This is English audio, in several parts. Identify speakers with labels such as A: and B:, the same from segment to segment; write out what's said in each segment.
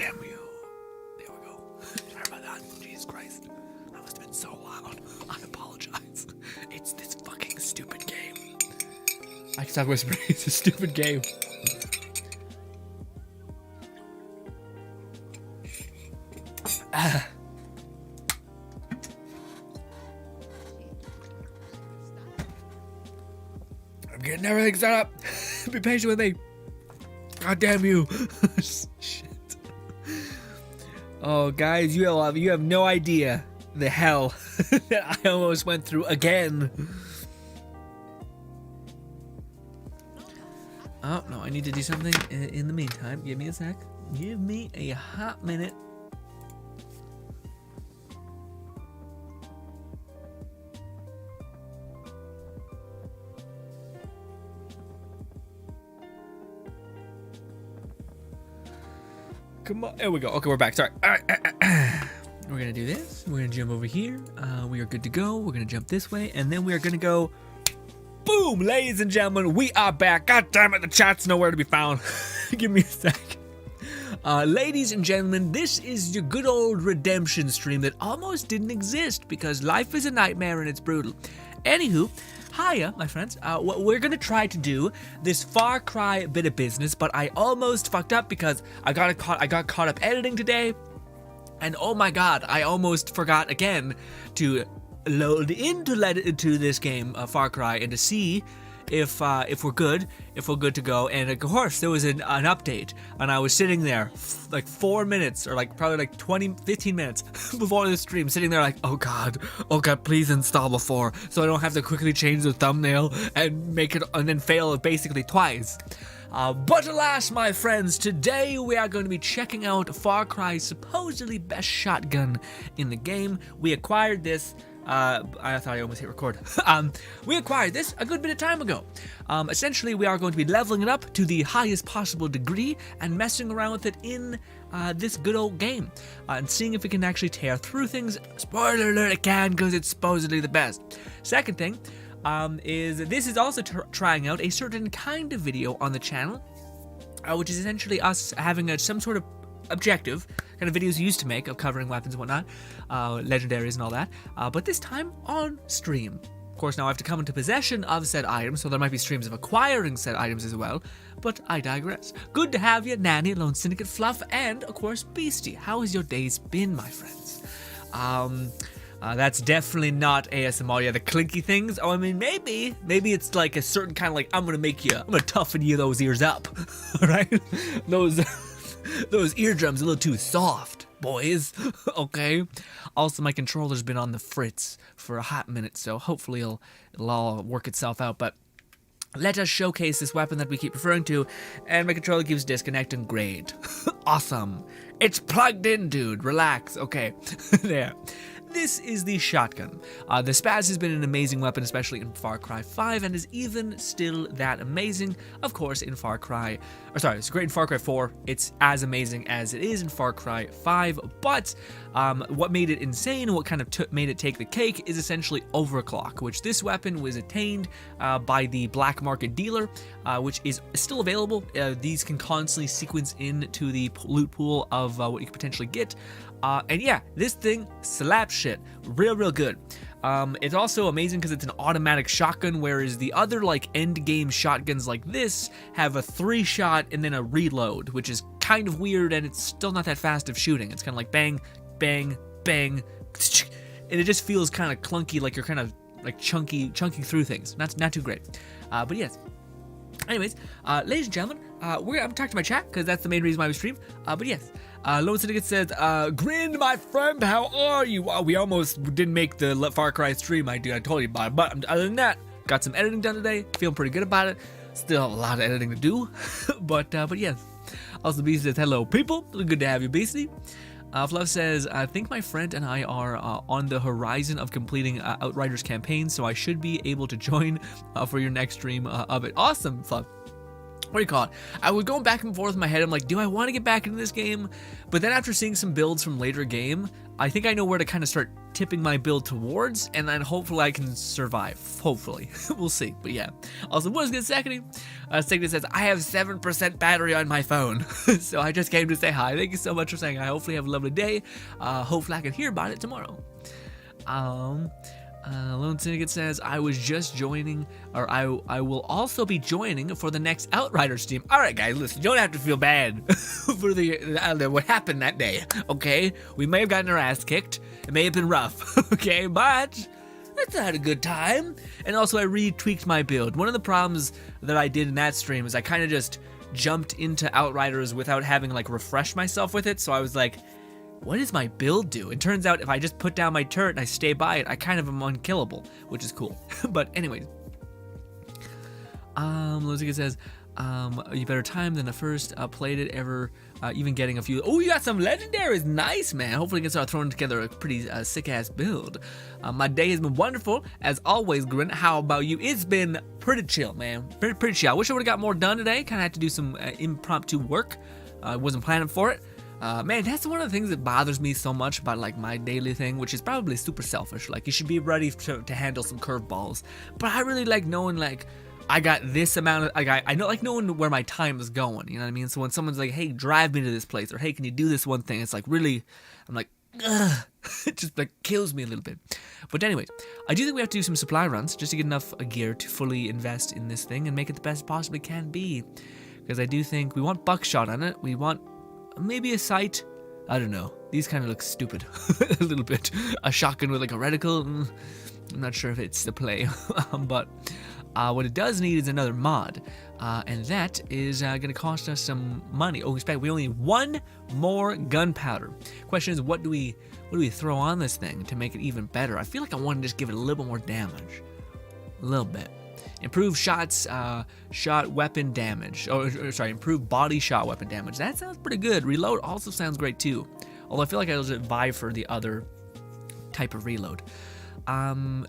A: damn you. There we go. Sorry about that. Jesus Christ. That must have been so loud. I apologize. It's this fucking stupid game. I can stop whispering. It's a stupid game. I'm getting everything set up. Be patient with me. God damn you. Shit. Oh, guys, you have no idea the hell that I almost went through again. Oh, no, I need to do something in the meantime. Give me a sec. Give me a hot minute. Come on. There we go. Okay, we're back. Sorry. All right. We're going to do this. We're going to jump over here. We are good to go. We're going to jump this way. And then we are going to go. Boom, ladies and gentlemen. We are back. God damn it. The chat's nowhere to be found. Give me a sec. Ladies and gentlemen, this is your good old redemption stream that almost didn't exist because life is a nightmare and it's brutal. Anywho, hiya, my friends. We're gonna try to do this Far Cry bit of business, but I almost fucked up because I got caught up editing today, and oh my god, I almost forgot again to load into this game, Far Cry, and to see if we're good to go. And of course there was an update, and I was sitting there like 4 minutes or like probably like 15 minutes before the stream, sitting there like, oh god, please install before, so I don't have to quickly change the thumbnail and make it and then fail basically twice. But alas, my friends, today we are going to be checking out Far Cry's supposedly best shotgun in the game. We acquired this I thought I almost hit record. We acquired this a good bit of time ago. Essentially, we are going to be leveling it up to the highest possible degree and messing around with it in this good old game, and seeing if we can actually tear through things. Spoiler alert, it can, because it's supposedly the best. Second thing is this is also trying out a certain kind of video on the channel, which is essentially us having some sort of objective, kind of videos you used to make of covering weapons and whatnot, legendaries and all that, but this time on stream. Of course, now I have to come into possession of said items, so there might be streams of acquiring said items as well, but I digress. Good to have you, Nanny, Lone Syndicate Fluff, and of course, Beastie. How has your days been, my friends? That's definitely not ASMR. Yeah, the clinky things. Oh, I mean, maybe it's like a certain kind of like, I'm gonna toughen you those ears up, all right? Those eardrums a little too soft, boys. Okay. Also, my controller's been on the fritz for a hot minute, so hopefully it'll all work itself out. But let us showcase this weapon that we keep referring to, and my controller keeps disconnecting. Great. Awesome. It's plugged in, dude. Relax. Okay. There. This is the shotgun. The Spaz has been an amazing weapon, especially in Far Cry 5, and is even still that amazing, of course, in Far Cry... it's great in Far Cry 4. It's as amazing as it is in Far Cry 5, but what made it insane and what kind of made it take the cake is essentially overclock, which this weapon was attained by the black market dealer, which is still available. These can constantly sequence into the loot pool of what you could potentially get. And yeah, this thing slaps shit real good. It's also amazing because it's an automatic shotgun, whereas the other like end game shotguns like this have a 3-shot and then a reload, which is kind of weird, and it's still not that fast of shooting. It's kind of like bang, bang, bang, and it just feels kind of clunky, like you're kind of like chunking through things. Not too great. But yes. Anyways, ladies and gentlemen, I'm talking to my chat because that's the main reason why we stream. But yes. Lone Syndicate says, Grin, my friend, how are you? We almost didn't make the Far Cry stream, I told you about it. But other than that, got some editing done today. Feeling pretty good about it. Still a lot of editing to do. but yes. Also, Beastie says, hello, people. Good to have you, Beastie. Fluff says, I think my friend and I are on the horizon of completing Outriders campaign, so I should be able to join for your next stream of it. Awesome, Fluff. what do you call it? I was going back and forth in my head. I'm like, do I want to get back into this game? But then after seeing some builds from later game, I think I know where to kind of start tipping my build towards, and then hopefully I can survive. Hopefully. We'll see. But yeah. Also, what is good, Secondly? Secondly says, I have 7% battery on my phone. So I just came to say hi. Thank you so much for saying hi. Hopefully you have a lovely day. Hopefully I can hear about it tomorrow. Lone Syndicate says, I was just joining, or I will also be joining for the next Outriders team. Alright guys, listen, you don't have to feel bad for what happened that day, okay? We may have gotten our ass kicked, it may have been rough, okay? But let's have a good time. And also I retweaked my build. One of the problems that I did in that stream is I kind of just jumped into Outriders without having like refreshed myself with it, so I was like, what does my build do? It turns out if I just put down my turret and I stay by it, I kind of am unkillable, which is cool. But anyways. Lozika says, you better time than the first played it ever, even getting a few. Oh, you got some legendaries. Nice, man. Hopefully you can start throwing together a pretty sick-ass build. My day has been wonderful, as always, Grin. How about you? It's been pretty chill, man. Pretty chill. I wish I would've got more done today. Kind of had to do some impromptu work. I wasn't planning for it. Man, that's one of the things that bothers me so much about like my daily thing, which is probably super selfish. Like, you should be ready to handle some curveballs, but I really like knowing like I got this amount of I know, like, knowing where my time is going. You know what I mean? So when someone's like, "Hey, drive me to this place," or "Hey, can you do this one thing?" It's like really, I'm like, ugh. It just like kills me a little bit. But anyways, I do think we have to do some supply runs just to get enough gear to fully invest in this thing and make it the best it possibly can be. Because I do think we want buckshot on it. We want maybe a sight. I don't know. These kind of look stupid a little bit. A shotgun with like a reticle. I'm not sure if it's the play. But what it does need is another mod. And that is going to cost us some money. Oh, we only need one more gunpowder. Question is, what do we throw on this thing to make it even better? I feel like I want to just give it a little bit more damage. A little bit. Improve shot weapon damage. Oh, sorry, improve body shot weapon damage. That sounds pretty good. Reload also sounds great too. Although I feel like I'll just vie for the other type of reload.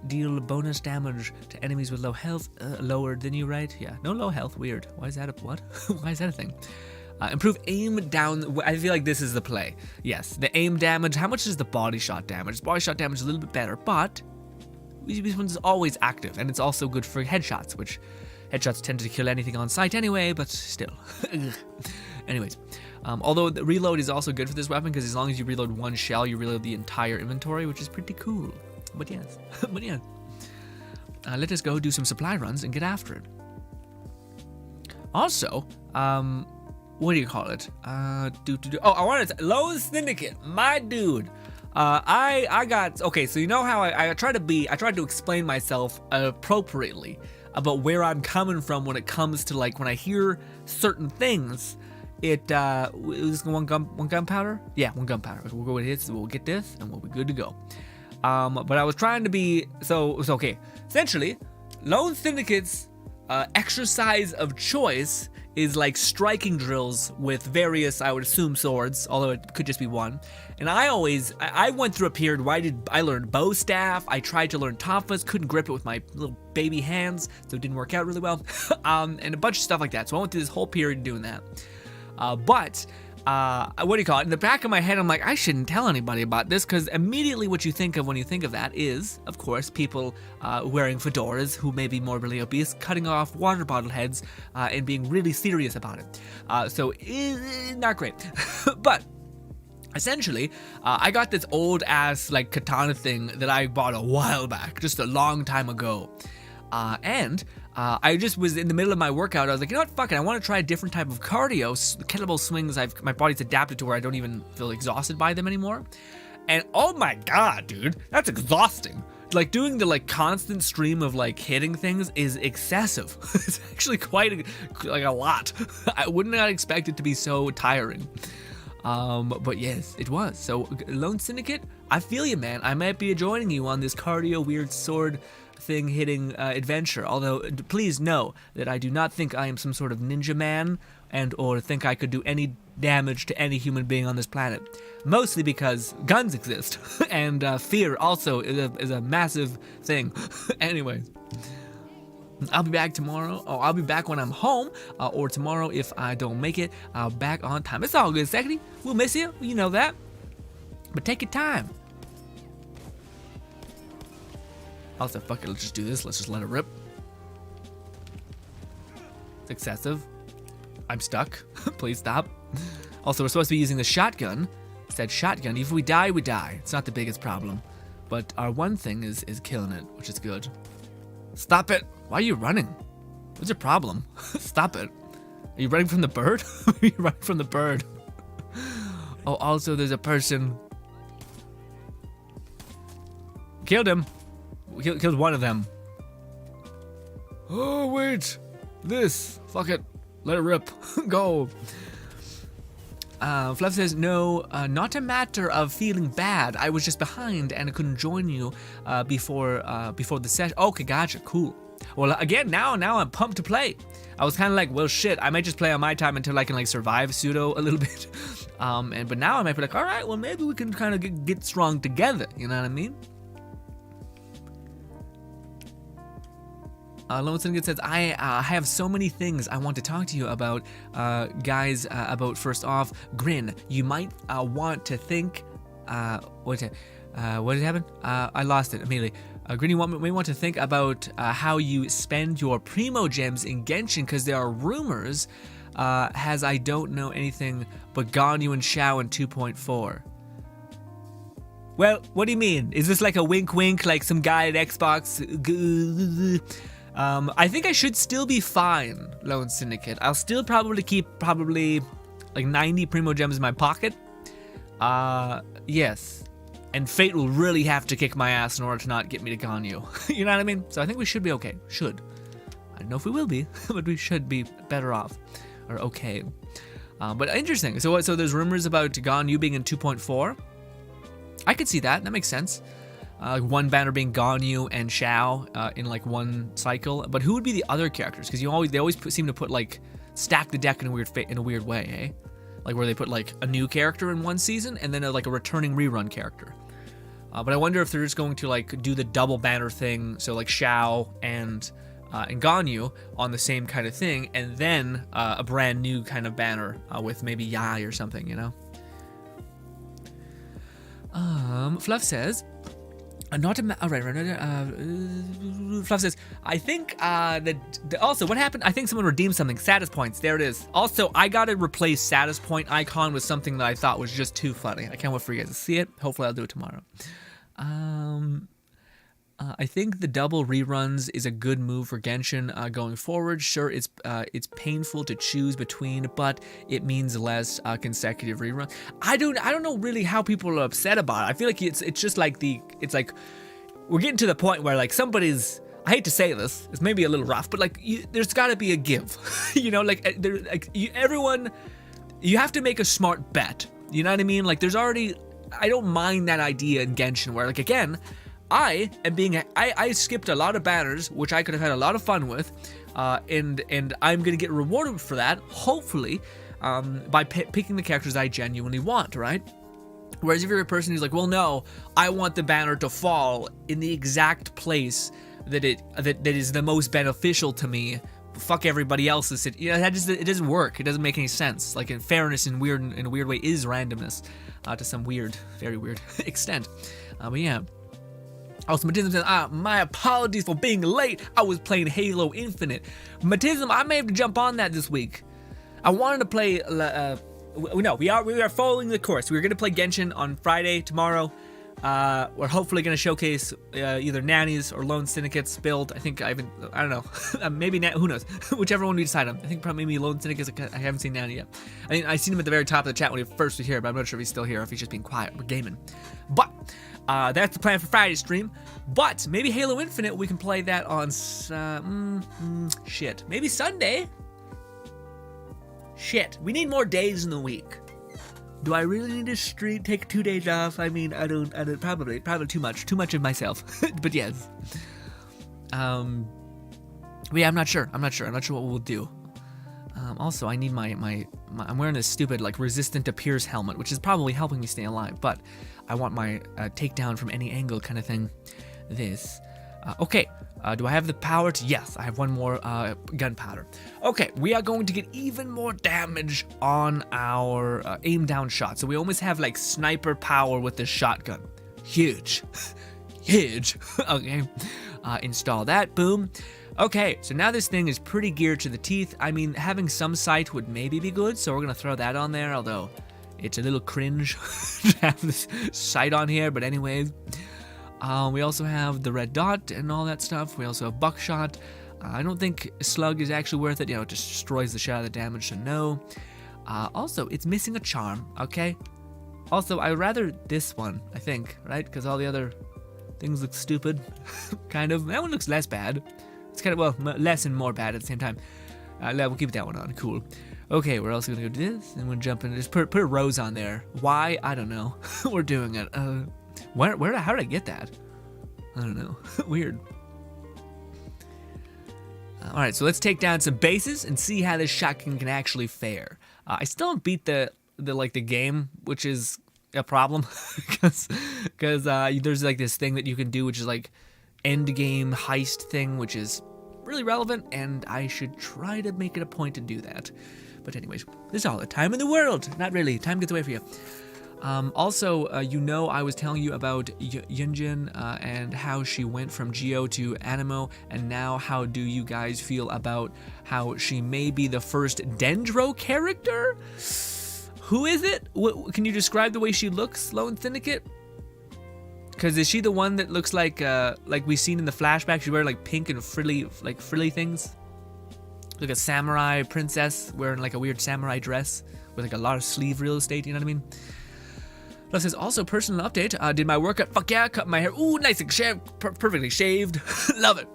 A: Deal bonus damage to enemies with low health, lower than you, right? Yeah, no low health, weird. Why is that what? Why is that a thing? Improve aim down. I feel like this is the play. Yes, the aim damage. How much is the body shot damage? Body shot damage is a little bit better, but this one's always active, and it's also good for headshots, which headshots tend to kill anything on sight anyway, but still. Anyways, although the reload is also good for this weapon, because as long as you reload one shell, you reload the entire inventory, which is pretty cool. But yes, but yeah. Let us go do some supply runs and get after it. Also, what do you call it? Oh, I wanted to, Lone Syndicate, my dude. I got, okay, so you know how I tried to explain myself appropriately about where I'm coming from when it comes to like when I hear certain things. It was one gunpowder? Yeah, one gunpowder. We'll go with this, we'll get this, and we'll be good to go. But I was trying to be, so okay. Essentially, Lone Syndicate's exercise of choice is like striking drills with various, I would assume, swords, although it could just be one. And I went through a period where I learned bow staff, I tried to learn Tonfas, couldn't grip it with my little baby hands, so it didn't work out really well, and a bunch of stuff like that. So I went through this whole period doing that. What do you call it? In the back of my head, I'm like, I shouldn't tell anybody about this, because immediately what you think of when you think of that is, of course, people wearing fedoras who may be morbidly obese, cutting off water bottle heads, and being really serious about it. So, not great. But essentially, I got this old-ass, like, katana thing that I bought a while back, just a long time ago. I just was in the middle of my workout. I was like, you know what, fuck it. I want to try a different type of cardio. Kettlebell swings, my body's adapted to where I don't even feel exhausted by them anymore. And oh my god, dude, that's exhausting. Like doing the like constant stream of like hitting things is excessive. It's actually quite like a lot. I would not expect it to be so tiring. But yes, it was. So Lone Syndicate, I feel you, man. I might be joining you on this cardio weird sword thing hitting adventure, although please know that I do not think I am some sort of ninja man or think I could do any damage to any human being on this planet, mostly because guns exist and fear also is a massive thing. Anyways, I'll be back tomorrow. Oh, I'll be back when I'm home, or tomorrow if I don't make it. I'll back on time. It's all good, Secretary. We'll miss you. You know that. But take your time. Also, fuck it. Let's just do this. Let's just let it rip. It's excessive. I'm stuck. Please stop. Also, we're supposed to be using the shotgun. It said shotgun. If we die, we die. It's not the biggest problem. But our one thing is killing it, which is good. Stop it. Why are you running? What's your problem? Stop it. Are you running from the bird? Are you running from the bird? Oh, also there's a person. Killed him. Killed one of them. Oh, wait. This. Fuck it. Let it rip. Go. Fluff says, no, not a matter of feeling bad. I was just behind and I couldn't join you before the session. Okay, gotcha. Cool. Well, again, now I'm pumped to play. I was kind of like, well, shit, I might just play on my time until I can like survive pseudo a little bit. But now I might be like, all right, well, maybe we can kind of get strong together. You know what I mean? Lone Syndicate says, I have so many things I want to talk to you about, guys. About first off, Grin. You might want to think. What did happen? I lost it immediately. Grin, you may want to think about how you spend your primo gems in Genshin, because there are rumors, as I don't know anything but Ganyu and Xiao in 2.4. Well, what do you mean? Is this like a wink, like some guy at Xbox? I think I should still be fine, Lone Syndicate. I'll still probably keep like 90 primo gems in my pocket. Yes. And fate will really have to kick my ass in order to not get me to Ganyu. You know what I mean? So I think we should be okay. Should. I don't know if we will be, but we should be better off. Or okay. But interesting. So there's rumors about Ganyu being in 2.4. I could see that. That makes sense. One banner being Ganyu and Xiao in like one cycle. But who would be the other characters? Because they always seem to put like stack the deck in a weird way, eh? Like where they put like a new character in one season and then like a returning rerun character. But I wonder if they're just going to like do the double banner thing, so like Xiao and Ganyu on the same kind of thing, and then a brand new kind of banner with maybe Yai or something, you know. Fluff says, Fluff says, I think also what happened? I think someone redeemed something. Status points. There it is. Also, I gotta replace status point icon with something that I thought was just too funny. I can't wait for you guys to see it. Hopefully, I'll do it tomorrow. I think the double reruns is a good move for Genshin going forward. Sure, it's painful to choose between, but it means less consecutive reruns. I don't know really how people are upset about it. I feel like it's just like it's like we're getting to the point where like somebody's. I hate to say this, it's maybe a little rough, but like there's got to be a give, you know, like everyone, you have to make a smart bet. You know what I mean? Like there's already. I don't mind that idea in Genshin where like again. I skipped a lot of banners, which I could have had a lot of fun with, and I'm gonna get rewarded for that, hopefully, by picking the characters I genuinely want, right? Whereas if you're a person who's like, well, no, I want the banner to fall in the exact place that is the most beneficial to me. Fuck everybody else's. It doesn't work. It doesn't make any sense. Like in fairness, in a weird way, is randomness to some very weird extent. But yeah. Also, Matism says, my apologies for being late. I was playing Halo Infinite. Matism, I may have to jump on that this week. I wanted to play, we are following the course. We're going to play Genshin on Friday, tomorrow. We're hopefully going to showcase either Nanny's or Lone Syndicate's build. I don't know. Maybe, who knows? Whichever one we decide on. I think probably maybe Lone Syndicate's, I haven't seen Nanny yet. I mean, I seen him at the very top of the chat when he first was here, but I'm not sure if he's still here or if he's just being quiet. We're gaming. But that's the plan for Friday's stream. But maybe Halo Infinite, we can play that on, shit. Maybe Sunday? Shit. We need more days in the week. Do I really need to take 2 days off? I mean, I don't, probably too much of myself, but yes. But yeah, I'm not sure what we'll do. Also, I need I'm wearing this stupid, like, resistant to Pierce helmet, which is probably helping me stay alive, but I want my takedown from any angle kind of thing. Okay, Do I have the power to? Yes, I have one more gunpowder. Okay, we are going to get even more damage on our aim down shot. So we almost have like sniper power with this shotgun. Huge. Huge. Okay, install that. Boom. Okay, so now this thing is pretty geared to the teeth. I mean, having some sight would maybe be good, so we're gonna throw that on there, although it's a little cringe to have this sight on here, but anyways. We also have the red dot and all that stuff. We also have buckshot. I don't think slug is actually worth it. You know, it just destroys the shot of the damage, so no. Also, it's missing a charm, okay? Also, I'd rather this one, I think, right? Because all the other things look stupid, kind of. That one looks less bad. It's kind of, well, less and more bad at the same time. We'll keep that one on, cool. Okay, we're also gonna go do this, and we'll jump in. Just put a rose on there. Why? I don't know. We're doing it. How did I get that? I don't know. Weird. All right, so let's take down some bases and see how this shotgun can actually fare. I still don't beat the game, which is a problem because there's like this thing that you can do, which is like end game heist thing, which is really relevant, and I should try to make it a point to do that. But anyways, there's all the time in the world. Not really. Time gets away from you. Also, I was telling you about Yunjin and how she went from Geo to Animo, and now how do you guys feel about how she may be the first Dendro character? Who is it? Can you describe the way she looks, Lone Syndicate? Because is she the one that looks like we've seen in the flashback? She's wearing like pink and frilly things, like a samurai princess wearing like a weird samurai dress with like a lot of sleeve real estate. You know what I mean? Plus, says also personal update. Did my workout? Fuck yeah! Cut my hair. Ooh, nice and shaved, perfectly shaved. Love it.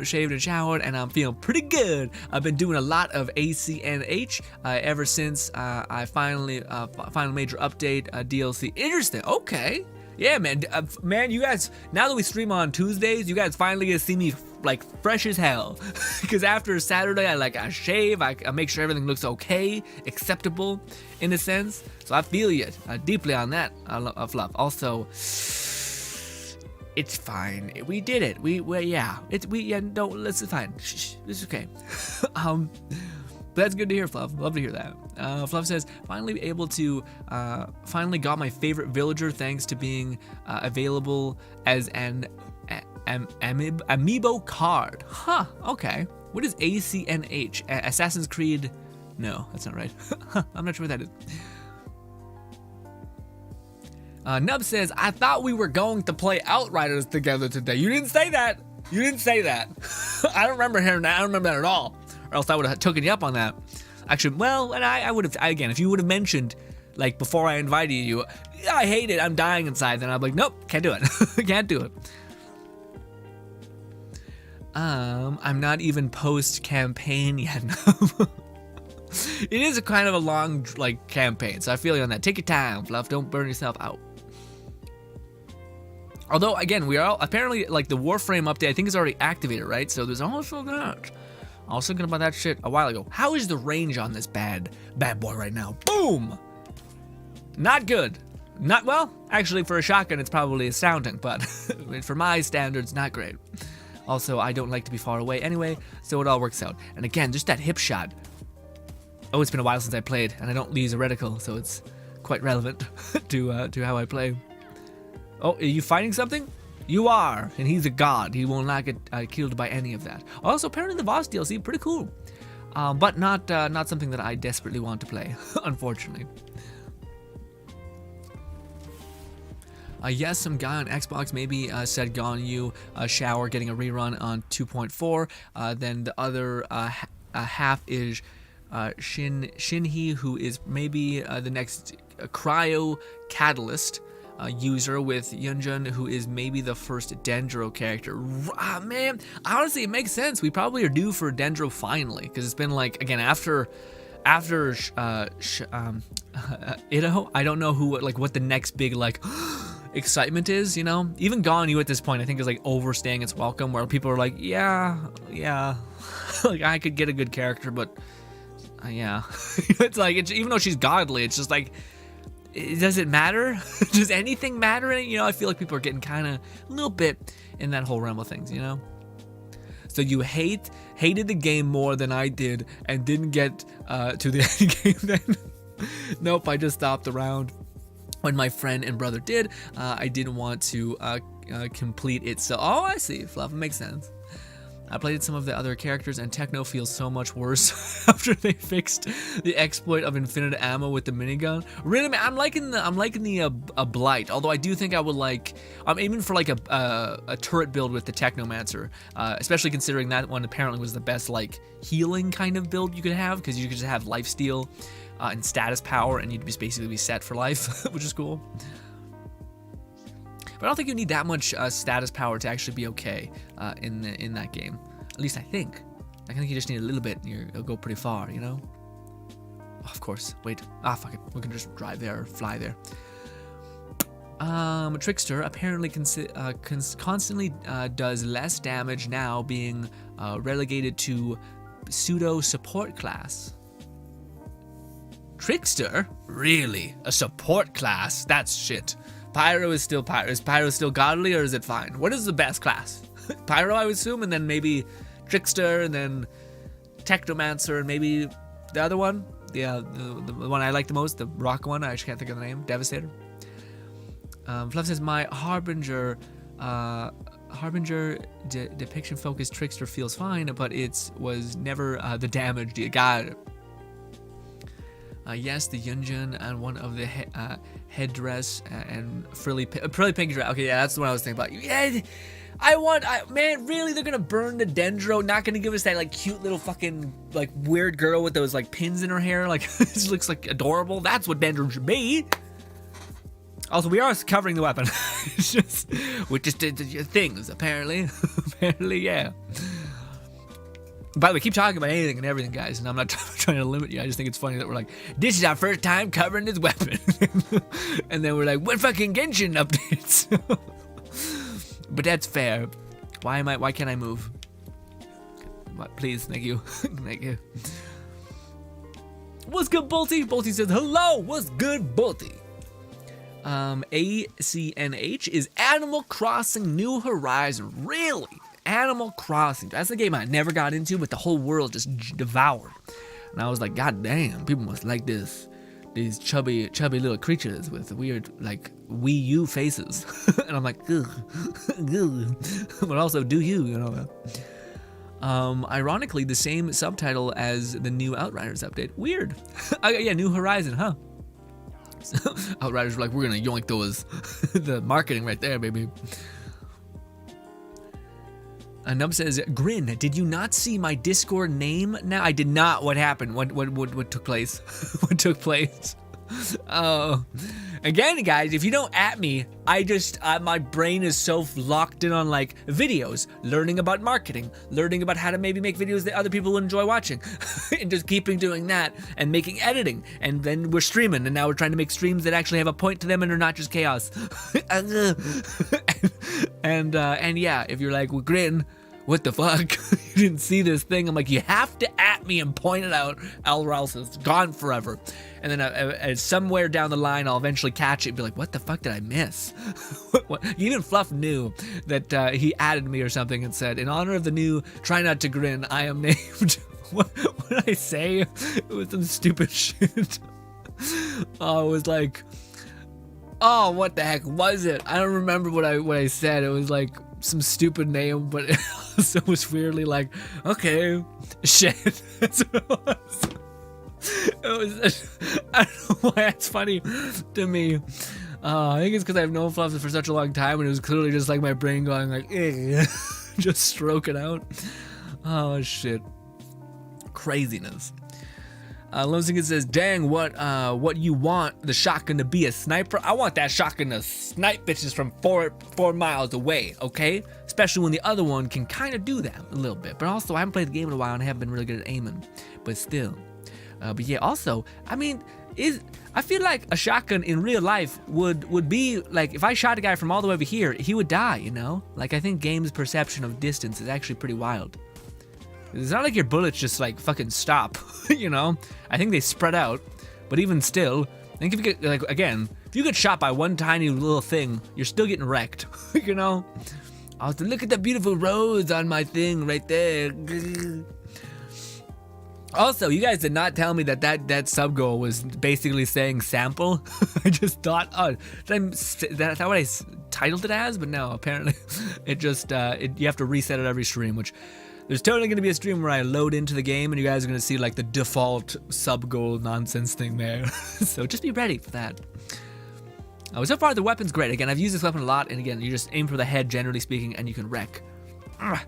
A: Shaved and showered, and I'm feeling pretty good. I've been doing a lot of ACNH ever since I finally major update DLC. Interesting. Okay. Yeah, man. Man, you guys. Now that we stream on Tuesdays, you guys finally get to see me like fresh as hell. Because after Saturday, I shave. I make sure everything looks okay, acceptable, in a sense. So I feel you deeply on that, Fluff. Also, it's fine. We did it. It's fine. Shh, it's okay. But that's good to hear, Fluff. Love to hear that. Fluff says, finally able to, finally got my favorite villager thanks to being available as an amiibo card. Huh, okay. What is ACNH? Assassin's Creed? No, that's not right. I'm not sure what that is. Nub says, I thought we were going to play Outriders together today. You didn't say that. You didn't say that. I don't remember hearing that. I don't remember that at all. Or else I would have taken you up on that. Actually, well, and I would have, again, if you would have mentioned, like, before I invited you, I hate it, I'm dying inside, then I'm like, nope, can't do it. Can't do it. I'm not even post-campaign yet. It is a kind of a long, like, campaign, so I feel you on that. Take your time, Fluff, don't burn yourself out. Although, again, we are all, apparently, like, the Warframe update, I think is already activated, right? So there's also that. I was thinking about that shit a while ago. How is the range on this bad boy right now? Boom! Not good. Not, well, actually for a shotgun it's probably astounding, but for my standards, not great. Also, I don't like to be far away anyway, so it all works out. And again, just that hip shot. Oh, it's been a while since I played, and I don't use a reticle, so it's quite relevant to how I play. Oh, are you fighting something? You are, and he's a god. He will not get killed by any of that. Also, apparently the Voss DLC, pretty cool. But not something that I desperately want to play, unfortunately. Yes, some guy on Xbox maybe said Ganyu Shower getting a rerun on 2.4. Then the other half is Shinhee, who is maybe the next Cryo Catalyst user with Yunjin, who is maybe the first Dendro character. Man, honestly, it makes sense. We probably are due for Dendro finally, because it's been like, again, after Idaho, I don't know what the next big excitement is, you know? Even Ganyu at this point, I think, is like overstaying its welcome, where people are like, yeah, like I could get a good character, but yeah. It's like, even though she's godly, it's just like, does it matter? Does anything matter? You know, I feel like people are getting kind of a little bit in that whole realm of things, you know? So you hated the game more than I did and didn't get to the end game then? Nope, I just stopped around when my friend and brother did. I didn't want to complete it. So, oh, I see, Fluff, it makes sense. I played some of the other characters, and Techno feels so much worse after they fixed the exploit of infinite ammo with the minigun. Really, man, I'm liking the Blight. Although I do think I would like. I'm aiming for like a turret build with the Technomancer, especially considering that one apparently was the best like healing kind of build you could have, because you could just have lifesteal and status power, and you'd just basically be set for life, which is cool. But I don't think you need that much status power to actually be okay in that game. At least I think. I think you just need a little bit and you'll go pretty far, you know? Oh, of course. Wait. Ah, fuck it. We can just drive there or fly there. Trickster apparently constantly does less damage now, being relegated to pseudo support class. Trickster? Really? A support class? That's shit. Pyro is still Pyro. Is Pyro still godly, or is it fine? What is the best class? Pyro, I would assume, and then maybe Trickster, and then Technomancer, and maybe the other one. The one I like the most, the rock one. I actually can't think of the name. Devastator. Fluff says, my Harbinger depiction focused Trickster feels fine, but it was never the damage. Got it. Yes, the Yunjin and one of the headdress and frilly pink dress. Okay, yeah, that's the one I was thinking about. Yeah, man, really, they're gonna burn the Dendro? Not gonna give us that like cute little fucking like weird girl with those like pins in her hair? Like this looks like adorable. That's what Dendro should be. Also, we are covering the weapon. It's just we just did things apparently. Apparently, yeah. By the way, keep talking about anything and everything, guys, and I'm not trying to limit you. I just think it's funny that we're like, this is our first time covering this weapon. And then we're like, what fucking Genshin updates? But that's fair. Why can't I move? Please, thank you. Thank you. What's good, Bolty? Bolty says, hello, what's good, Bolty? ACNH is Animal Crossing New Horizon. Really? Animal Crossing. That's the game I never got into, but the whole world just devoured. And I was like, God damn, people must like this. These chubby little creatures with weird, like, Wii U faces. And I'm like, ugh, ugh. But also, do you know? Ironically, the same subtitle as the new Outriders update. Weird. Yeah, New Horizon, huh? Outriders were like, we're gonna yoink those. The marketing right there, baby. Nub says, Grin, did you not see my Discord name now? I did not. What happened? What took place? What took place? Oh. Again, guys, if you don't at me, my brain is so locked in on like videos, learning about marketing, learning about how to maybe make videos that other people will enjoy watching, and just keeping doing that and making editing. And then we're streaming, and now we're trying to make streams that actually have a point to them and are not just chaos. and yeah, if you're like, well, Grin, what the fuck? You didn't see this thing. I'm like, you have to at me and point it out, or else it's gone forever. And then somewhere down the line, I'll eventually catch it and be like, what the fuck did I miss? What? Even Fluff knew that he added me or something and said, in honor of the new Try Not to Grin, I am named. What did I say? It was some stupid shit. Oh, it was like, oh, what the heck was it? I don't remember what I said. It was like some stupid name, but it also was weirdly like, okay, shit. That's what it was. It was, I don't know why that's funny to me. I think it's because I've known Fluff for such a long time, and it was clearly just like my brain going like, just stroke it out. Oh shit, craziness. Lomsington says, dang, what you want the shotgun to be, a sniper? I want that shotgun to snipe bitches from 4 miles away, okay? Especially when the other one can kind of do that a little bit. But also, I haven't played the game in a while and I haven't been really good at aiming. But still. But yeah, also, I mean, I feel like a shotgun in real life would be, like, if I shot a guy from all the way over here, he would die, you know? Like, I think game's perception of distance is actually pretty wild. It's not like your bullets just like fucking stop, you know? I think they spread out, but even still, I think if you get, like, again, if you get shot by one tiny little thing, you're still getting wrecked, you know? Also, look at the beautiful rose on my thing right there. Also, you guys did not tell me that sub goal was basically saying sample. I just thought, oh, that's what I titled it as, but no, apparently it just, you have to reset it every stream, which there's totally going to be a stream where I load into the game and you guys are going to see like the default sub goal nonsense thing there. So just be ready for that. So far, the weapon's great. Again, I've used this weapon a lot, and again, you just aim for the head, generally speaking, and you can wreck. If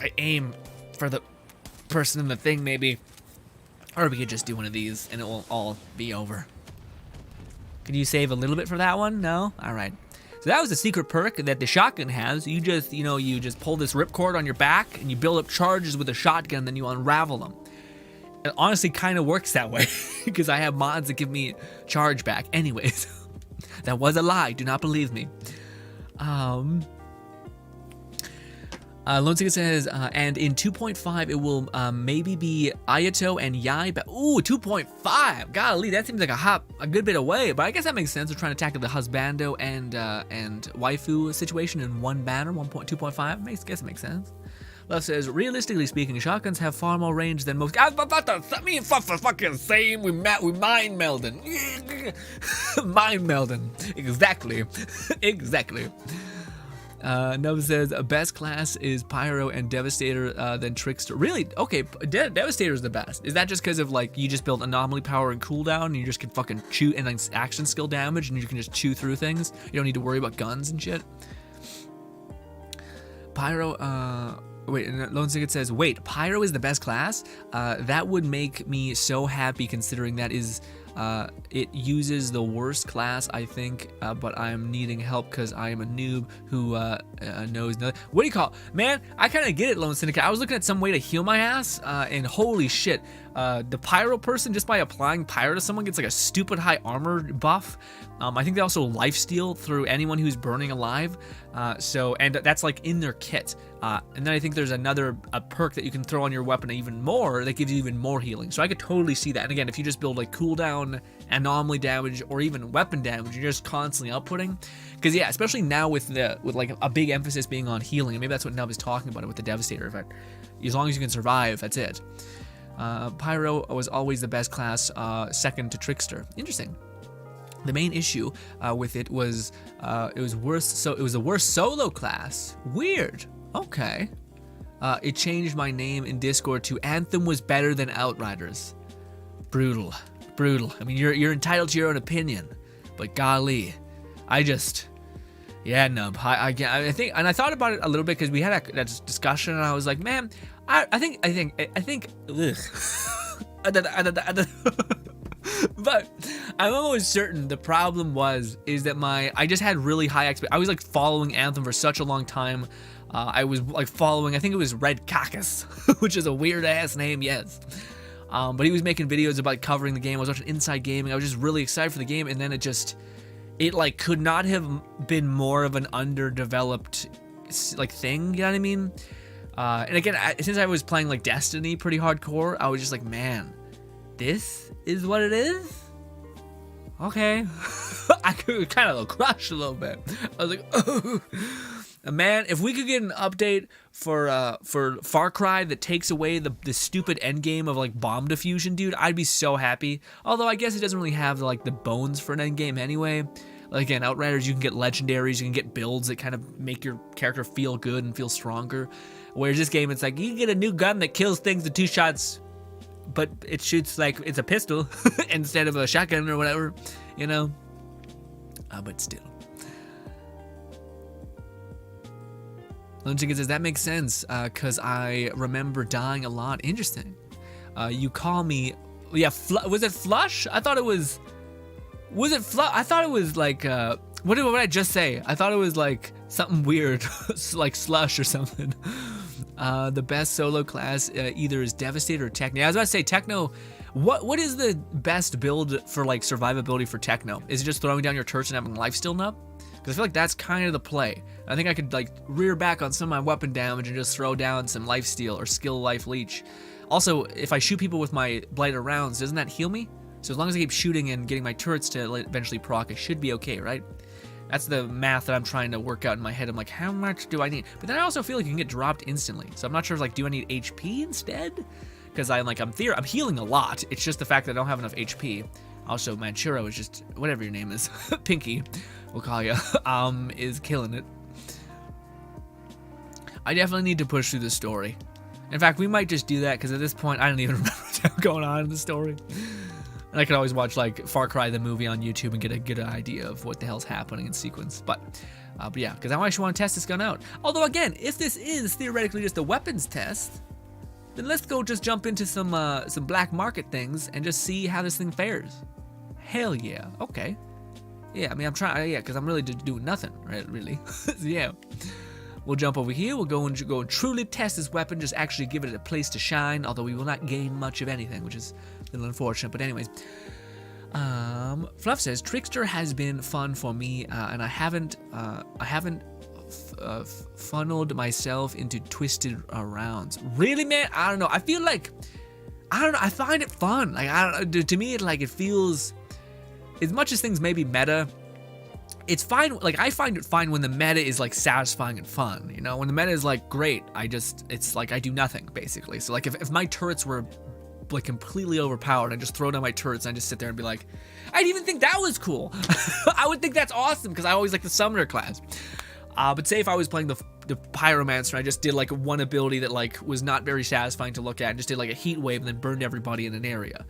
A: I aim for the person in the thing, maybe. Or we could just do one of these and it will all be over. Could you save a little bit for that one? No? Alright. So that was a secret perk that the shotgun has. You just, you just pull this ripcord on your back and you build up charges with a shotgun, then you unravel them. It honestly kind of works that way because I have mods that give me charge back. Anyways, that was a lie. Do not believe me. Lone Secret says, and in 2.5, it will maybe be Ayato and Yai. But ooh, 2.5. Golly, that seems like a good bit away. But I guess that makes sense. We're trying to tackle the husbando and waifu situation in one banner, 2.5. Guess it makes sense. Love says, realistically speaking, shotguns have far more range than most. I was about to fucking same. We mind melding. Mind melding. Exactly. Exactly. Nova says, best class is Pyro and Devastator, then Trickster. Really? Okay, Devastator is the best. Is that just because of, like, you just build anomaly power and cooldown, and you just can fucking chew, and then action skill damage, and you can just chew through things? You don't need to worry about guns and shit? Pyro, wait, and Lone Secret says, wait, Pyro is the best class? That would make me so happy considering that is... it uses the worst class, I think, but I'm needing help because I am a noob who knows nothing. What do you call it? Man, I kind of get it, Lone Syndicate. I was looking at some way to heal my ass, and holy shit, the Pyro person, just by applying Pyro to someone, gets like a stupid high armor buff. I think they also lifesteal through anyone who's burning alive, and that's like in their kit. And then I think there's a perk that you can throw on your weapon even more that gives you even more healing. So I could totally see that. And again, if you just build like cooldown, anomaly damage, or even weapon damage, you're just constantly outputting. Because yeah, especially now with like a big emphasis being on healing, and maybe that's what Nub is talking about it with the Devastator effect. As long as you can survive, that's it. Pyro was always the best class, second to Trickster. Interesting. The main issue with it was it was the worst solo class. Weird. Okay. It changed my name in Discord to Anthem was better than Outriders. Brutal. I mean, you're entitled to your own opinion, but golly, yeah, Nub. I think, and I thought about it a little bit because we had that discussion, and I was like, man, I think. Ugh. But I'm almost certain the problem is that I just had really high expectations. I was like following Anthem for such a long time. I was like following, I think it was Red Caucus, which is a weird ass name, yes. But he was making videos about covering the game. I was watching Inside Gaming. I was just really excited for the game, and then it like could not have been more of an underdeveloped like thing, you know what I mean? And again, since I was playing like Destiny pretty hardcore, I was just like, man, this is what it is? Okay. I could kind of crush a little bit. I was like, oh. Man, if we could get an update for Far Cry that takes away the stupid endgame of like bomb diffusion, dude, I'd be so happy. Although I guess it doesn't really have like the bones for an endgame anyway. Like again, Outriders, you can get legendaries, you can get builds that kind of make your character feel good and feel stronger. Whereas this game, it's like you can get a new gun that kills things with 2 shots, but it shoots like it's a pistol instead of a shotgun or whatever, you know? But still. Lunchigan says, that makes sense, because I remember dying a lot. Interesting. You call me... Yeah, was it Flush? I thought it was... Was it Flush? I thought it was like... what did I just say? I thought it was like something weird, like Slush or something. The best solo class either is Devastator or Techno. Yeah, I was about to say Techno... What is the best build for like survivability for Techno? Is it just throwing down your turrets and having lifesteal up? Because I feel like that's kind of the play. I think I could like rear back on some of my weapon damage and just throw down some lifesteal or skill life leech. Also, if I shoot people with my blighted rounds, doesn't that heal me? So as long as I keep shooting and getting my turrets to eventually proc, I should be okay, right? That's the math that I'm trying to work out in my head. I'm like, how much do I need? But then I also feel like you can get dropped instantly. So I'm not sure, like, do I need HP instead? Because I'm healing a lot. It's just the fact that I don't have enough HP. Also, Manchuro is just, whatever your name is, Pinky, we'll call you, is killing it. I definitely need to push through the story. In fact, we might just do that, because at this point, I don't even remember what's going on in the story. And I could always watch, like, Far Cry the movie on YouTube and get a good idea of what the hell's happening in sequence. But yeah, because I actually want to test this gun out. Although, again, if this is theoretically just a weapons test, then let's go just jump into some black market things and just see how this thing fares. Hell yeah. Okay. Yeah, I mean, I'm trying, yeah, because I'm really doing nothing, right, really. So, yeah. We'll jump over here. We'll go and truly test this weapon, just actually give it a place to shine, although we will not gain much of anything, which is a little unfortunate. But anyways, Fluff says, Trickster has been fun for me, and I haven't funneled myself into twisted rounds. Really, man? I don't know. I feel like, I don't know. I find it fun. Like, I don't know. To me, it feels, as much as things may be meta, it's fine. Like, I find it fine when the meta is like satisfying and fun, you know, when the meta is like great, it's like I do nothing basically. So like if my turrets were like completely overpowered, I just throw down my turrets and I just sit there and be like, I didn't even think that was cool. I would think that's awesome because I always like the summoner class. But say if I was playing the pyromancer and I just did like one ability that like was not very satisfying to look at and just did like a heat wave and then burned everybody in an area,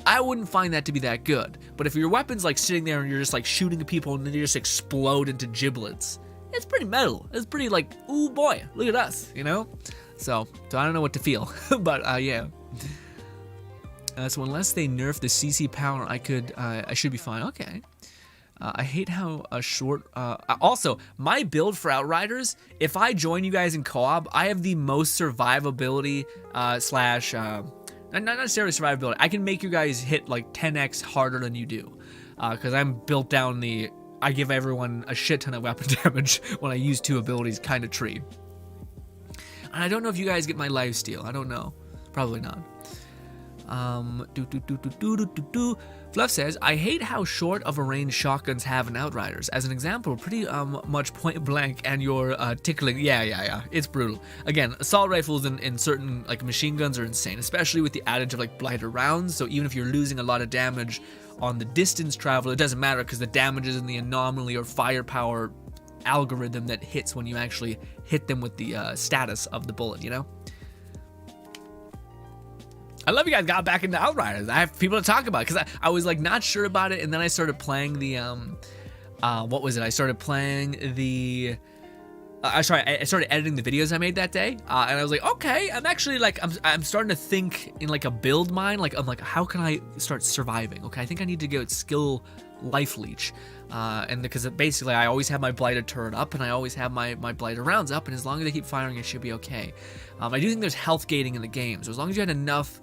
A: I wouldn't find that to be that good. But if your weapon's like sitting there and you're just like shooting at people and then you just explode into giblets, it's pretty metal. It's pretty like, ooh boy, look at us, you know? So I don't know what to feel, but yeah. So unless they nerf the CC power, I should be fine. Okay. I hate how short. Also, my build for Outriders, if I join you guys in co-op, I have the most survivability slash. Not necessarily survivability. I can make you guys hit like 10x harder than you do, because I'm built down the I give everyone a shit ton of weapon damage when I use 2 abilities kind of tree. And I don't know if you guys get my lifesteal. I don't know. Probably not. Fluff says, I hate how short of a range shotguns have in Outriders. As an example, pretty much point blank and you're tickling. Yeah. It's brutal. Again, assault rifles in certain like machine guns are insane, especially with the adage of like blighter rounds. So even if you're losing a lot of damage on the distance travel, it doesn't matter because the damage is in the anomaly or firepower algorithm that hits when you actually hit them with the status of the bullet, you know? I love you guys got back into Outriders. I have people to talk about because I was like not sure about it, and then I started playing the what was it? I started playing the I started editing the videos I made that day, and I was like, okay, I'm actually like I'm starting to think in like a build mind. Like I'm like, how can I start surviving? Okay, I think I need to get skill life leech, and because basically I always have my blighted turret up and I always have my blighted rounds up, and as long as they keep firing, it should be okay. I do think there's health gating in the game, so as long as you had enough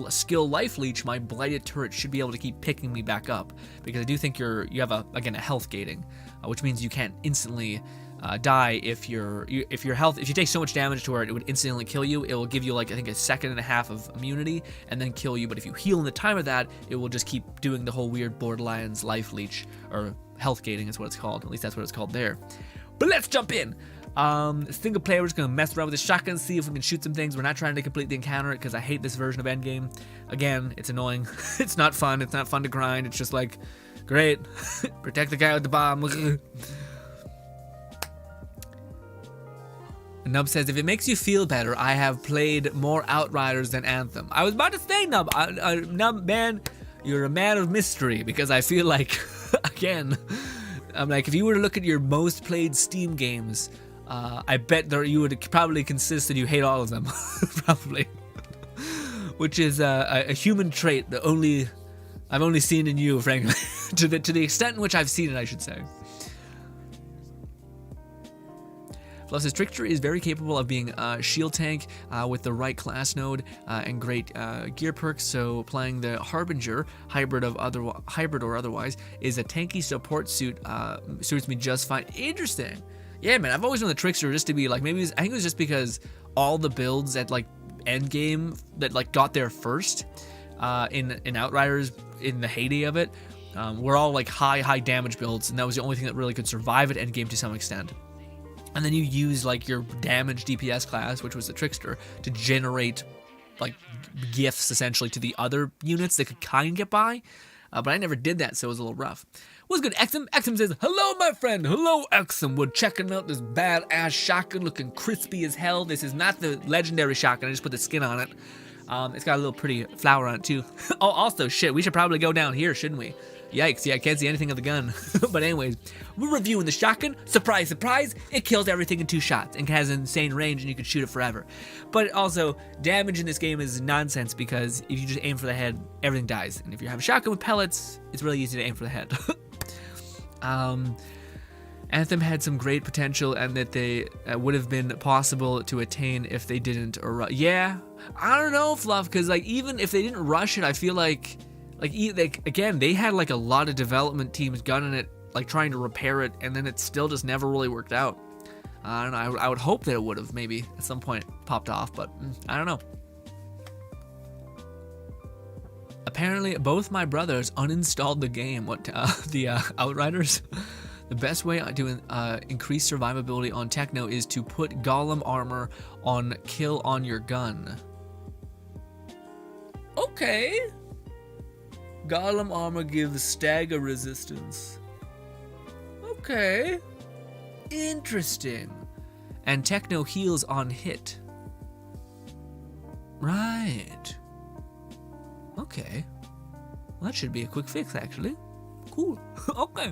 A: skill life leech, my blighted turret should be able to keep picking me back up, because I do think you have a health gating, which means you can't instantly die if your health, if you take so much damage to where it would instantly kill you. It will give you like I think a second and a half of immunity and then kill you, but if you heal in the time of that, it will just keep doing the whole weird Borderlands life leech, or health gating is what it's called. At least that's what it's called there. But let's jump in. Single player, we're just gonna mess around with the shotgun, see if we can shoot some things. We're not trying to complete the encounter because I hate this version of endgame. Again, it's annoying. It's not fun. It's not fun to grind. It's just like, great, protect the guy with the bomb. Nub says, if it makes you feel better, I have played more Outriders than Anthem. I was about to say, Nub, Nub, man, you're a man of mystery, because I feel like, again, I'm like, if you were to look at your most played Steam games, I bet you would probably consist that you hate all of them, probably, which is a human trait that I've only seen in you, frankly, to the extent in which I've seen it, I should say. Plus, his Trickster is very capable of being a shield tank with the right class node and great gear perks. So playing the Harbinger, hybrid or otherwise, is a tanky support suit. Suits me just fine. Interesting. Yeah, man. I've always known the Trickster just to be like, I think it was just because all the builds at like endgame that like got there first in Outriders in the heyday of it were all like high damage builds, and that was the only thing that really could survive at endgame to some extent. And then you use like your damage DPS class, which was the Trickster, to generate like gifts essentially to the other units that could kind of get by. But I never did that, so it was a little rough. What's good, Exum? Exum says, hello, my friend. Hello, Exum. We're checking out this badass shotgun looking crispy as hell. This is not the legendary shotgun. I just put the skin on it. It's got a little pretty flower on it, too. Oh, also, shit, we should probably go down here, shouldn't we? Yikes, yeah, I can't see anything of the gun. But anyways, we're reviewing the shotgun. Surprise, surprise, it kills everything in 2 shots and has an insane range and you can shoot it forever. But also, damage in this game is nonsense because if you just aim for the head, everything dies. And if you have a shotgun with pellets, it's really easy to aim for the head. Anthem had some great potential and that they would have been possible to attain if they didn't. Yeah, I don't know, Fluff, because like even if they didn't rush it, I feel like again, they had like a lot of development teams gunning it, like trying to repair it, and then it still just never really worked out. I don't know. I would hope that it would have maybe at some point popped off, but I don't know. Apparently, both my brothers uninstalled the game. The Outriders? The best way to increase survivability on Techno is to put Golem armor on kill on your gun. Okay. Golem armor gives stagger resistance. Okay. Interesting. And Techno heals on hit. Right. Okay. Well, that should be a quick fix, actually. Cool. Okay.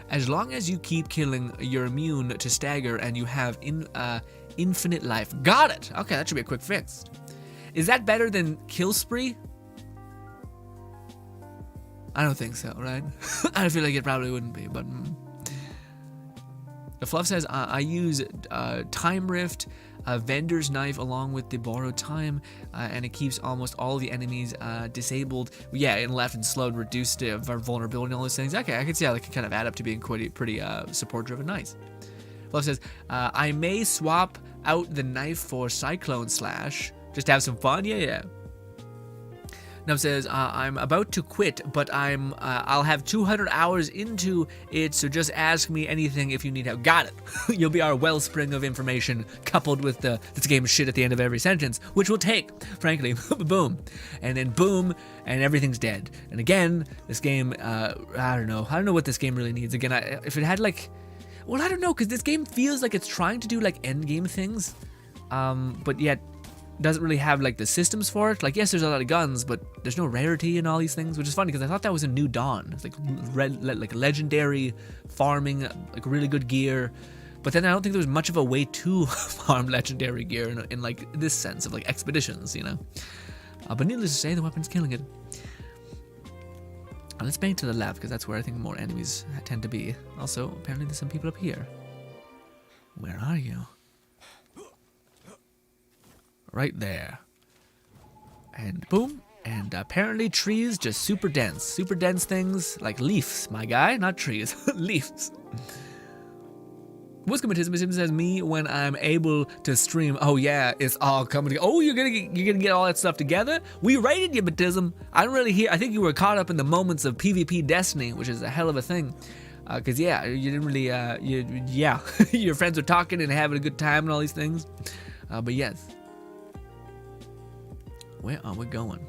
A: As long as you keep killing, you're immune to stagger and you have infinite life. Got it! Okay, that should be a quick fix. Is that better than Kill Spree? I don't think so, right? I feel like it probably wouldn't be, but... The Fluff says, I use Time Rift, Vendor's Knife along with the Borrowed Time, and it keeps almost all the enemies disabled. Yeah, and left and slowed, reduced vulnerability and all those things. Okay, I can see how they can kind of add up to being pretty support-driven. Nice. Fluff says, I may swap out the knife for Cyclone Slash. Just to have some fun? Yeah. Now says, I'm about to quit, but I'll have 200 hours into it, so just ask me anything if you need help. Got it. You'll be our wellspring of information, coupled with this game shit at the end of every sentence, which will take, frankly, boom. And then boom, and everything's dead. And again, this game, I don't know what this game really needs. Again, if it had like, well, I don't know, because this game feels like it's trying to do like end game things, but yet doesn't really have like the systems for it. Like, yes, there's a lot of guns, but there's no rarity in all these things, which is funny because I thought that was a New Dawn. It's like legendary farming, like really good gear. But then I don't think there was much of a way to farm legendary gear in like this sense of like expeditions, you know. But needless to say, the weapon's killing it. Let's bang to the left because that's where I think more enemies tend to be. Also, apparently there's some people up here. Where are you? Right there. And boom. And apparently trees just super dense things like leaves, my guy, not trees, leaves. Wiscomatism says me when I'm able to stream. Oh yeah, it's all coming together. Oh, you're gonna get all that stuff together. We rated you, Batism. I don't really hear. I think you were caught up in the moments of PvP Destiny, which is a hell of a thing. Cause yeah, you didn't really. Yeah, your friends were talking and having a good time and all these things. But yes. Where are we going?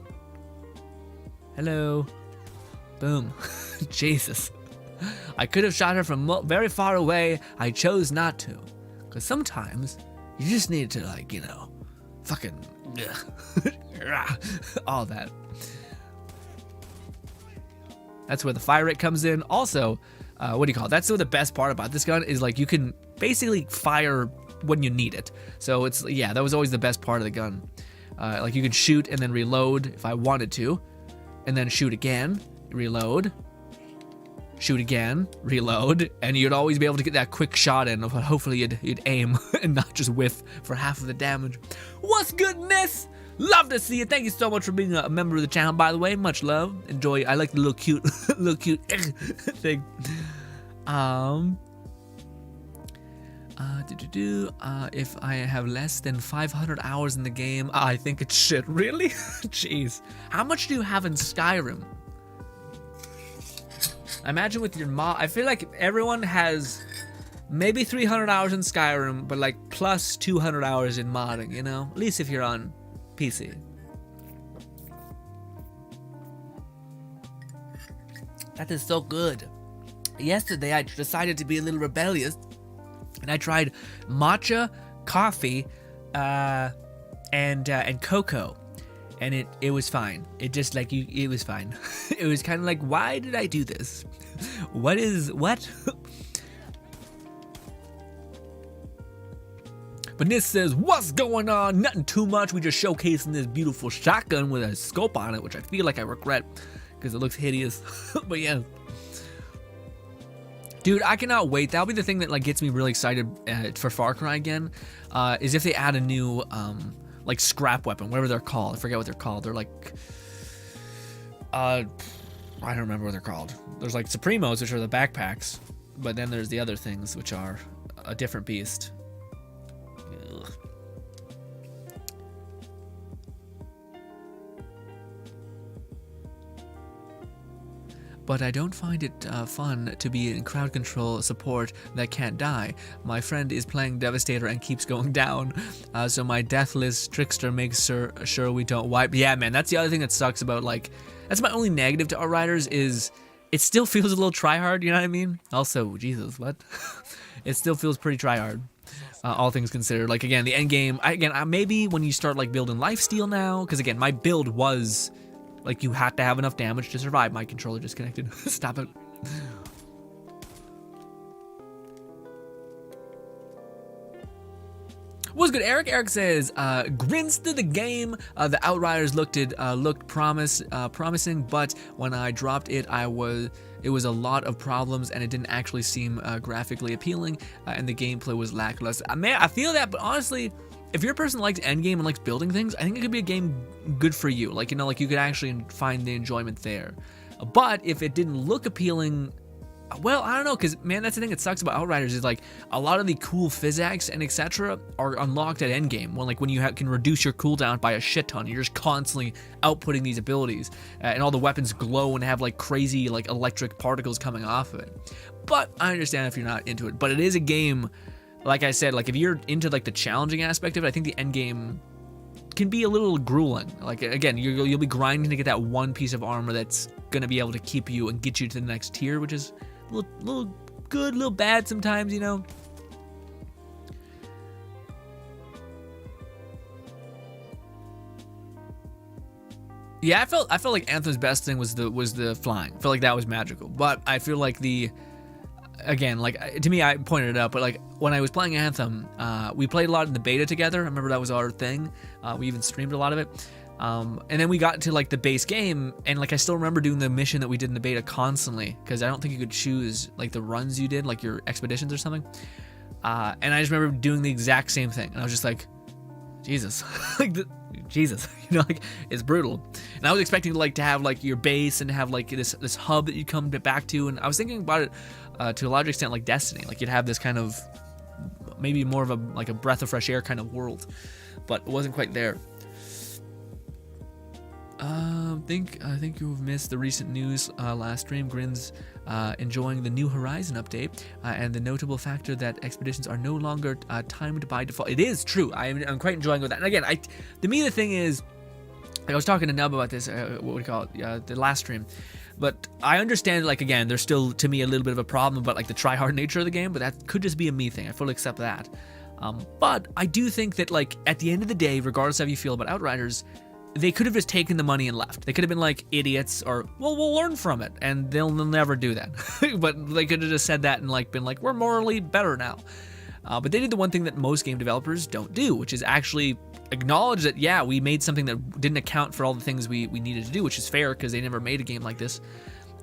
A: Hello. Boom. Jesus. I could have shot her from very far away. I chose not to. Because sometimes you just need to, like, you know, fucking... all that. That's where the fire rate comes in. Also, what do you call it? That's the best part about this gun is, like, you can basically fire when you need it. So it's, yeah, that was always the best part of the gun. Like you could shoot and then reload if I wanted to, and then shoot again, reload, shoot again, reload, and you'd always be able to get that quick shot in. Hopefully you'd aim and not just whiff for half of the damage. What's goodness? Love to see you. Thank you so much for being a member of the channel, by the way. Much love. Enjoy. I like the little cute thing. If I have less than 500 hours in the game, I think it's shit. Really? Jeez. How much do you have in Skyrim? I imagine with your mod, I feel like everyone has maybe 300 hours in Skyrim, but like plus 200 hours in modding, you know? At least if you're on PC. That is so good. Yesterday I decided to be a little rebellious, and I tried matcha, coffee, and cocoa, and it was fine. It just like it was fine. It was kind of like, why did I do this? What? But Nis says, what's going on? Nothing too much. We just showcasing this beautiful shotgun with a scope on it, which I feel like I regret because it looks hideous. But yeah. Dude, I cannot wait. That'll be the thing that like gets me really excited for Far Cry again, is if they add a new like scrap weapon, whatever they're called. I forget what they're called. They're like, I don't remember what they're called. There's like Supremos, which are the backpacks, but then there's the other things, which are a different beast. Ugh. But I don't find it fun to be in crowd control support that can't die. My friend is playing Devastator and keeps going down, so my deathless trickster makes sure we don't wipe. Yeah, man, that's the other thing that sucks about, like, that's my only negative to Outriders is it still feels a little try-hard, you know what I mean? Also, Jesus, what? It still feels pretty try-hard, all things considered. Like, again, the end game, maybe when you start, like, building lifesteal now, because, again, my build was... like, you had to have enough damage to survive. My controller disconnected. Stop it. What's good, Eric? Eric says, grins to the game. The Outriders looked promising, but when I dropped it, it was a lot of problems, and it didn't actually seem graphically appealing, and the gameplay was lackluster. Man, I feel that, but honestly, if you're a person that likes endgame and likes building things, I think it could be a game good for you. Like, you know, like you could actually find the enjoyment there. But if it didn't look appealing, well, I don't know, because, man, that's the thing that sucks about Outriders is, like, a lot of the cool physics and etc. are unlocked at endgame. When you can reduce your cooldown by a shit ton, you're just constantly outputting these abilities. And all the weapons glow and have, like, crazy, like, electric particles coming off of it. But I understand if you're not into it. But it is a game... like I said, like if you're into like the challenging aspect of it, I think the end game can be a little grueling. Like again, you'll be grinding to get that one piece of armor that's gonna be able to keep you and get you to the next tier, which is a little good, a little bad sometimes, you know. Yeah, I felt like Anthem's best thing was the flying. I felt like that was magical, but I feel like again, like to me, I pointed it out, but like when I was playing Anthem, we played a lot in the beta together. I remember that was our thing. We even streamed a lot of it. And then we got to like the base game, and like I still remember doing the mission that we did in the beta constantly, because I don't think you could choose like the runs you did, like your expeditions or something. And I just remember doing the exact same thing, and I was just like, Jesus, like Jesus, you know, like it's brutal. And I was expecting to have like your base and have like this hub that you come back to, and I was thinking about it to a large extent like Destiny, like you'd have this kind of maybe more of a like a breath of fresh air kind of world, but it wasn't quite there. I think you've missed the recent news last stream. Grins enjoying the New Horizon update and the notable factor that expeditions are no longer timed by default. It is true. I'm quite enjoying that. And again, to me the thing is, I was talking to Nub about this. What would you call it? The last stream. But I understand, like, again, there's still, to me, a little bit of a problem about, like, the try-hard nature of the game, but that could just be a me thing. I fully accept that. But I do think that, like, at the end of the day, regardless of how you feel about Outriders, they could have just taken the money and left. They could have been like idiots, or, well, we'll learn from it, and they'll never do that. But they could have just said that and, like, been like, we're morally better now. But they did the one thing that most game developers don't do, which is actually acknowledge that, yeah, we made something that didn't account for all the things we needed to do, which is fair because they never made a game like this.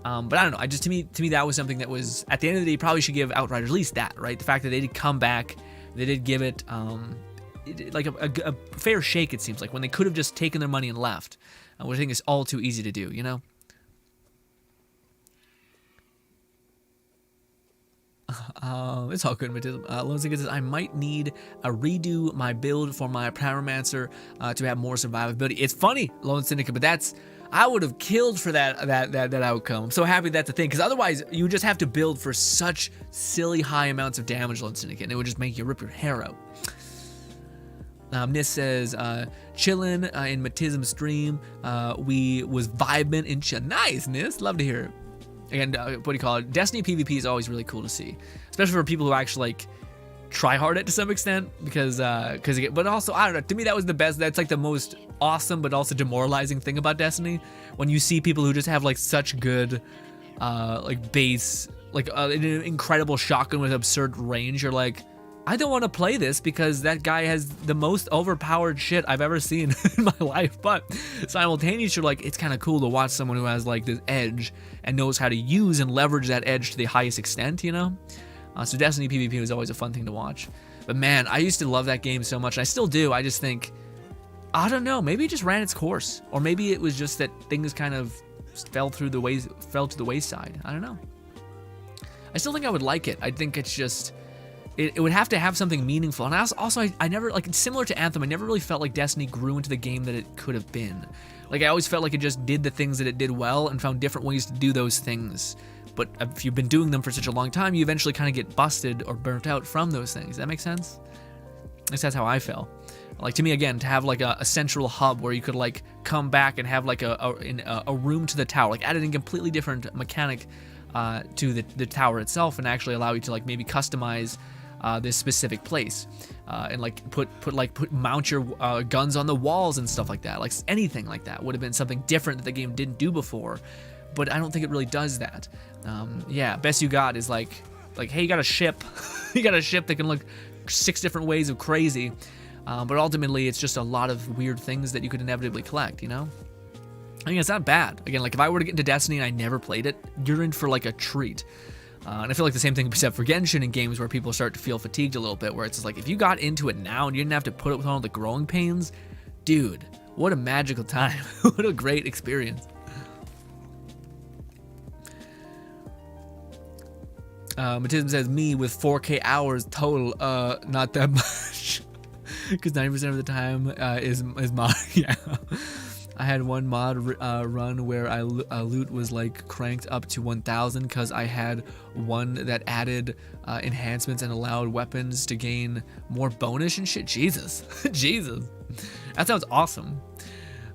A: But I don't know. To me that was something that was, at the end of the day, you probably should give Outriders at least that, right? The fact that they did come back, they did give it like a fair shake. It seems like when they could have just taken their money and left, which I think is all too easy to do, you know. It's all good, Matism. Lone Syndicate says, I might need a redo my build for my Pyromancer to have more survivability. It's funny, Lone Syndicate, but I would have killed for that outcome. I'm so happy that's a thing, because otherwise you would just have to build for such silly high amounts of damage, Lone Syndicate, and it would just make you rip your hair out. Nis says, chillin' in Matism stream. We was vibing in Nice, Nis. Love to hear it. Again, what do you call it? Destiny PvP is always really cool to see, especially for people who actually like try hard it to some extent, because but also, I don't know, to me that was the best. That's like the most awesome but also demoralizing thing about Destiny, when you see people who just have like such good like base, like an incredible shotgun with absurd range. You're like, I don't want to play this because that guy has the most overpowered shit I've ever seen in my life. But simultaneously, you're like, it's kind of cool to watch someone who has like this edge and knows how to use and leverage that edge to the highest extent, you know? So Destiny PvP was always a fun thing to watch. But man, I used to love that game so much, and I still do. I just think, I don't know, maybe it just ran its course, or maybe it was just that things kind of fell to the wayside. I don't know. I still think I would like it. I think it's just, it would have to have something meaningful. And I never, like, similar to Anthem, I never really felt like Destiny grew into the game that it could have been. Like, I always felt like it just did the things that it did well and found different ways to do those things. But if you've been doing them for such a long time, you eventually kind of get busted or burnt out from those things. Does that make sense? At least that's how I feel. Like, to me, again, to have like a central hub where you could like come back and have like a room to the tower, like added a completely different mechanic to the tower itself, and actually allow you to like maybe customize this specific place, and like mount your guns on the walls and stuff like that. Like anything like that would have been something different that the game didn't do before. But I don't think it really does that. Yeah, best you got is like, hey, you got a ship, you got a ship that can look 6 different ways of crazy. But ultimately, it's just a lot of weird things that you could inevitably collect, you know? I mean, it's not bad. Again, like if I were to get into Destiny and I never played it, you're in for like a treat. And I feel like the same thing except for Genshin in games where people start to feel fatigued a little bit, where it's just like, if you got into it now and you didn't have to put up with all the growing pains, dude, what a magical time. What a great experience. Matism says, me with 4K hours total, not that much. Because 90% of the time is mod. Yeah. I had one mod run where loot was like cranked up to 1,000 because I had one that added enhancements and allowed weapons to gain more bonus and shit. Jesus. Jesus. That sounds awesome.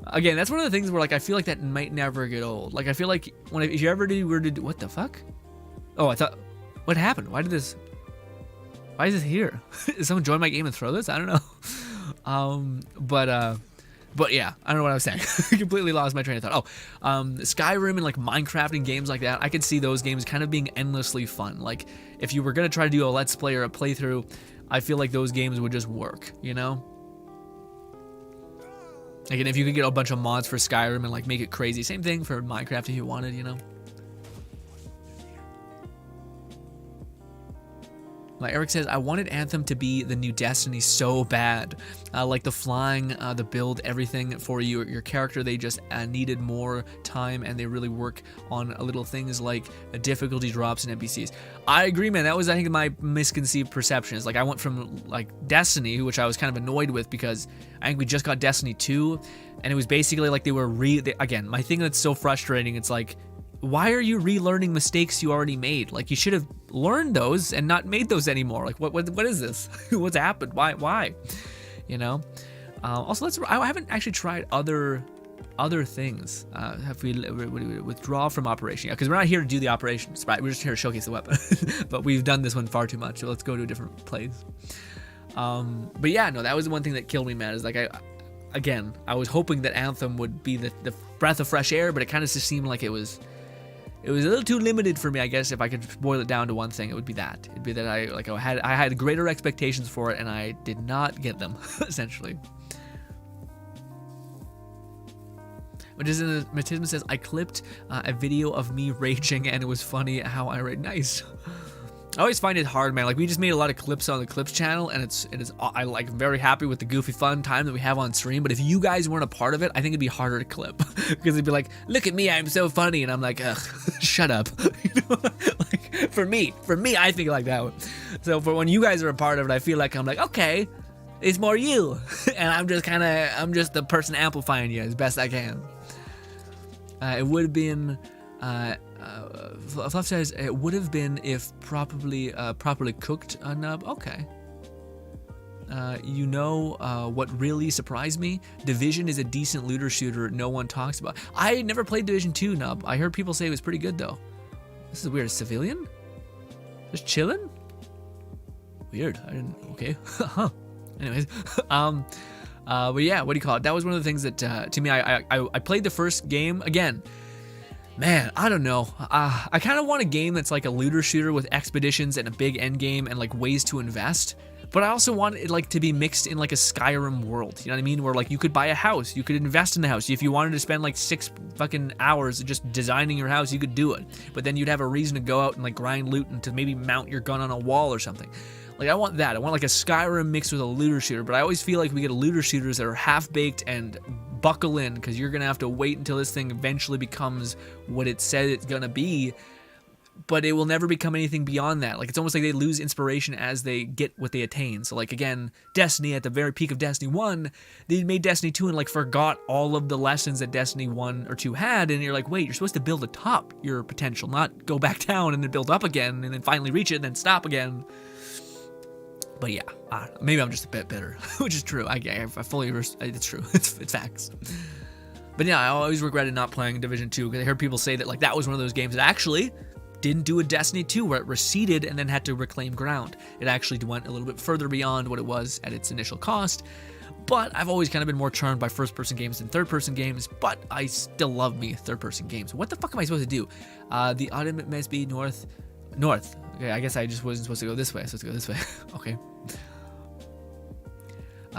A: Again, that's one of the things where like I feel like that might never get old. Like I feel like if you ever were to do, what the fuck? Oh, I thought, what happened? Why is this here? Did someone join my game and throw this? I don't know. But yeah, I don't know what I was saying. I completely lost my train of thought. Skyrim and like Minecraft and games like that, I could see those games kind of being endlessly fun. Like if you were gonna try to do a let's play or a playthrough, I feel like those games would just work, you know? Again, if you could get a bunch of mods for Skyrim and like make it crazy, same thing for Minecraft if you wanted, you know? Eric says, I wanted Anthem to be the new Destiny so bad. Like the flying, the build, everything for your character. They just needed more time, and they really work on little things like difficulty drops and NPCs. I agree, man. That was, I think, my misconceived perception. Is like I went from like Destiny, which I was kind of annoyed with because I think we just got Destiny 2, and it was basically like they were again, my thing that's so frustrating, it's like, why are you relearning mistakes you already made? Like you should have learned those and not made those anymore. Like what is this? What's happened? Why? You know. Also, I haven't actually tried other things. Have we withdraw from operation? Yeah, because we're not here to do the operations, right? We're just here to showcase the weapon. But we've done this one far too much. So let's go to a different place. But yeah, no, that was the one thing that killed me, man. Is like I was hoping that Anthem would be the breath of fresh air, but it kind of just seemed like it was a little too limited for me. I guess if I could boil it down to one thing, it would be that. It'd be that I had greater expectations for it, and I did not get them, essentially. Matism says, I clipped a video of me raging, and it was funny how I rage. Nice. I always find it hard, man. Like we just made a lot of clips on the Clips channel, and I like very happy with the goofy fun time that we have on stream. But if you guys weren't a part of it, I think it'd be harder to clip because it'd be like, look at me, I'm so funny, and I'm like, ugh, shut up. You know? Like for me, I think like that. So for when you guys are a part of it, I feel like I'm like, okay, it's more you, and I'm just the person amplifying you as best I can. It would have been, Fluff says it would have been if properly cooked. Nub, okay. What really surprised me? Division is a decent looter shooter no one talks about. I never played Division 2, Nub. I heard people say it was pretty good though. This is weird. Civilian? Just chilling? Weird. I didn't. Okay. Huh. Anyways, but yeah, what do you call it? That was one of the things that to me, I played the first game again. Man, I don't know. I kind of want a game that's like a looter shooter with expeditions and a big end game and like ways to invest. But I also want it like to be mixed in like a Skyrim world. You know what I mean? Where like you could buy a house, you could invest in the house. If you wanted to spend like 6 fucking hours just designing your house, you could do it. But then you'd have a reason to go out and like grind loot and to maybe mount your gun on a wall or something. Like I want that. I want like a Skyrim mixed with a looter shooter. But I always feel like we get looter shooters that are half baked and buckle in because you're gonna have to wait until this thing eventually becomes what it said it's gonna be. But it will never become anything beyond that. Like, it's almost like they lose inspiration as they get what they attain. So, like, again, Destiny, at the very peak of Destiny 1, they made Destiny 2 and, like, forgot all of the lessons that Destiny 1 or 2 had. And you're like, wait, you're supposed to build atop your potential, not go back down and then build up again and then finally reach it and then stop again. But yeah, maybe I'm just a bit bitter, which is true. I fully, it's true. It's facts. But yeah, I always regretted not playing Division 2 because I heard people say that, like, that was one of those games that actually didn't do a Destiny 2 where it receded and then had to reclaim ground. It actually went a little bit further beyond what it was at its initial cost. But I've always kind of been more charmed by first-person games than third-person games, but I still love me third-person games. What the fuck am I supposed to do? The ultimate must be north. Okay, I guess I just wasn't supposed to go this way. So let's go this way. Okay.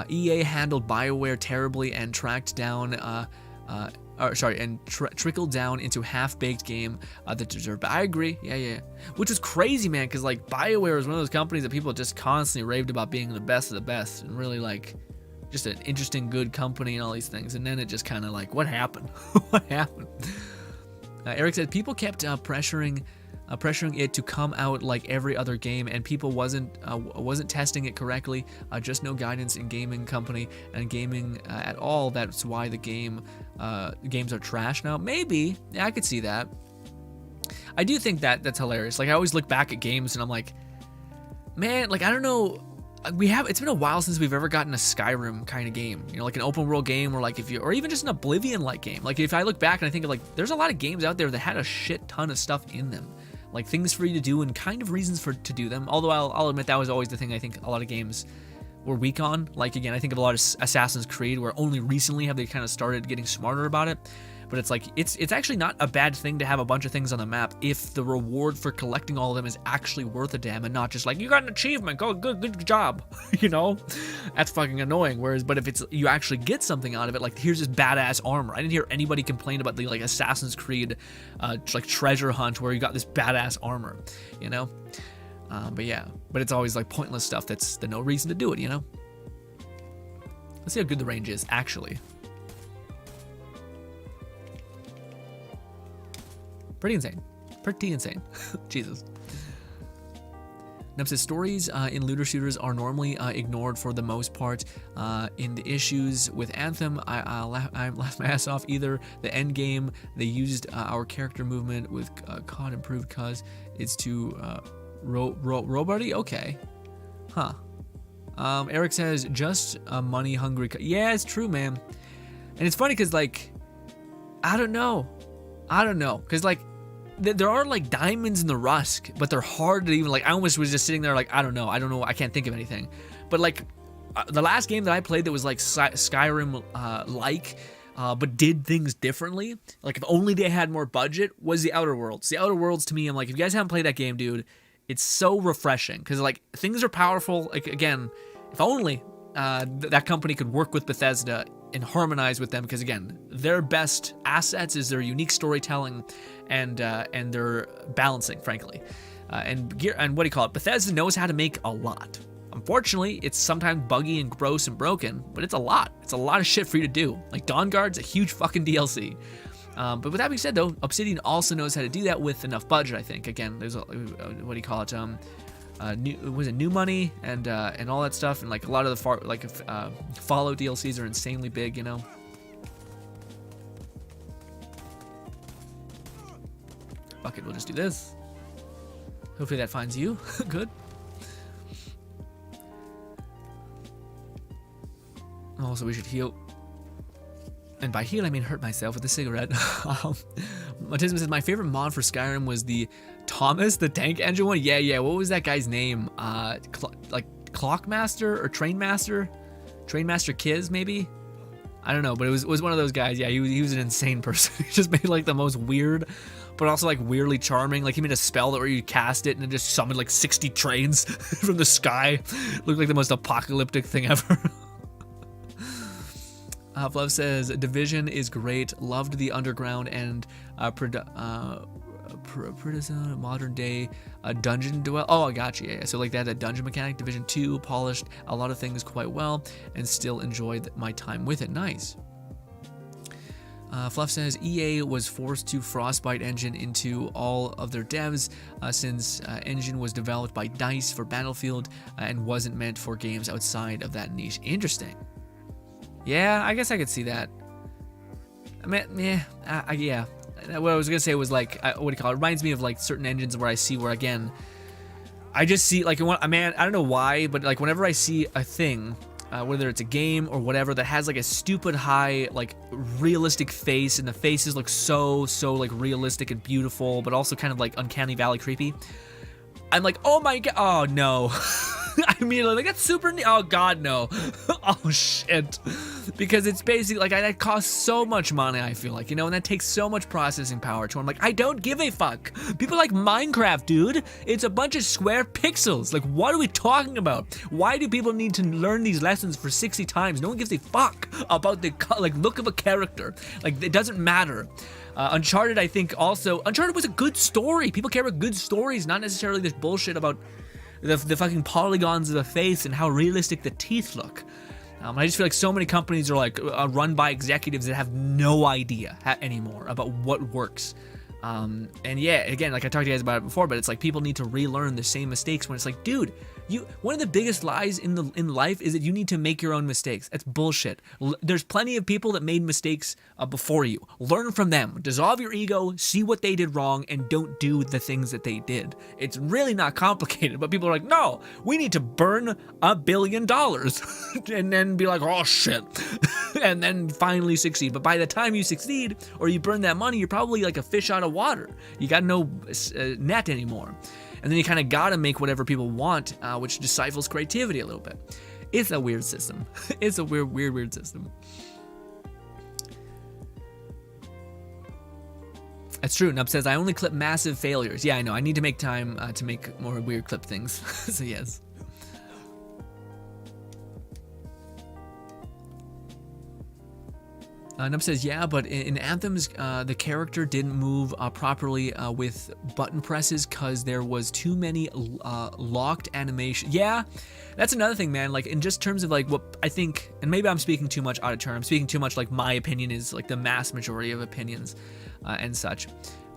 A: EA handled BioWare terribly and tracked down trickled down into half-baked game that deserved. But I agree, yeah. Which was crazy, man, because like BioWare is one of those companies that people just constantly raved about being the best of the best and really like just an interesting, good company and all these things. And then it just kind of like, what happened? What happened? Eric said people kept pressuring it to come out like every other game, and people wasn't testing it correctly. Just no guidance in gaming company and gaming at all. That's why the games are trash now. Maybe, yeah, I could see that. I do think that's hilarious. Like I always look back at games and I'm like, man, like I don't know. It's been a while since we've ever gotten a Skyrim kind of game, you know, like an open world game, or like or even just an Oblivion like game. Like if I look back and I think of like, there's a lot of games out there that had a shit ton of stuff in them. Like things for you to do and kind of reasons to do them. Although I'll admit that was always the thing I think a lot of games were weak on. Like again, I think of a lot of Assassin's Creed where only recently have they kind of started getting smarter about it. But it's like, it's actually not a bad thing to have a bunch of things on the map if the reward for collecting all of them is actually worth a damn and not just like, you got an achievement, go, good job, you know? That's fucking annoying. But if it's, you actually get something out of it, like here's this badass armor. I didn't hear anybody complain about the like Assassin's Creed like treasure hunt where you got this badass armor, you know? But it's always like pointless stuff that's no reason to do it, you know? Let's see how good the range is, actually. Pretty insane. Jesus. Nub says stories in looter shooters are normally ignored for the most part. In the issues with Anthem, I laughed my ass off. Either the end game they used our character movement with COD improved cause it's too roboty. Okay, huh? Eric says just money hungry. Yeah, it's true, man. And it's funny because like I don't know, because like there are like diamonds in the Rusk, but they're hard to even like. I almost was just sitting there like I don't know, I can't think of anything. But like the last game that I played that was like Skyrim but did things differently, like if only they had more budget, was the Outer Worlds. The Outer Worlds to me, I'm like, if you guys haven't played that game, dude, it's so refreshing because like things are powerful. Like again, if only that company could work with Bethesda and harmonize with them, because again, their best assets is their unique storytelling and their balancing, frankly. And what do you call it? Bethesda knows how to make a lot. Unfortunately, it's sometimes buggy and gross and broken, but it's a lot. It's a lot of shit for you to do. Like Dawnguard's a huge fucking DLC. But with that being said, though, Obsidian also knows how to do that with enough budget. I think. Again, there's what do you call it? New money and all that stuff, and like a lot of the Fallout DLCs are insanely big, you know. Fuck it, we'll just do this. Hopefully that finds you. Good. Also, we should heal. And by heal, I mean hurt myself with a cigarette. Matisma says, my favorite mod for Skyrim was the Thomas the Tank Engine one. Yeah. What was that guy's name? Like Clockmaster or Trainmaster? Trainmaster Kiz, maybe? I don't know, but it was one of those guys. Yeah, he was an insane person. He just made like the most weird, but also like weirdly charming. Like he made a spell that where you cast it and it just summoned like 60 trains from the sky. Looked like the most apocalyptic thing ever. Fluff says, Division is great. Loved the underground and modern day dungeon dwell. Oh, I got you. Yeah. So like that dungeon mechanic. Division 2 polished a lot of things quite well and still enjoyed my time with it. Nice. Fluff says EA was forced to Frostbite Engine into all of their devs since Engine was developed by DICE for Battlefield and wasn't meant for games outside of that niche. Interesting. Yeah, I guess I could see that. I mean, yeah. What I was gonna say was like, what do you call it? It reminds me of like certain engines where I see where again, I just see like, I don't know why, but like whenever I see a thing, whether it's a game or whatever that has like a stupid high like realistic face and the faces look so like realistic and beautiful, but also kind of like uncanny valley creepy. I'm like, oh my god, oh no. I mean, like that's super neat. Oh god, no. Oh shit. Because it's basically like that costs so much money, I feel like, you know, and that takes so much processing power to. I'm like, I don't give a fuck. People like Minecraft, dude. It's a bunch of square pixels. Like, what are we talking about? Why do people need to learn these lessons for 60 times? No one gives a fuck about the like look of a character. Like, it doesn't matter. Uncharted, I think also, Uncharted was a good story. People care about good stories, not necessarily this bullshit about the fucking polygons of the face and how realistic the teeth look. I just feel like so many companies are like run by executives that have no idea anymore about what works. And yeah, again, like I talked to you guys about it before, but it's like people need to relearn the same mistakes when it's like, dude, one of the biggest lies in life is that you need to make your own mistakes. That's bullshit. There's plenty of people that made mistakes before you. Learn from them. Dissolve your ego, see what they did wrong, and don't do the things that they did. It's really not complicated, but people are like, no, we need to burn $1 billion and then be like, oh shit, and then finally succeed. But by the time you succeed or you burn that money, you're probably like a fish out of water. You got no net anymore. And then you kind of gotta make whatever people want, which just stifles creativity a little bit. It's a weird system. It's a weird system. That's true. Nub says, I only clip massive failures. Yeah, I know. I need to make time to make more weird clip things. So yes. Nub says, yeah, but in Anthem's, the character didn't move properly with button presses because there was too many locked animation. Yeah, that's another thing, man. Like, in just terms of like what I think, and maybe I'm speaking too much out of turn. I'm speaking too much like my opinion is like the mass majority of opinions and such.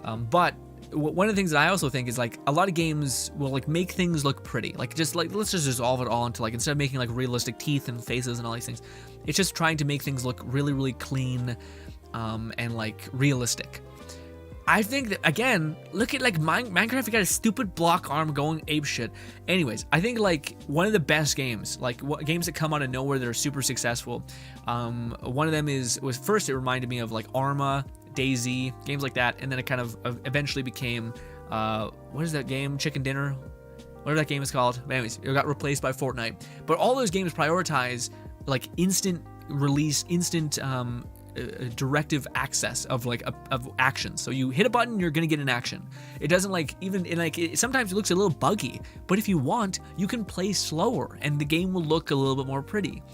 A: But one of the things that I also think is like a lot of games will like make things look pretty. Like just like let's just dissolve it all into like instead of making like realistic teeth and faces and all these things, it's just trying to make things look really clean and like realistic. I think that again, look at like Minecraft, you got a stupid block arm going ape shit. Anyways, I think like one of the best games, like games that come out of nowhere that are super successful. One of them was first it reminded me of like Arma, Daisy, games like that, and then it kind of eventually became what is that game? Chicken Dinner, whatever that game is called. But anyways, it got replaced by Fortnite. But all those games prioritize like instant release, instant directive access of like of action. So you hit a button, you're gonna get an action. It doesn't like even in like sometimes it looks a little buggy, but if you want, you can play slower and the game will look a little bit more pretty.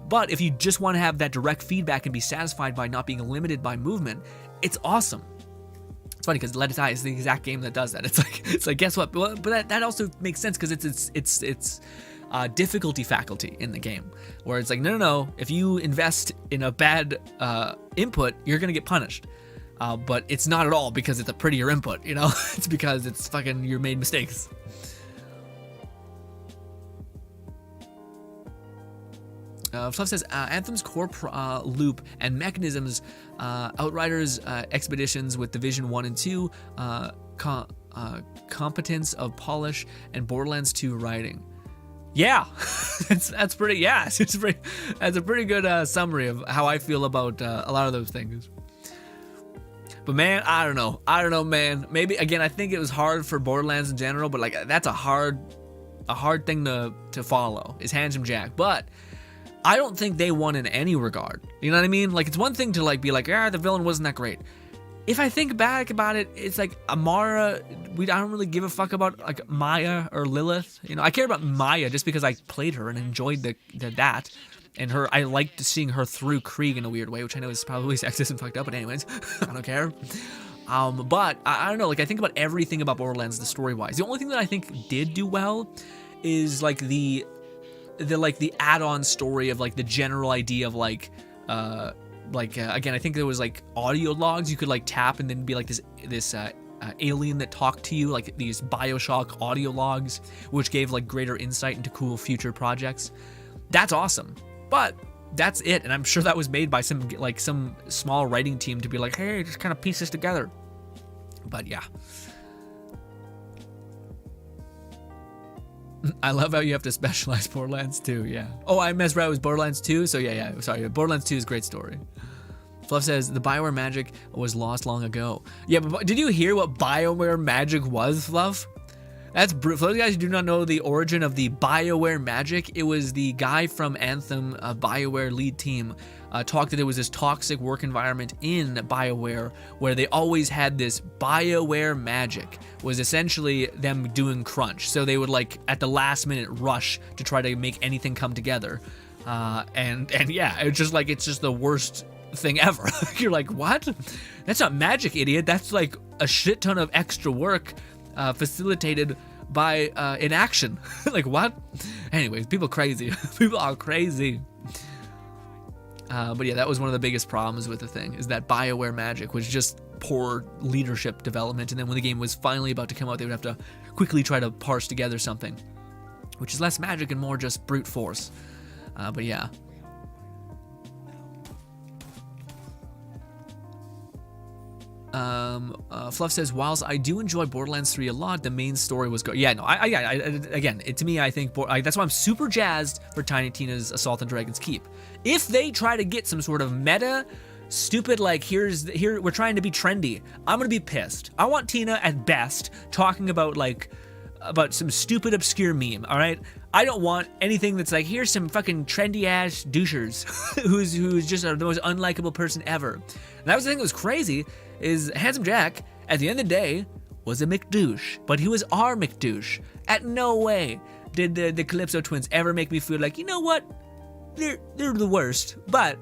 A: But if you just want to have that direct feedback and be satisfied by not being limited by movement, it's awesome. It's funny because Let It Die is the exact game that does that. It's like guess what? But that also makes sense because it's difficulty faculty in the game where it's like no, if you invest in a bad input, you're gonna get punished. But it's not at all because it's a prettier input, you know? It's because it's fucking, you made mistakes. Fluff says, Anthem's core loop and mechanisms, Outriders expeditions with Division 1 and 2, competence of polish, and Borderlands 2 writing. Yeah, that's pretty, yeah, that's a pretty good summary of how I feel about a lot of those things. But man, I don't know, man. Maybe, again, I think it was hard for Borderlands in general, but like, that's a hard thing to follow, is Handsome Jack. But I don't think they won in any regard. You know what I mean? Like, it's one thing to like be like, the villain wasn't that great. If I think back about it, it's like Amara, I don't really give a fuck about like Maya or Lilith. You know, I care about Maya just because I played her and enjoyed that. And her, I liked seeing her through Krieg in a weird way, which I know is probably sexist and fucked up, but anyways, I don't care. But I don't know, like I think about everything about Borderlands, the story-wise. The only thing that I think did do well is like the add-on story of like the general idea of like again, I think there was like audio logs you could like tap and then be like this alien that talked to you, like these BioShock audio logs, which gave like greater insight into cool future projects. That's awesome, but that's it. And I'm sure that was made by some small writing team to be like, hey, just kind of piece this together. But yeah. I love how you have to specialize Borderlands 2, yeah. Oh, I messed around with Borderlands 2, so yeah, sorry. Borderlands 2 is a great story. Fluff says, the BioWare magic was lost long ago. Yeah, but did you hear what BioWare magic was, Fluff? That's for those guys who do not know the origin of the BioWare magic, it was the guy from Anthem, BioWare lead team, talked that it was this toxic work environment in BioWare where they always had this BioWare magic, was essentially them doing crunch. So they would like at the last minute rush to try to make anything come together. And yeah, it's just the worst thing ever. You're like, what? That's not magic, idiot. That's like a shit ton of extra work facilitated by inaction. Like, what? Anyways, people crazy. People are crazy. But yeah, that was one of the biggest problems with the thing, is that BioWare magic was just poor leadership development, and then when the game was finally about to come out, they would have to quickly try to parse together something, which is less magic and more just brute force. But yeah. Fluff says, whilst I do enjoy Borderlands 3 a lot, the main story was good. Yeah, no, again, to me, I think that's why I'm super jazzed for Tiny Tina's Assault on Dragon's Keep. If they try to get some sort of meta, stupid, like, here, we're trying to be trendy, I'm gonna be pissed. I want Tina, at best, talking about some stupid, obscure meme, all right? I don't want anything that's like, here's some fucking trendy-ass douchers who's just the most unlikable person ever. And that was the thing that was crazy, is Handsome Jack, at the end of the day, was a McDouche, but he was our McDouche. At no way did the Calypso twins ever make me feel like, you know what, they're the worst, but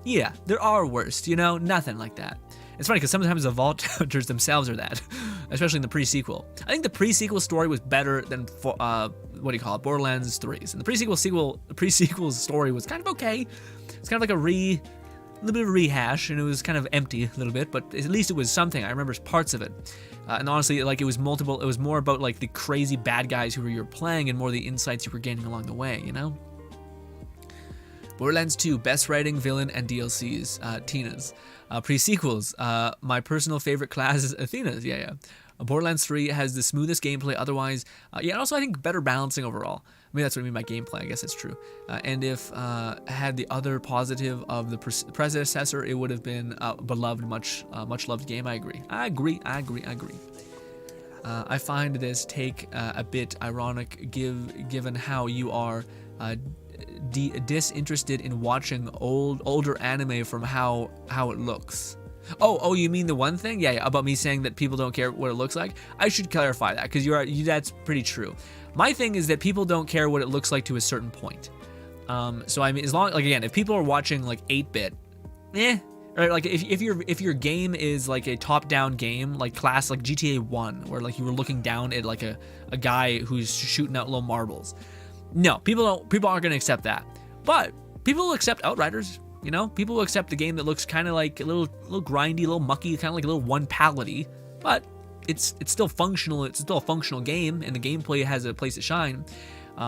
A: yeah, they're our worst, you know, nothing like that. It's funny because sometimes the Vault Hunters themselves are that, especially in the pre-sequel. I think the pre-sequel story was better than Borderlands 3's. And the pre-sequel story was kind of okay. It's kind of like a little bit of rehash, and it was kind of empty a little bit, but at least it was something. I remember parts of it. And honestly, like, it was more about like the crazy bad guys who you were playing and more the insights you were gaining along the way, you know? Borderlands 2, best writing, villain, and DLCs, Tina's. Pre-sequels, my personal favorite class is Athena's, yeah. Borderlands 3 has the smoothest gameplay otherwise, and also I think better balancing overall. I mean, that's what I mean by gameplay, I guess it's true. And if had the other positive of the predecessor, it would have been a beloved, much loved game. I agree. I find this take a bit ironic, given how you are disinterested in watching older anime from how it looks. Oh, you mean the one thing? Yeah, about me saying that people don't care what it looks like? I should clarify that, because that's pretty true. My thing is that people don't care what it looks like to a certain point. So I mean, as long, like, again, if people are watching like 8-bit, or like if your game is like a top-down game, like GTA 1, where like you were looking down at like a guy who's shooting out little marbles. No, people aren't gonna accept that. But people will accept Outriders. You know, people will accept a game that looks kind of like a little grindy, a little mucky, kind of like a little one-palette-y, but it's still functional. It's still a functional game, and the gameplay has a place to shine.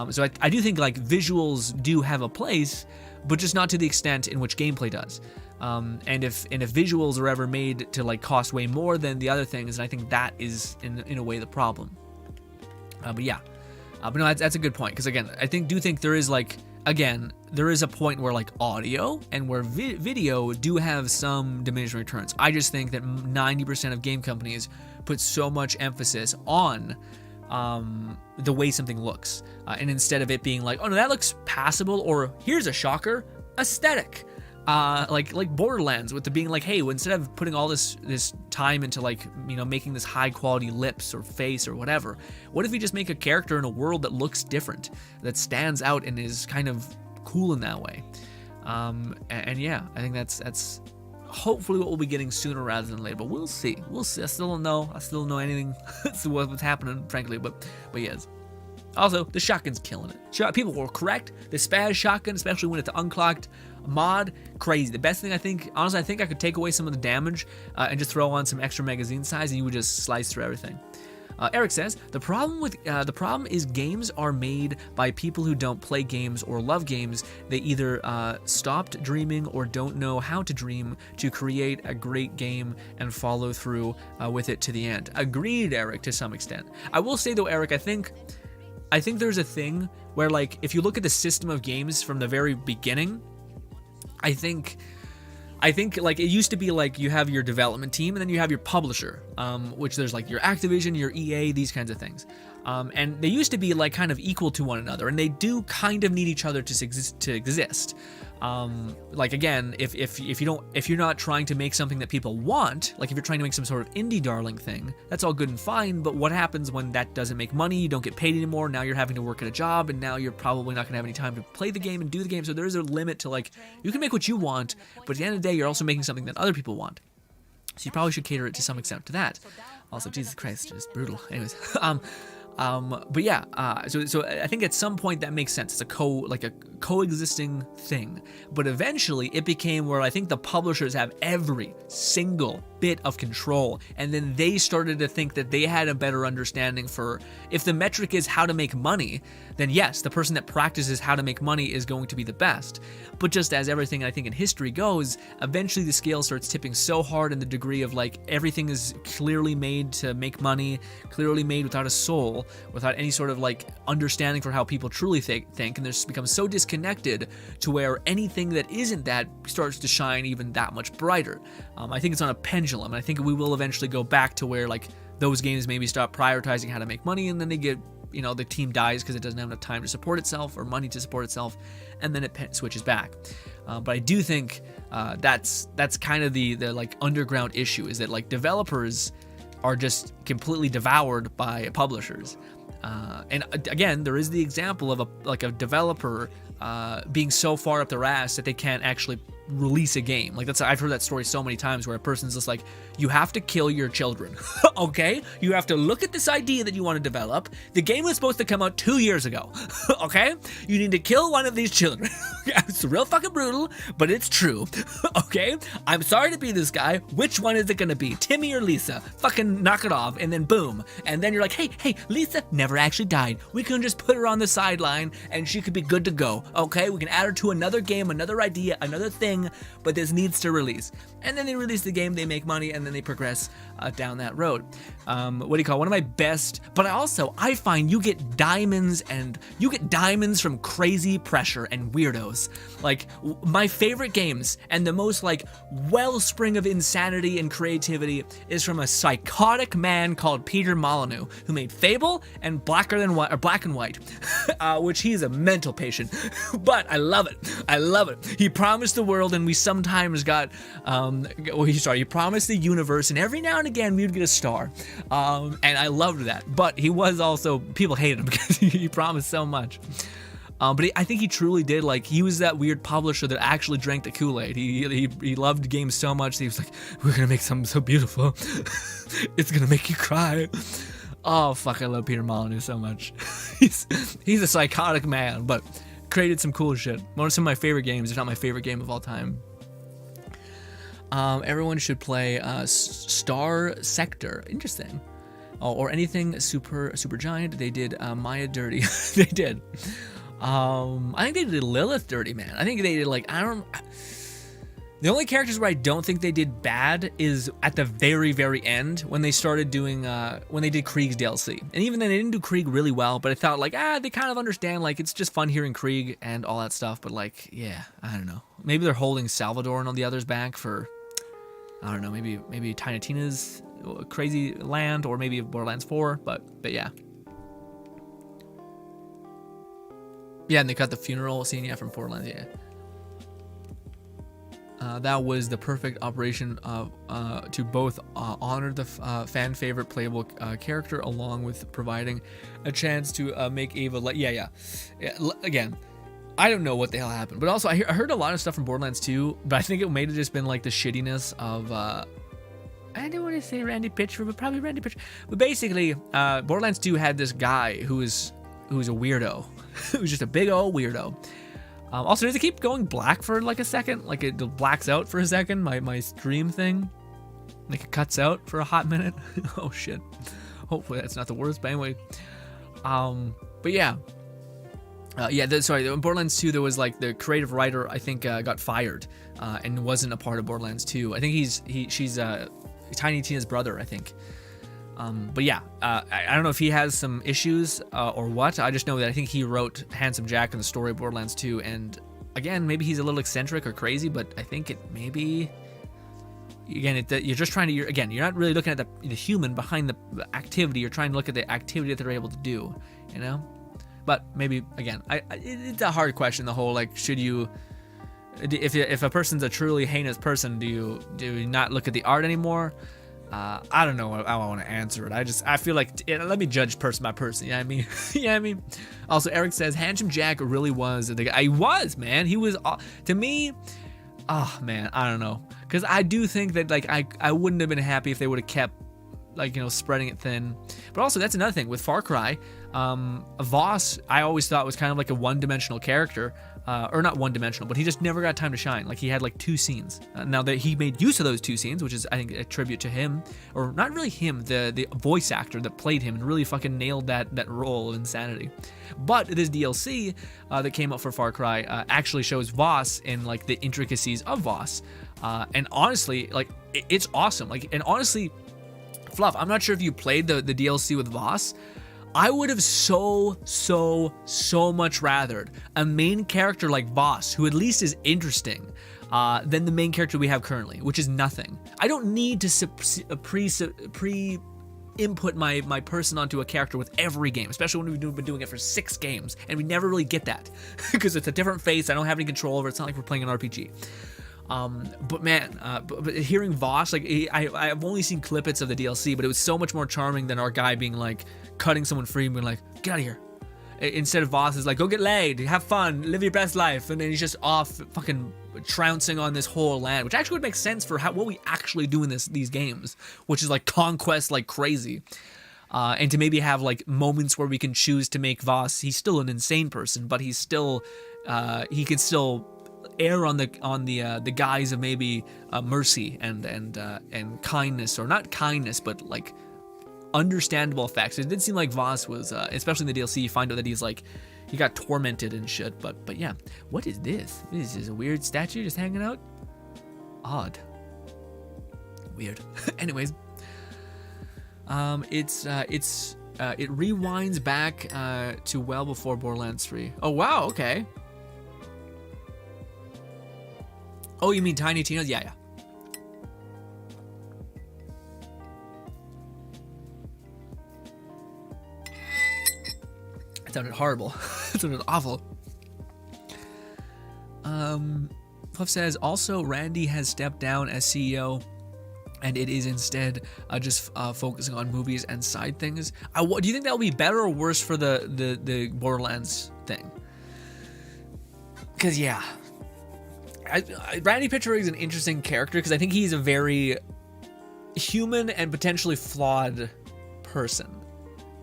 A: So I do think like visuals do have a place, but just not to the extent in which gameplay does. And if visuals are ever made to like cost way more than the other things, I think that is in a way the problem. But no, that's a good point, because again, I do think there is like, again, there is a point where like audio and where video do have some diminishing returns. I just think that 90% of game companies put so much emphasis on the way something looks, and instead of it being like, oh no, that looks passable, or here's a shocker, aesthetic. Like Borderlands, with the being like, hey, instead of putting all this time into like, you know, making this high quality lips or face or whatever, what if we just make a character in a world that looks different, that stands out and is kind of cool in that way? And yeah, I think that's hopefully what we'll be getting sooner rather than later, but we'll see. I still don't know anything what's happening, frankly, but yes. Also, the shotgun's killing it. People were correct. The spaz shotgun, especially when it's unclocked mod, crazy. The best thing I think I could take away some of the damage and just throw on some extra magazine size, and you would just slice through everything. Eric says, the problem is games are made by people who don't play games or love games. They either stopped dreaming or don't know how to dream to create a great game and follow through with it to the end. Agreed, Eric, to some extent. I will say though, Eric, I think there's a thing where, like, if you look at the system of games from the very beginning, I think like it used to be like you have your development team and then you have your publisher, which there's like your Activision, your EA, these kinds of things. And they used to be like kind of equal to one another, and they do kind of need each other to exist. Like again, if you're not trying to make something that people want, like if you're trying to make some sort of indie darling thing, that's all good and fine, but what happens when that doesn't make money, you don't get paid anymore, now you're having to work at a job, and now you're probably not gonna have any time to play the game and do the game, so there is a limit to, like, you can make what you want, but at the end of the day, you're also making something that other people want. So you probably should cater it to some extent to that. Also, Jesus Christ, just brutal. Anyways, but yeah, so I think at some point that makes sense. It's a coexisting thing. But eventually it became where I think the publishers have every single bit of control, and then they started to think that they had a better understanding for, if the metric is how to make money, then yes, the person that practices how to make money is going to be the best. But just as everything I think in history goes, eventually the scale starts tipping so hard in the degree of like everything is clearly made to make money, clearly made without a soul, without any sort of like understanding for how people truly think, and this becomes so disconnected to where anything that isn't that starts to shine even that much brighter. I think it's on a pendulum, and I think we will eventually go back to where like those games maybe stop prioritizing how to make money, and then they get, you know, the team dies because it doesn't have enough time to support itself or money to support itself, and then it switches back. But I do think that's kind of the like underground issue, is that like developers are just completely devoured by publishers. And again, there is the example of a developer being so far up their ass that they can't actually release a game. Like I've heard that story so many times where a person's just like, you have to kill your children. Okay, you have to look at this idea that you want to develop. The game was supposed to come out 2 years ago. Okay, you need to kill one of these children. It's real fucking brutal, but it's true. Okay, I'm sorry to be this guy, which one is it gonna be, Timmy or Lisa? Fucking knock it off, and then boom, and then you're like, hey, Lisa never actually died, we can just put her on the sideline and she could be good to go. Okay, we can add her to another game, another idea, another thing, but this needs to release. And then they release the game, they make money, and then they progress down that road. One of my best, but I find you get diamonds from crazy pressure and weirdos. Like my favorite games and the most like wellspring of insanity and creativity is from a psychotic man called Peter Molyneux, who made Fable and Black and White, which he's a mental patient, but I love it. He promised the world, and we sometimes got, he promised the universe, and every now and again we would get a star, and I loved that. But he was also, people hated him because he promised so much. But I think he truly did, like, he was that weird publisher that actually drank the Kool-Aid. He loved games so much that he was like, we're gonna make something so beautiful. It's gonna make you cry. Oh fuck, I love Peter Molyneux so much. He's a psychotic man, but created some cool shit. One of some of my favorite games, if not my favorite game of all time. Everyone should play Star Sector. Interesting. Oh, or anything super giant. They did Maya dirty. They did. I think they did Lilith dirty, man. I think they did like the only characters where I don't think they did bad is at the very end when they started doing when they did Krieg's DLC. And even then they didn't do Krieg really well, but I thought like they kind of understand, like it's just fun hearing Krieg and all that stuff, but like yeah, I don't know. Maybe they're holding Salvador and all the others back for I don't know, maybe Tiny Tina's Crazy Land or maybe Borderlands 4, but yeah. Yeah, and they cut the funeral scene from Borderlands, yeah. That was the perfect operation to both honor the fan favorite playable character along with providing a chance to make Ava yeah. Again, I don't know what the hell happened, but also I heard a lot of stuff from Borderlands 2, but I think it may have just been like the shittiness of I don't want to say Randy Pitchford, but probably Randy Pitchford. But basically, Borderlands 2 had this guy who was a weirdo, who's just a big old weirdo. Also, does it keep going black for like a second? Like it blacks out for a second, my stream thing? Like it cuts out for a hot minute? Oh shit. Hopefully that's not the worst, but anyway. But yeah. Sorry, in Borderlands 2, there was like the creative writer, I think, got fired and wasn't a part of Borderlands 2. I think she's Tiny Tina's brother, I think. But yeah, I don't know if he has some issues or what. I just know that I think he wrote Handsome Jack in the story of Borderlands 2, and again, maybe he's a little eccentric or crazy, but I think it maybe again you're just trying to you're not really looking at the human behind the activity. You're trying to look at the activity that they're able to do, you know. But maybe again, it's a hard question. The whole like, should you? If a person's a truly heinous person, do you not look at the art anymore? I don't know how I want to answer it. I feel like let me judge person by person. You know what I mean? You know what I mean? Also, Eric says Handsome Jack really was the guy. He was, man. He was to me. Oh man, I don't know, because I do think that like I wouldn't have been happy if they would have kept like, you know, spreading it thin. But also that's another thing with Far Cry. Voss, I always thought was kind of like a one-dimensional character, or not one-dimensional, but he just never got time to shine. Like he had like 2 scenes. Now that he made use of those 2 scenes, which is I think a tribute to him, or not really him, the voice actor that played him and really fucking nailed that role of insanity. But this DLC that came out for Far Cry actually shows Voss in like the intricacies of Voss, and honestly, like it's awesome. Like, and honestly, Fluff, I'm not sure if you played the DLC with Voss. I would have so much rathered a main character like Voss, who at least is interesting, than the main character we have currently, which is nothing. I don't need to pre-input my person onto a character with every game, especially when we've been doing it for 6 games, and we never really get that, because it's a different face, I don't have any control over it, it's not like we're playing an RPG. But man, but hearing Voss, like I've only seen clippets of the DLC, but it was so much more charming than our guy being like cutting someone free and being like, get out of here. Instead of Voss is like, go get laid, have fun, live your best life, and then he's just off fucking trouncing on this whole land, which actually would make sense for what we actually do in these games, which is like conquest like crazy. And to maybe have like moments where we can choose to make Voss, he's still an insane person, but he's still he can still err on the guise of maybe mercy and kindness, or not kindness, but like understandable effects. It did seem like Voss was, especially in the DLC, you find out that he's like, he got tormented and shit. But yeah, what is this? This is a weird statue just hanging out. Odd. Weird. Anyways, it rewinds back to well before Borderlands 3. Oh wow, okay. Oh, you mean Tiny Tina's? Yeah. That sounded horrible. That sounded awful. Puff says, also, Randy has stepped down as CEO, and it is instead just focusing on movies and side things. Do you think that will be better or worse for the Borderlands thing? Because, yeah. Randy Pitchford is an interesting character because I think he's a very human and potentially flawed person.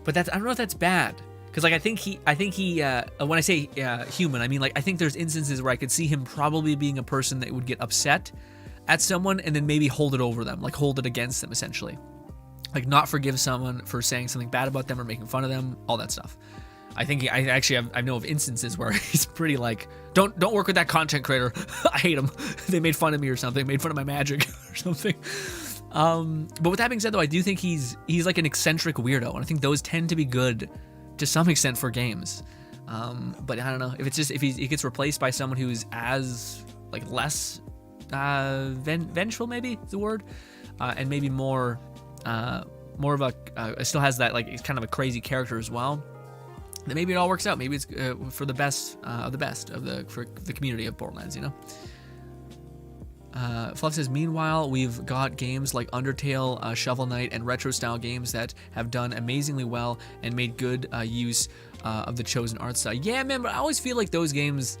A: But I don't know if that's bad. Because like I think he when I say human, I mean like I think there's instances where I could see him probably being a person that would get upset at someone and then maybe hold it over them, like hold it against them essentially. Like not forgive someone for saying something bad about them or making fun of them, all that stuff. I think I know of instances where he's pretty like, don't work with that content creator. I hate them. They made fun of me or something, made fun of my magic or something. But with that being said, though, I do think he's like an eccentric weirdo, and I think those tend to be good to some extent for games. But I don't know if he gets replaced by someone who's as like less vengeful, maybe is the word, and maybe more of a still has that like it's kind of a crazy character as well. Then maybe it all works out. Maybe it's for the best of the best for the community of Borderlands, you know. Fluff says, meanwhile, we've got games like Undertale, Shovel Knight, and retro-style games that have done amazingly well and made good use of the chosen art style. Yeah, man, but I always feel like those games,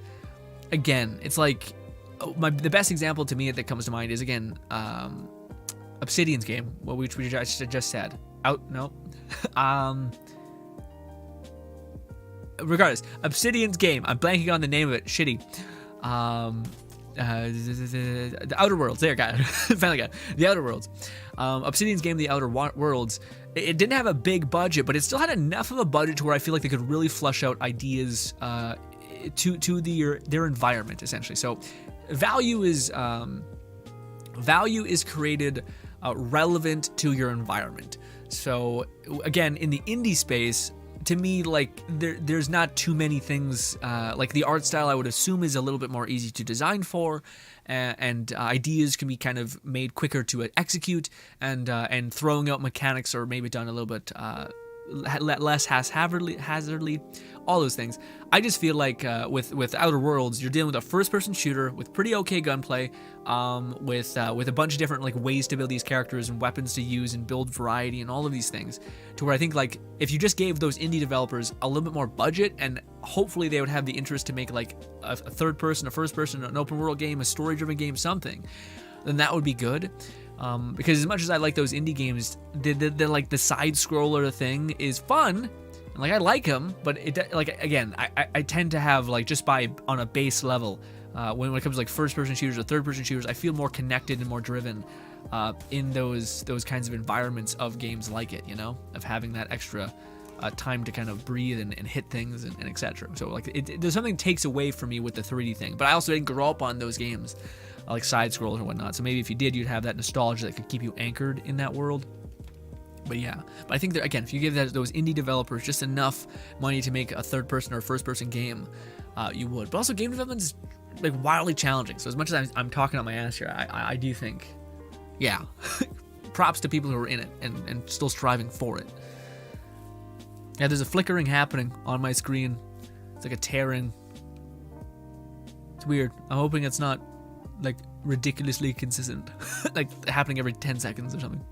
A: again, it's like, the best example to me that comes to mind is, again, Obsidian's game, which we just said. Regardless, Obsidian's game, I'm blanking on the name of it, shitty. The Outer Worlds, there, got it. Finally got it. The Outer Worlds. Obsidian's game, The Outer Worlds, it didn't have a big budget, but it still had enough of a budget to where I feel like they could really flesh out ideas to their environment, essentially. So value is created relevant to your environment. So again, in the indie space, to me, like there's not too many things like the art style I would assume is a little bit more easy to design for, and ideas can be kind of made quicker to execute, and throwing out mechanics are maybe done a little bit less haphazardly, all those things. I just feel like with Outer Worlds, you're dealing with a first-person shooter with pretty okay gunplay, with a bunch of different like ways to build these characters and weapons to use and build variety and all of these things. To where I think like if you just gave those indie developers a little bit more budget, and hopefully they would have the interest to make like a third-person, a first-person, an open-world game, a story-driven game, something, then that would be good. Because as much as I like those indie games, the like the side scroller thing is fun, and like I like them, but it like again I tend to have like just on a base level when it comes to like first person shooters or third person shooters, I feel more connected and more driven in those kinds of environments of games like it, you know, of having that extra time to kind of breathe and hit things and etc. So like there's something takes away from me with the 3D thing, but I also didn't grow up on those games. Like side scrollers and whatnot. So maybe if you did, you'd have that nostalgia that could keep you anchored in that world. But yeah, but I think that again, if you give those indie developers just enough money to make a third person or first person game, you would. But also game development is like wildly challenging. So as much as I'm talking on my ass here, I do think, yeah, props to people who are in it and still striving for it. Yeah, there's a flickering happening on my screen. It's like a tearing. It's weird. I'm hoping it's not like ridiculously consistent, like happening every 10 seconds or something.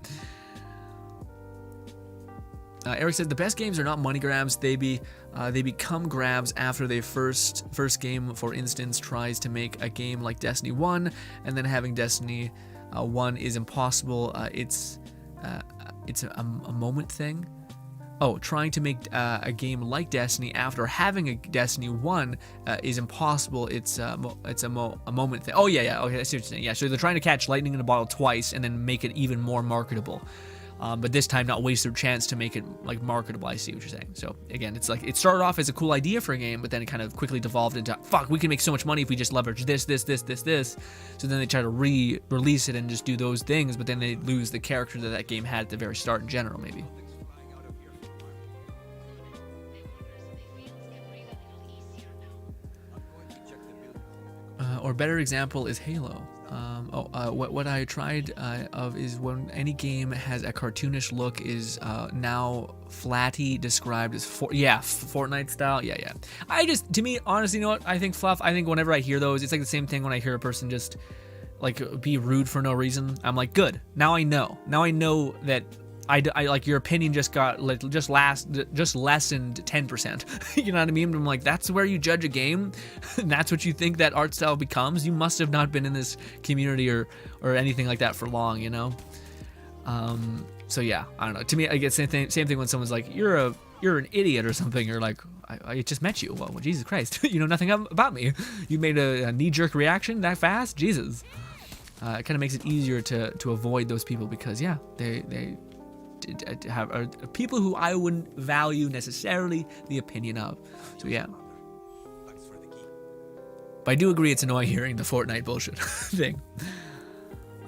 A: Eric says the best games are not money grabs. They become grabs after they first game, for instance, tries to make a game like Destiny 1, and then having Destiny 1 is impossible. It's a moment thing. Oh, trying to make a game like Destiny after having a Destiny 1 is impossible. It's a moment thing. Oh, yeah. Okay, I see what you're saying. Yeah, so they're trying to catch lightning in a bottle twice and then make it even more marketable. But this time not waste their chance to make it like marketable. I see what you're saying. So again, it's like it started off as a cool idea for a game, but then it kind of quickly devolved into, fuck, we can make so much money if we just leverage this. So then they try to re-release it and just do those things, but then they lose the character that game had at the very start in general, maybe. Or better example is Halo. What I tried of is when any game has a cartoonish look is now flatty described as Fortnite style. Yeah. To me, honestly, you know what? I think Fluff. I think whenever I hear those, it's like the same thing when I hear a person just like be rude for no reason. I'm like, good. Now I know. Now I know that. I like your opinion just got like just lessened 10%. You know what I mean? I'm like, that's where you judge a game, and that's what you think that art style becomes. You must have not been in this community or anything like that for long, you know. So yeah, I don't know. To me, I get same thing when someone's like, you're an idiot or something. You're like, I just met you. Well, Jesus Christ, you know nothing about me. You made a knee-jerk reaction that fast, Jesus. it kind of makes it easier to avoid those people because yeah, they have are people who I wouldn't value necessarily the opinion of. So yeah. But I do agree it's annoying hearing the Fortnite bullshit thing.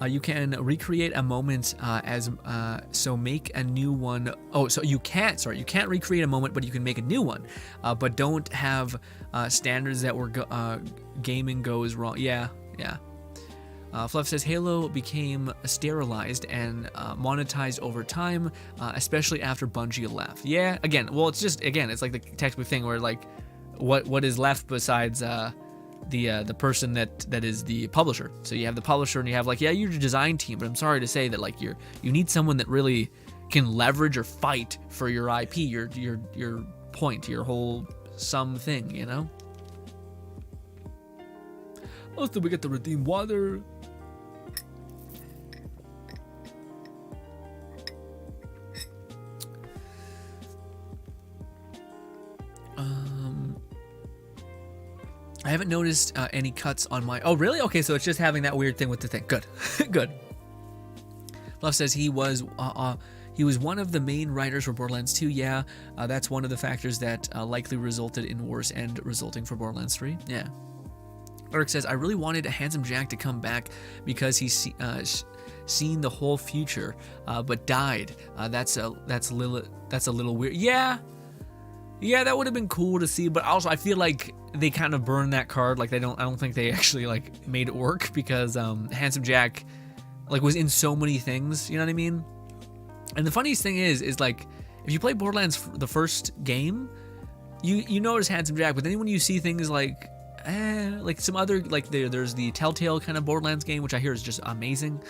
A: You can recreate a moment so make a new one. Oh, so you can't recreate a moment, but you can make a new one. But don't have standards that were gaming goes wrong. Yeah. Fluff says Halo became sterilized and monetized over time, especially after Bungie left. Yeah, again, well, it's like the textbook thing where like, what is left besides the person that is the publisher. So you have the publisher and you have like, yeah, you're your design team, but I'm sorry to say that like you need someone that really can leverage or fight for your IP, your point, your whole thing, you know. Also, we get the redeem water. I haven't noticed any cuts on my... Oh, really? Okay, so it's just having that weird thing with the thing. Good. Good. Fluff says he was one of the main writers for Borderlands 2. Yeah, that's one of the factors that likely resulted in worse end resulting for Borderlands 3. Yeah. Eric says, I really wanted Handsome Jack to come back because he's seen the whole future, but died. That's a little weird. Yeah, that would have been cool to see, but also I feel like they kind of burned that card. Like I don't think they actually like made it work because Handsome Jack like was in so many things, you know what I mean? And the funniest thing is like if you play Borderlands the first game, you notice Handsome Jack, but then when you see things like some other like there's the Telltale kind of Borderlands game, which I hear is just amazing.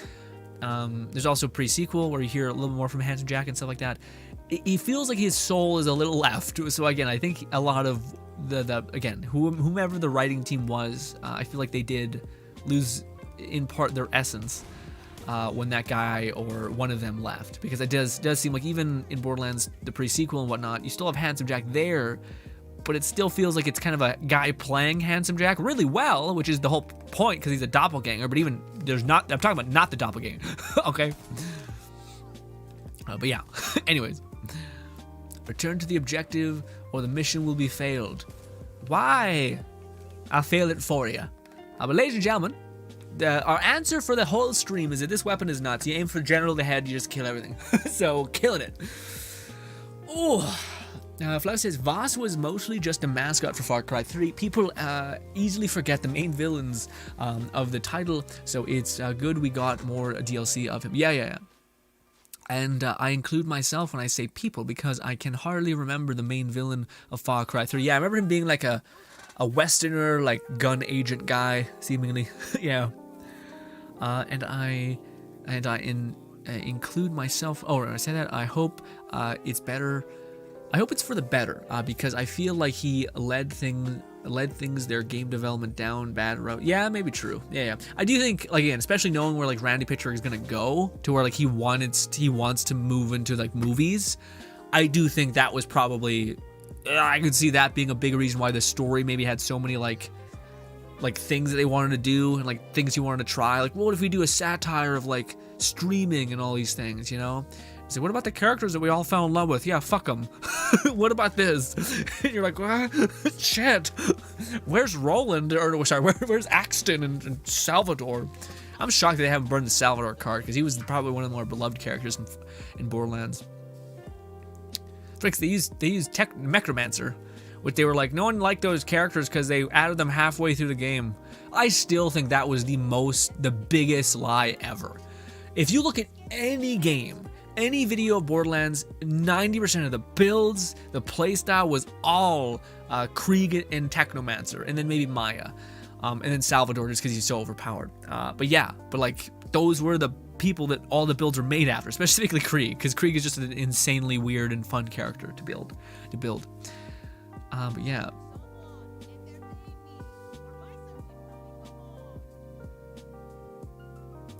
A: There's also pre-sequel where you hear a little more from Handsome Jack and stuff like that. He feels like his soul is a little left. So again, I think a lot of whomever the writing team was, I feel like they did lose in part their essence when that guy or one of them left, because it does seem like even in Borderlands the pre-sequel and whatnot, you still have Handsome Jack there, but it still feels like it's kind of a guy playing Handsome Jack really well, which is the whole point because he's a doppelganger. But even I'm talking about not the doppelganger. Okay. But yeah. Anyways. Return to the objective or the mission will be failed. Why? I'll fail it for you. But ladies and gentlemen, our answer for the whole stream is that this weapon is nuts. You aim for the general of the head, you just kill everything. So, killing it. Ooh. Flav says, Voss was mostly just a mascot for Far Cry 3. People easily forget the main villains of the title, so it's good we got more DLC of him. Yeah. And I include myself when I say people because I can hardly remember the main villain of Far Cry 3. Yeah, I remember him being like a Westerner, like gun agent guy, seemingly. Yeah. And I include myself. Oh, I say that. I hope it's better. I hope it's for the better because I feel like he led things their game development down bad road. Yeah, maybe true. Yeah. I do think, like, again, especially knowing where like Randy Pitchford is gonna go to where like he wants to move into like movies. I do think that was probably I could see that being a big reason why the story maybe had so many like things that they wanted to do and like things he wanted to try. Like, what if we do a satire of like streaming and all these things, you know? So what about the characters that we all fell in love with? Yeah, fuck them. What about this? And you're like, what? Shit. Where's Roland? Or sorry, where's Axton and Salvador? I'm shocked that they haven't burned the Salvador card because he was probably one of the more beloved characters in Borderlands. Fricks, they used Necromancer, which they were like, no one liked those characters because they added them halfway through the game. I still think that was the biggest lie ever. If you look at any game, any video of Borderlands, 90% of the builds, the playstyle was all Krieg and Technomancer, and then maybe Maya, and then Salvador just because he's so overpowered. But like those were the people that all the builds are made after, specifically Krieg, because Krieg is just an insanely weird and fun character to build. But yeah.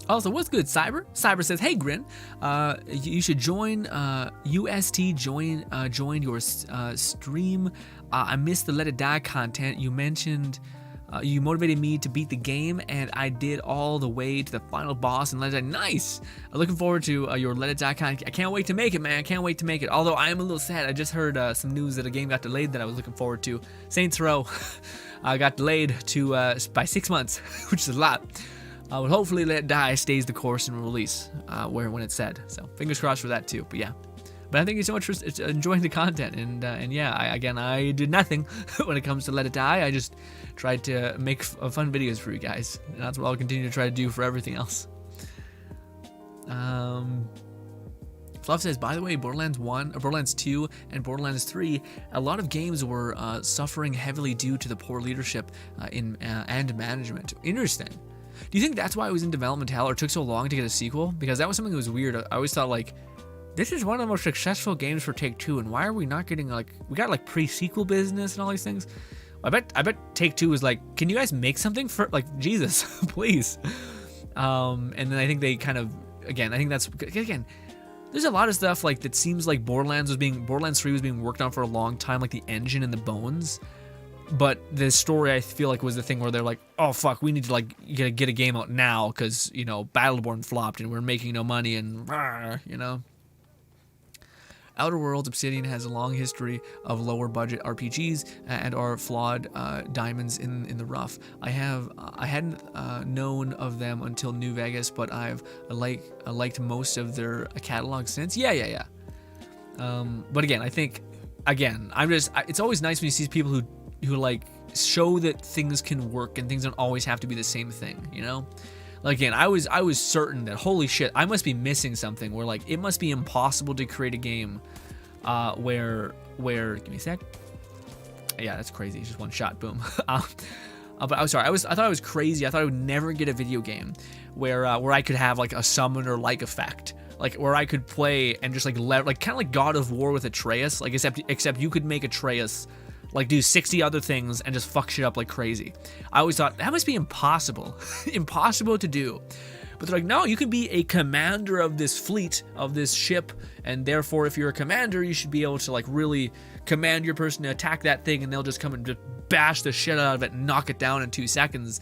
A: Also, what's good, Cyber? Cyber says, hey, Grin, you should join UST, join your stream. I missed the Let It Die content. You mentioned You motivated me to beat the game, and I did all the way to the final boss and Let It Die. Nice! Looking forward to your Let It Die content. I can't wait to make it, man. I can't wait to make it. Although I am a little sad. I just heard some news that a game got delayed that I was looking forward to. Saints Row got delayed to by 6 months, which is a lot. But hopefully Let It Die stays the course and will release when it's said. So fingers crossed for that too. But yeah. But I thank you so much for enjoying the content, and yeah, I did nothing when it comes to Let It Die. I just tried to make fun videos for you guys, and that's what I'll continue to try to do for everything else. Fluff says, by the way, Borderlands 1, or Borderlands 2, and Borderlands 3, a lot of games were suffering heavily due to the poor leadership and management. Interesting. Do you think that's why it was in development hell or took so long to get a sequel? Because that was something that was weird. I always thought, like, this is one of the most successful games for Take-Two, and why are we not getting, like, we got, like, pre-sequel business and all these things? I bet Take-Two was like, can you guys make something for, like, Jesus, please? And then I think they kind of, again, I think that's, again, there's a lot of stuff, like, that seems like Borderlands 3 was being worked on for a long time, like the engine and the bones. But the story, I feel like, was the thing where they're like, oh, fuck, we need to, like, get a game out now because, you know, Battleborn flopped and we're making no money and, you know. Outer Worlds Obsidian has a long history of lower budget RPGs and are flawed diamonds in the rough. I hadn't known of them until New Vegas, but I've liked most of their catalog since. Yeah. But again, I think, it's always nice when you see people who like show that things can work and things don't always have to be the same thing, you know? Like, again, I was certain that, holy shit, I must be missing something where, like, it must be impossible to create a game where give me a sec. Yeah, that's crazy. It's just one shot, boom. But I was sorry. I thought I was crazy. I thought I would never get a video game where I could have, like, a summoner-like effect. Like, where I could play and just, like, kind of like God of War with Atreus. Like, except you could make Atreus, like, do 60 other things and just fuck shit up like crazy. I always thought, that must be impossible. Impossible to do. But they're like, no, you can be a commander of this fleet, of this ship, and therefore, if you're a commander, you should be able to, like, really command your person to attack that thing, and they'll just come and just bash the shit out of it and knock it down in 2 seconds.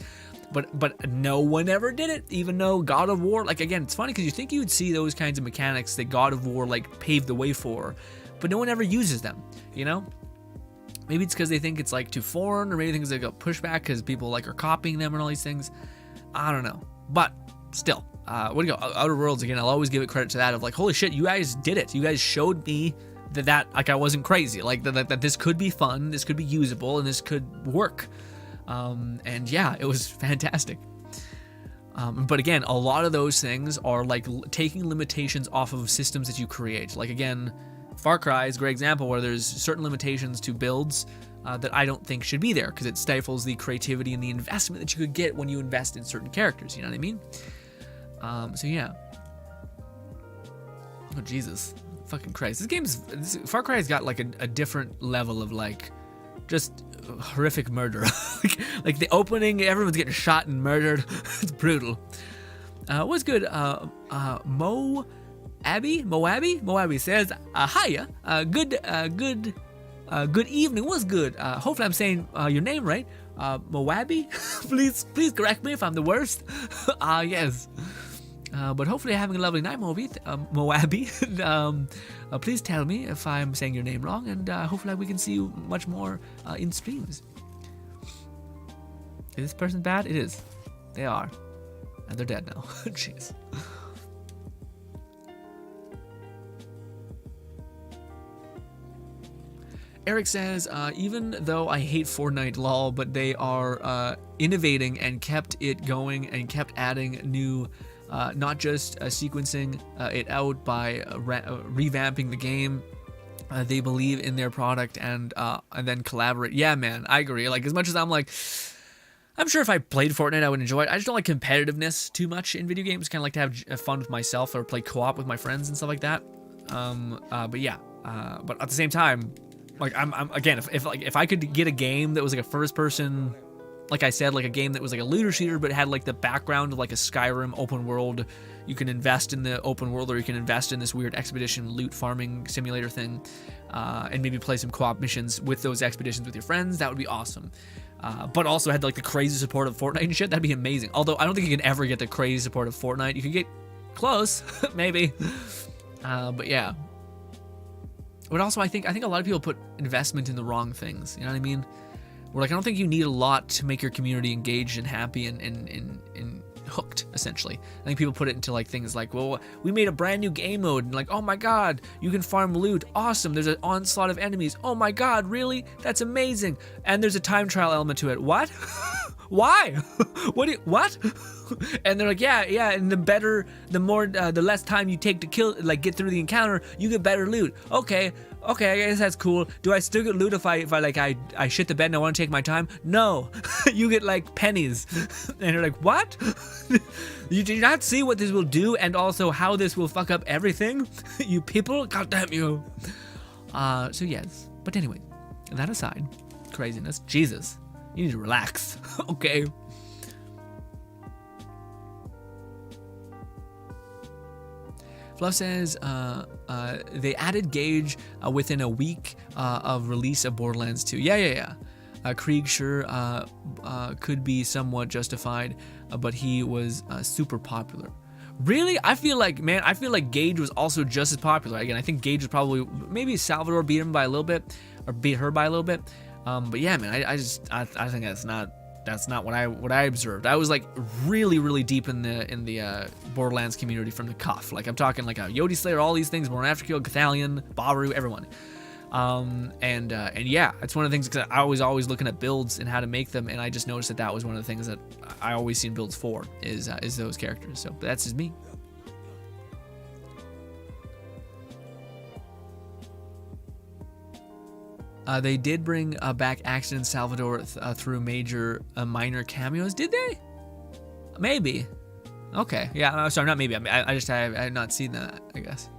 A: But no one ever did it, even though God of War, like, again, it's funny because you think you would see those kinds of mechanics that God of War, like, paved the way for, but no one ever uses them, you know? Maybe it's because they think it's, like, too foreign, or maybe they think they got pushback because people, like, are copying them and all these things. I don't know. But still, what do you go? Outer Worlds, again, I'll always give it credit to that of, like, holy shit, you guys did it. You guys showed me that like, I wasn't crazy. Like, that this could be fun, this could be usable, and this could work. And yeah, it was fantastic. But again, a lot of those things are, like, taking limitations off of systems that you create. Like, again, Far Cry is a great example where there's certain limitations to builds that I don't think should be there because it stifles the creativity and the investment that you could get when you invest in certain characters, you know what I mean? So yeah. Oh, Jesus. Fucking Christ. Far Cry has got, like, a different level of, like, just horrific murder. like the opening, everyone's getting shot and murdered. It's brutal. What's good? Moabi says, hiya, good evening, what's good? Hopefully I'm saying your name right. Moabi, please correct me if I'm the worst. Yes. But hopefully you're having a lovely night, Moabi. Please tell me if I'm saying your name wrong, and hopefully we can see you much more in streams. Is this person bad? It is. They are. And they're dead now. Jeez. Eric says, even though I hate Fortnite lol, but they are innovating and kept it going and kept adding new, not just sequencing it out by revamping the game. They believe in their product and then collaborate. Yeah, man, I agree. Like, as much as I'm like, I'm sure if I played Fortnite, I would enjoy it. I just don't like competitiveness too much in video games. Kind of like to have fun with myself or play co-op with my friends and stuff like that. But yeah, but at the same time, like, I'm again, if I could get a game that was like a first person, like I said, like a game that was like a looter shooter but had like the background of like a Skyrim open world, you can invest in the open world or you can invest in this weird expedition loot farming simulator thing, and maybe play some co-op missions with those expeditions with your friends. That would be awesome. but also had like the crazy support of Fortnite and shit. That'd be amazing. Although I don't think you can ever get the crazy support of Fortnite. You can get close, maybe. But yeah. But also, I think a lot of people put investment in the wrong things. You know what I mean? Where like I don't think you need a lot to make your community engaged and happy and hooked. Essentially, I think people put it into like things like, well, we made a brand new game mode, and like, oh my god, you can farm loot. Awesome. There's an onslaught of enemies. Oh my god, really? That's amazing. And there's a time trial element to it. What? Why? What? And they're like, yeah, and the less time you take to get through the encounter, you get better loot. Okay, I guess that's cool. Do I still get loot if I shit the bed and I want to take my time? No, you get like pennies. And you're like, what? You do not see what this will do, and also how this will fuck up everything, you people. God damn you. So yes, but anyway, that aside, craziness. Jesus. You need to relax, okay? Fluff says they added Gage within a week of release of Borderlands 2. Yeah. Krieg sure could be somewhat justified, but he was super popular. Really? I feel like Gage was also just as popular. Again, I think Gage was probably, maybe Salvador beat him by a little bit, or beat her by a little bit. But yeah, man, I think that's not what I observed. I was like really deep in the Borderlands community from the cuff. Like I'm talking like a Yodi Slayer, all these things, Born Afterkill, Cathalion, Babaru, everyone. And yeah, it's one of the things, because I was always looking at builds and how to make them, and I just noticed that was one of the things that I always seen builds for is those characters. So that's just me. They did bring back Accident Salvador through minor cameos. Did they? Maybe. Okay. Yeah. Sorry, not maybe. I had not seen that, I guess.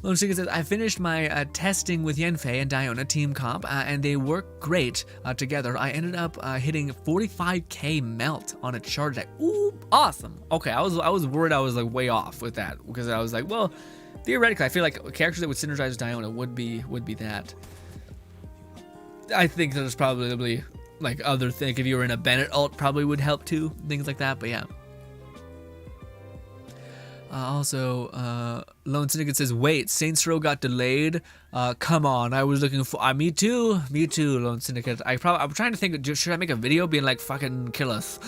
A: Lone Secret says, I finished my testing with Yenfei and Diona team comp, and they work great together. I ended up hitting 45k melt on a charge deck. Ooh, awesome. Okay, I was worried I was like way off with that, because I was like, well, theoretically, I feel like characters that would synergize with Diona would be that. I think there's probably like other things. If you were in a Bennett ult, probably would help too. Things like that, but yeah. Also, Lone Syndicate says, wait, Saints Row got delayed? Come on, I was looking for... me too, Lone Syndicate. I'm trying to think, should I make a video being like, fucking kill us?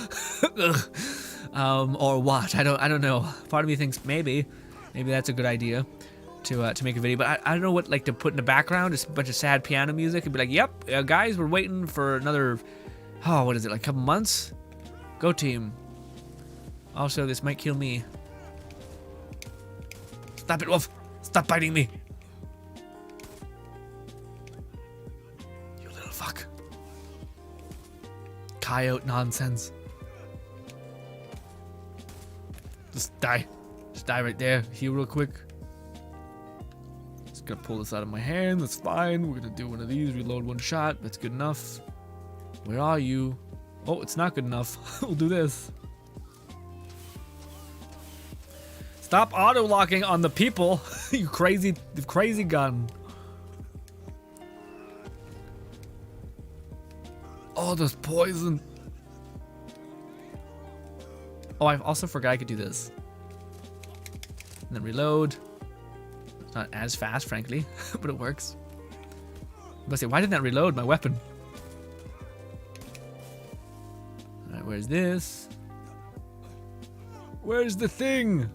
A: Or what? I don't know. Part of me thinks maybe that's a good idea. To make a video, but I don't know what like to put in the background. Just a bunch of sad piano music and be like, yep, guys, we're waiting for another, what is it, like a couple months? Go team. Also, this might kill me. Stop it, Wolf. Stop biting me. You little fuck. Coyote nonsense. Just die. Just die right there. Heal real quick. Gonna pull this out of my hand. That's fine. We're gonna do one of these. Reload one shot. That's good enough. Where are you? Oh, it's not good enough. We'll do this. Stop auto locking on the people. You crazy gun. Oh, there's poison. Oh, I also forgot I could do this. And then reload. Not as fast, frankly, but it works. But say, why didn't that reload my weapon? Alright, where's this? Where's the thing?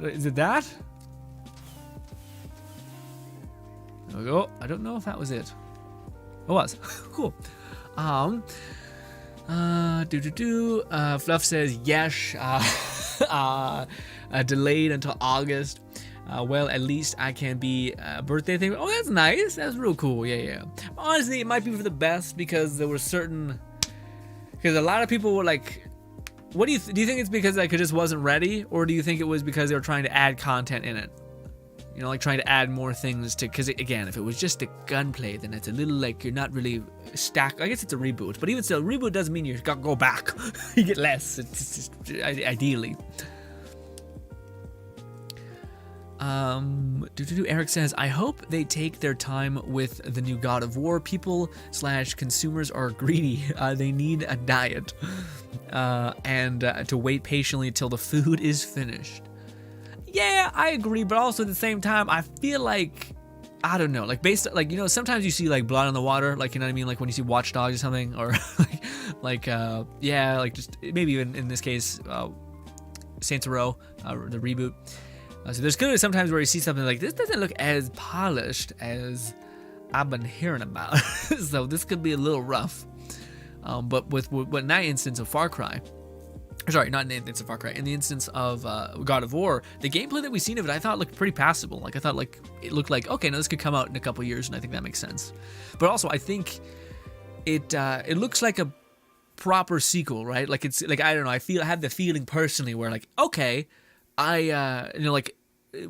A: Is it that? There we go. I don't know if that was it. It was. Cool. Fluff says yes. Delayed until August. Well, at least I can be a birthday thing. Oh, that's nice. That's real cool. Yeah. Honestly, it might be for the best, because there were because a lot of people were like, what do you think it's because like it just wasn't ready, or do you think it was because they were trying to add content in it? You know, like trying to add more things to, because again, if it was just the gunplay, then it's a little like you're not really stacked. I guess it's a reboot, but even still, reboot doesn't mean you got to go back. You get less. It's just ideally. Eric says, I hope they take their time with the new God of War. People / consumers are greedy. They need a diet and to wait patiently till the food is finished. Yeah, I agree, but also at the same time, I feel like, I don't know, like based, like, you know, sometimes you see like blood on the water, like, you know what I mean? Like when you see Watch Dogs or something, or yeah, like just maybe even in this case, Saints Row, the reboot. So there's clearly sometimes where you see something like, this doesn't look as polished as I've been hearing about. So this could be a little rough. But in that instance of Far Cry, sorry, not in the instance of Far Cry, in the instance of God of War, the gameplay that we've seen of it, I thought looked pretty passable. Like I thought like it looked like, okay, now this could come out in a couple years, and I think that makes sense. But also I think it looks like a proper sequel, right? Like it's like, I don't know, I have the feeling personally where like, okay, like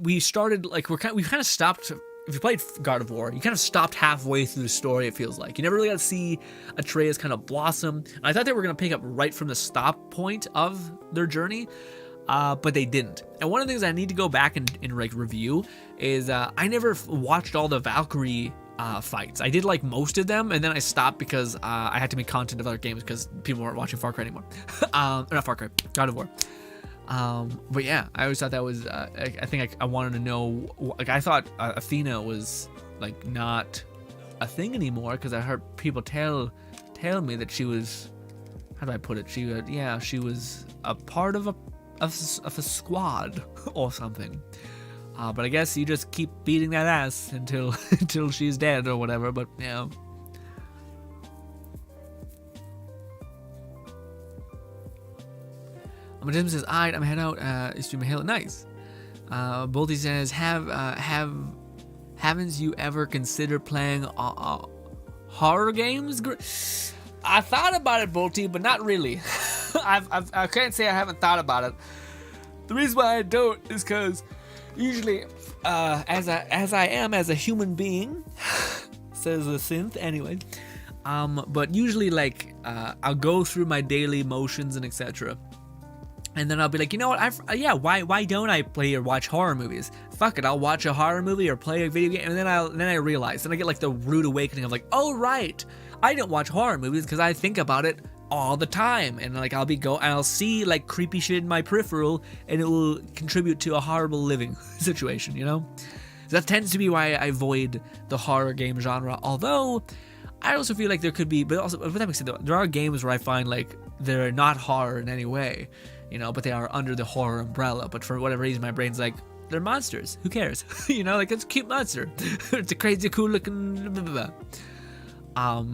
A: we started, like we've kind of stopped. If you played God of War, you kind of stopped halfway through the story, it feels like. You never really got to see Atreus kind of blossom. And I thought they were going to pick up right from the stop point of their journey, but they didn't. And one of the things I need to go back and like review is I never watched all the Valkyrie fights. I did like most of them, and then I stopped because I had to make content of other games because people weren't watching Far Cry anymore. Not Far Cry, God of War. But yeah, I always thought that was, I think I wanted to know, like I thought Athena was like not a thing anymore because I heard people tell me that she was, how do I put it? She was a part of a squad or something. But I guess you just keep beating that ass until she's dead or whatever. But yeah. Jim says, alright, I'm head out, stream Halo. Nice. Bolty says, haven't you ever considered playing horror games? I thought about it, Bolty, but not really. I can't say I haven't thought about it. The reason why I don't is because usually, as I am as a human being, says the synth anyway. But usually, like, I'll go through my daily motions and etc. And then I'll be like, you know what? Why don't I play or watch horror movies? Fuck it, I'll watch a horror movie or play a video game, and then I realize, then I get like the rude awakening of like, oh right, I don't watch horror movies because I think about it all the time, and like I'll see like creepy shit in my peripheral, and it will contribute to a horrible living situation, you know? So that tends to be why I avoid the horror game genre. Although I also feel like there could be, but that makes sense. There are games where I find like they're not horror in any way. You know, but they are under the horror umbrella. But for whatever reason, my brain's like, they're monsters. Who cares? You know, like, it's a cute monster. It's a crazy, cool looking. Blah, blah, blah.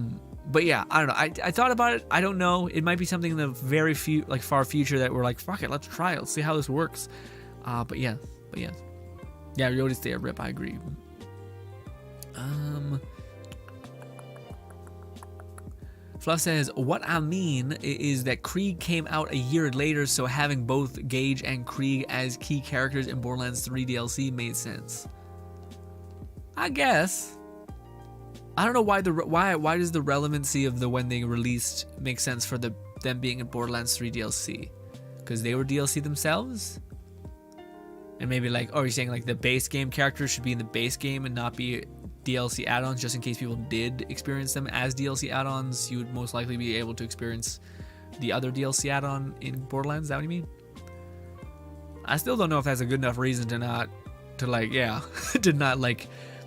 A: But yeah, I don't know. I thought about it. I don't know. It might be something in the very far future that we're like, fuck it, let's try it. Let's see how this works. But yeah. Yeah, Yoda's there. Rip. I agree. Fluff says, what I mean is that Krieg came out a year later, so having both Gage and Krieg as key characters in Borderlands 3 DLC made sense. I guess. I don't know why does the relevancy of the when they released make sense for them being in Borderlands 3 DLC? Because they were DLC themselves? And maybe like, oh, you're saying like the base game characters should be in the base game and not be DLC add-ons, just in case people did experience them as DLC add-ons, you would most likely be able to experience the other DLC add-on in Borderlands. Is that what you mean? I still don't know if that's a good enough reason to not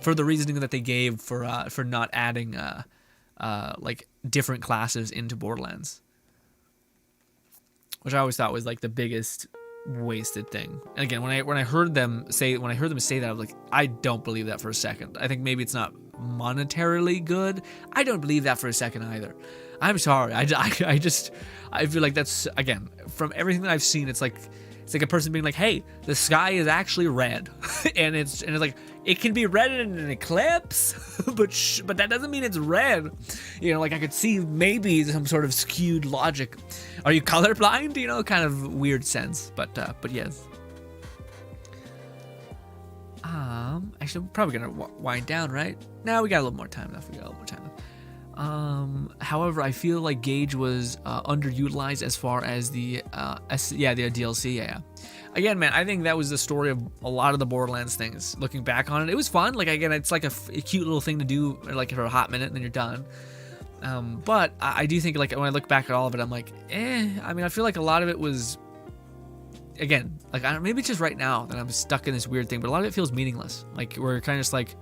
A: for the reasoning that they gave for not adding like different classes into Borderlands, which I always thought was like the biggest wasted thing. And again, when I heard them say that, I was like, I don't believe that for a second. I think maybe it's not monetarily good. I don't believe that for a second either. I'm sorry. I feel like that's, again, from everything that I've seen, it's like a person being like, hey, the sky is actually red. and it's like, it can be red in an eclipse, but that doesn't mean it's red. You know, like I could see maybe some sort of skewed logic. Are you colorblind? You know, kind of weird sense, but yes. Actually, we're probably gonna wind down, right? No, we got a little more time left. However, I feel like Gage was underutilized as far as the DLC. Yeah. Again, man, I think that was the story of a lot of the Borderlands things. Looking back on it, it was fun. Like, again, it's like a cute little thing to do, like for a hot minute, and then you're done. But I do think, like, when I look back at all of it, I'm like, I mean, I feel like a lot of it was, again, like, maybe it's just right now that I'm stuck in this weird thing, but a lot of it feels meaningless. Like, we're kind of just like,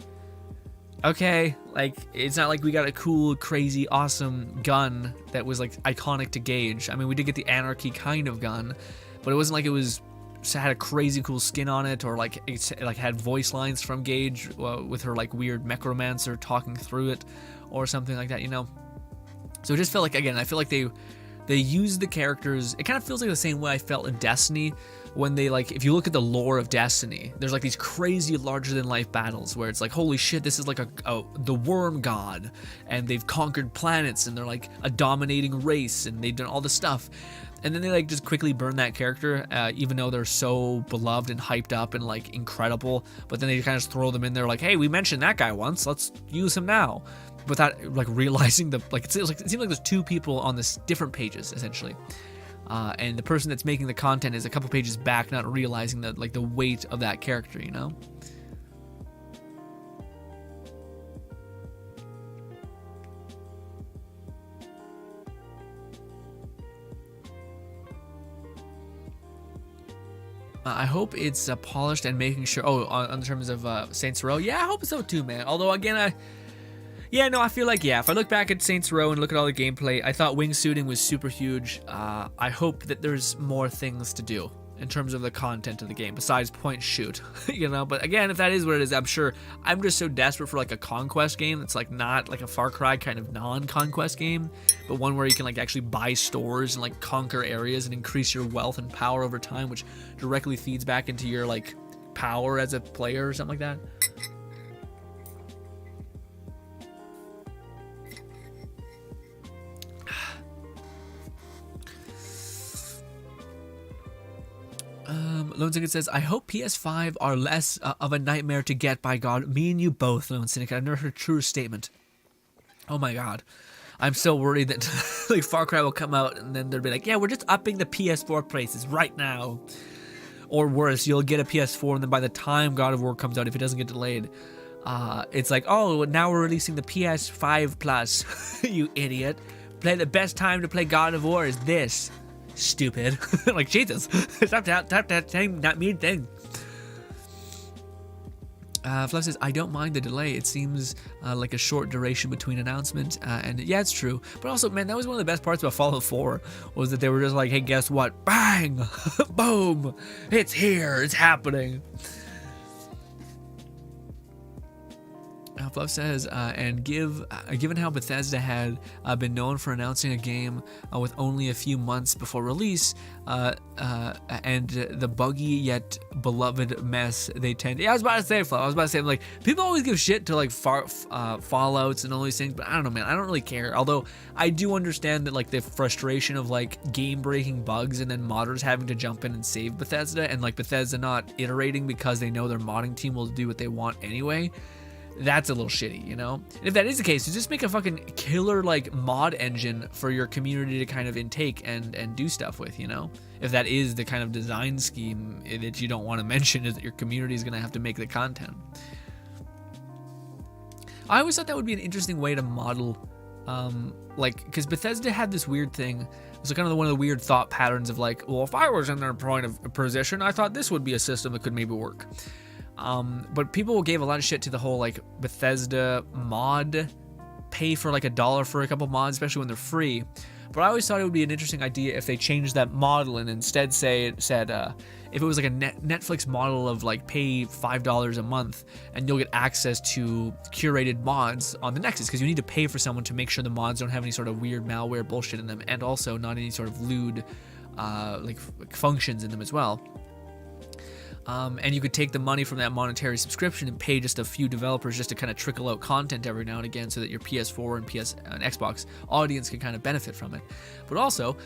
A: okay, like, it's not like we got a cool, crazy, awesome gun that was, like, iconic to Gage. I mean, we did get the Anarchy kind of gun, but it wasn't like it had a crazy cool skin on it, or like it like had voice lines from Gage with her like weird necromancer talking through it, or something like that, you know. So it just felt like, again, I feel like they used the characters. It kind of feels like the same way I felt in Destiny, when they, like, if you look at the lore of Destiny, there's like these crazy larger than life battles where it's like, holy shit, this is like the worm god, and they've conquered planets, and they're like a dominating race, and they've done all this stuff. And then they like just quickly burn that character, even though they're so beloved and hyped up and like incredible. But then they kind of just throw them in there like, hey, we mentioned that guy once, let's use him now, without like realizing it seems like there's two people on this different pages essentially. And the person that's making the content is a couple pages back, not realizing that, like, the weight of that character, you know. I hope it's polished and making sure. Oh, on terms of Saints Row, yeah, I hope so too, man. Although again, I feel like, if I look back at Saints Row and look at all the gameplay, I thought wingsuiting was super huge. I hope that there's more things to do in terms of the content of the game besides point shoot, you know. But again, if that is what it is, I'm sure I'm just so desperate for like a conquest game that's like not like a Far Cry kind of non-conquest game, but one where you can like actually buy stores and like conquer areas and increase your wealth and power over time, which directly feeds back into your like power as a player or something like that. Lone Syndicate says, I hope PS5 are less of a nightmare to get, by God. Me and you both, Lone Syndicate. I've never heard a truer statement. Oh my God. I'm so worried that like Far Cry will come out and then they'll be like, yeah, we're just upping the PS4 prices right now. Or worse, you'll get a PS4 and then by the time God of War comes out, if it doesn't get delayed, it's like, oh, now we're releasing the PS5 Plus. You idiot. The best time to play God of War is this. Stupid. Like, Jesus. Stop saying that mean thing. Fluff says, I don't mind the delay. It seems like a short duration between announcement. And yeah, it's true. But also, man, that was one of the best parts about Fallout 4, was that they were just like, hey, guess what? Bang! Boom! It's here! It's happening! Fluff says, and given how Bethesda had been known for announcing a game with only a few months before release, and the buggy yet beloved mess they tend. Yeah, I was about to say, Fluff. I was about to say, like, people always give shit to like Fallouts and all these things, but I don't know, man. I don't really care. Although I do understand that like the frustration of like game-breaking bugs and then modders having to jump in and save Bethesda, and like Bethesda not iterating because they know their modding team will do what they want anyway. That's a little shitty, you know? And if that is the case, just make a fucking killer, like, mod engine for your community to kind of intake and do stuff with, you know? If that is the kind of design scheme that you don't want to mention, is that your community is going to have to make the content. I always thought that would be an interesting way to model, like, because Bethesda had this weird thing. So kind of one of the weird thought patterns of like, well, if I was in their point of position, I thought this would be a system that could maybe work. But people gave a lot of shit to the whole like Bethesda mod, pay for like $1 for a couple mods, especially when they're free. But I always thought it would be an interesting idea if they changed that model and instead said if it was like a Netflix model of like pay $5 a month and you'll get access to curated mods on the Nexus, because you need to pay for someone to make sure the mods don't have any sort of weird malware bullshit in them, and also not any sort of lewd like functions in them as well. And you could take the money from that monetary subscription and pay just a few developers just to kind of trickle out content every now and again, so that your PS4 and Xbox audience can kind of benefit from it. But also,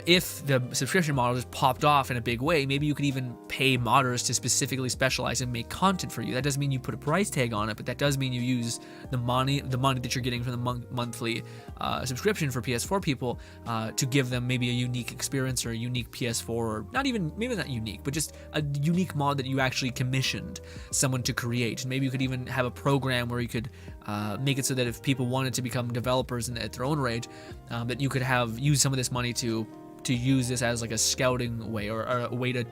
A: if the subscription model just popped off in a big way, maybe you could even pay modders to specifically specialize and make content for you. That doesn't mean you put a price tag on it, but that does mean you use the money that you're getting from the monthly subscription for PS4 people to give them maybe a unique experience or a unique PS4, or maybe not unique, but just a unique mod that you actually commissioned someone to create. And maybe you could even have a program where you could make it so that if people wanted to become developers at their own rate, that you could use some of this money to use this as like a scouting way, or a way to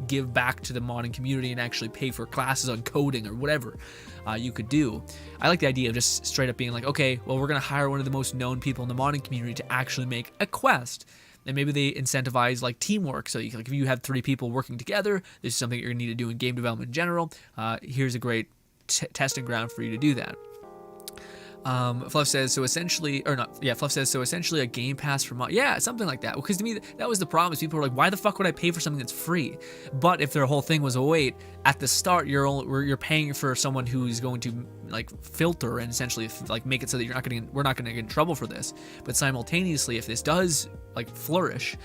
A: give back to the modding community and actually pay for classes on coding or whatever you could do. I like the idea of just straight up being like, okay, well, we're gonna hire one of the most known people in the modding community to actually make a quest. And maybe they incentivize like teamwork. So if you have 3 people working together, this is something you're gonna need to do in game development in general. Here's a great testing ground for you to do that. Fluff says so essentially, or not, yeah, Fluff says so essentially a game pass for mod. Yeah, something like that. Because to me, that was the problem. Is people were like, why the fuck would I pay for something that's free? But if their whole thing was, oh wait, at the start you're paying for someone who's going to like filter and essentially like make it so that we're not gonna get in trouble for this. But simultaneously, if this does like flourish,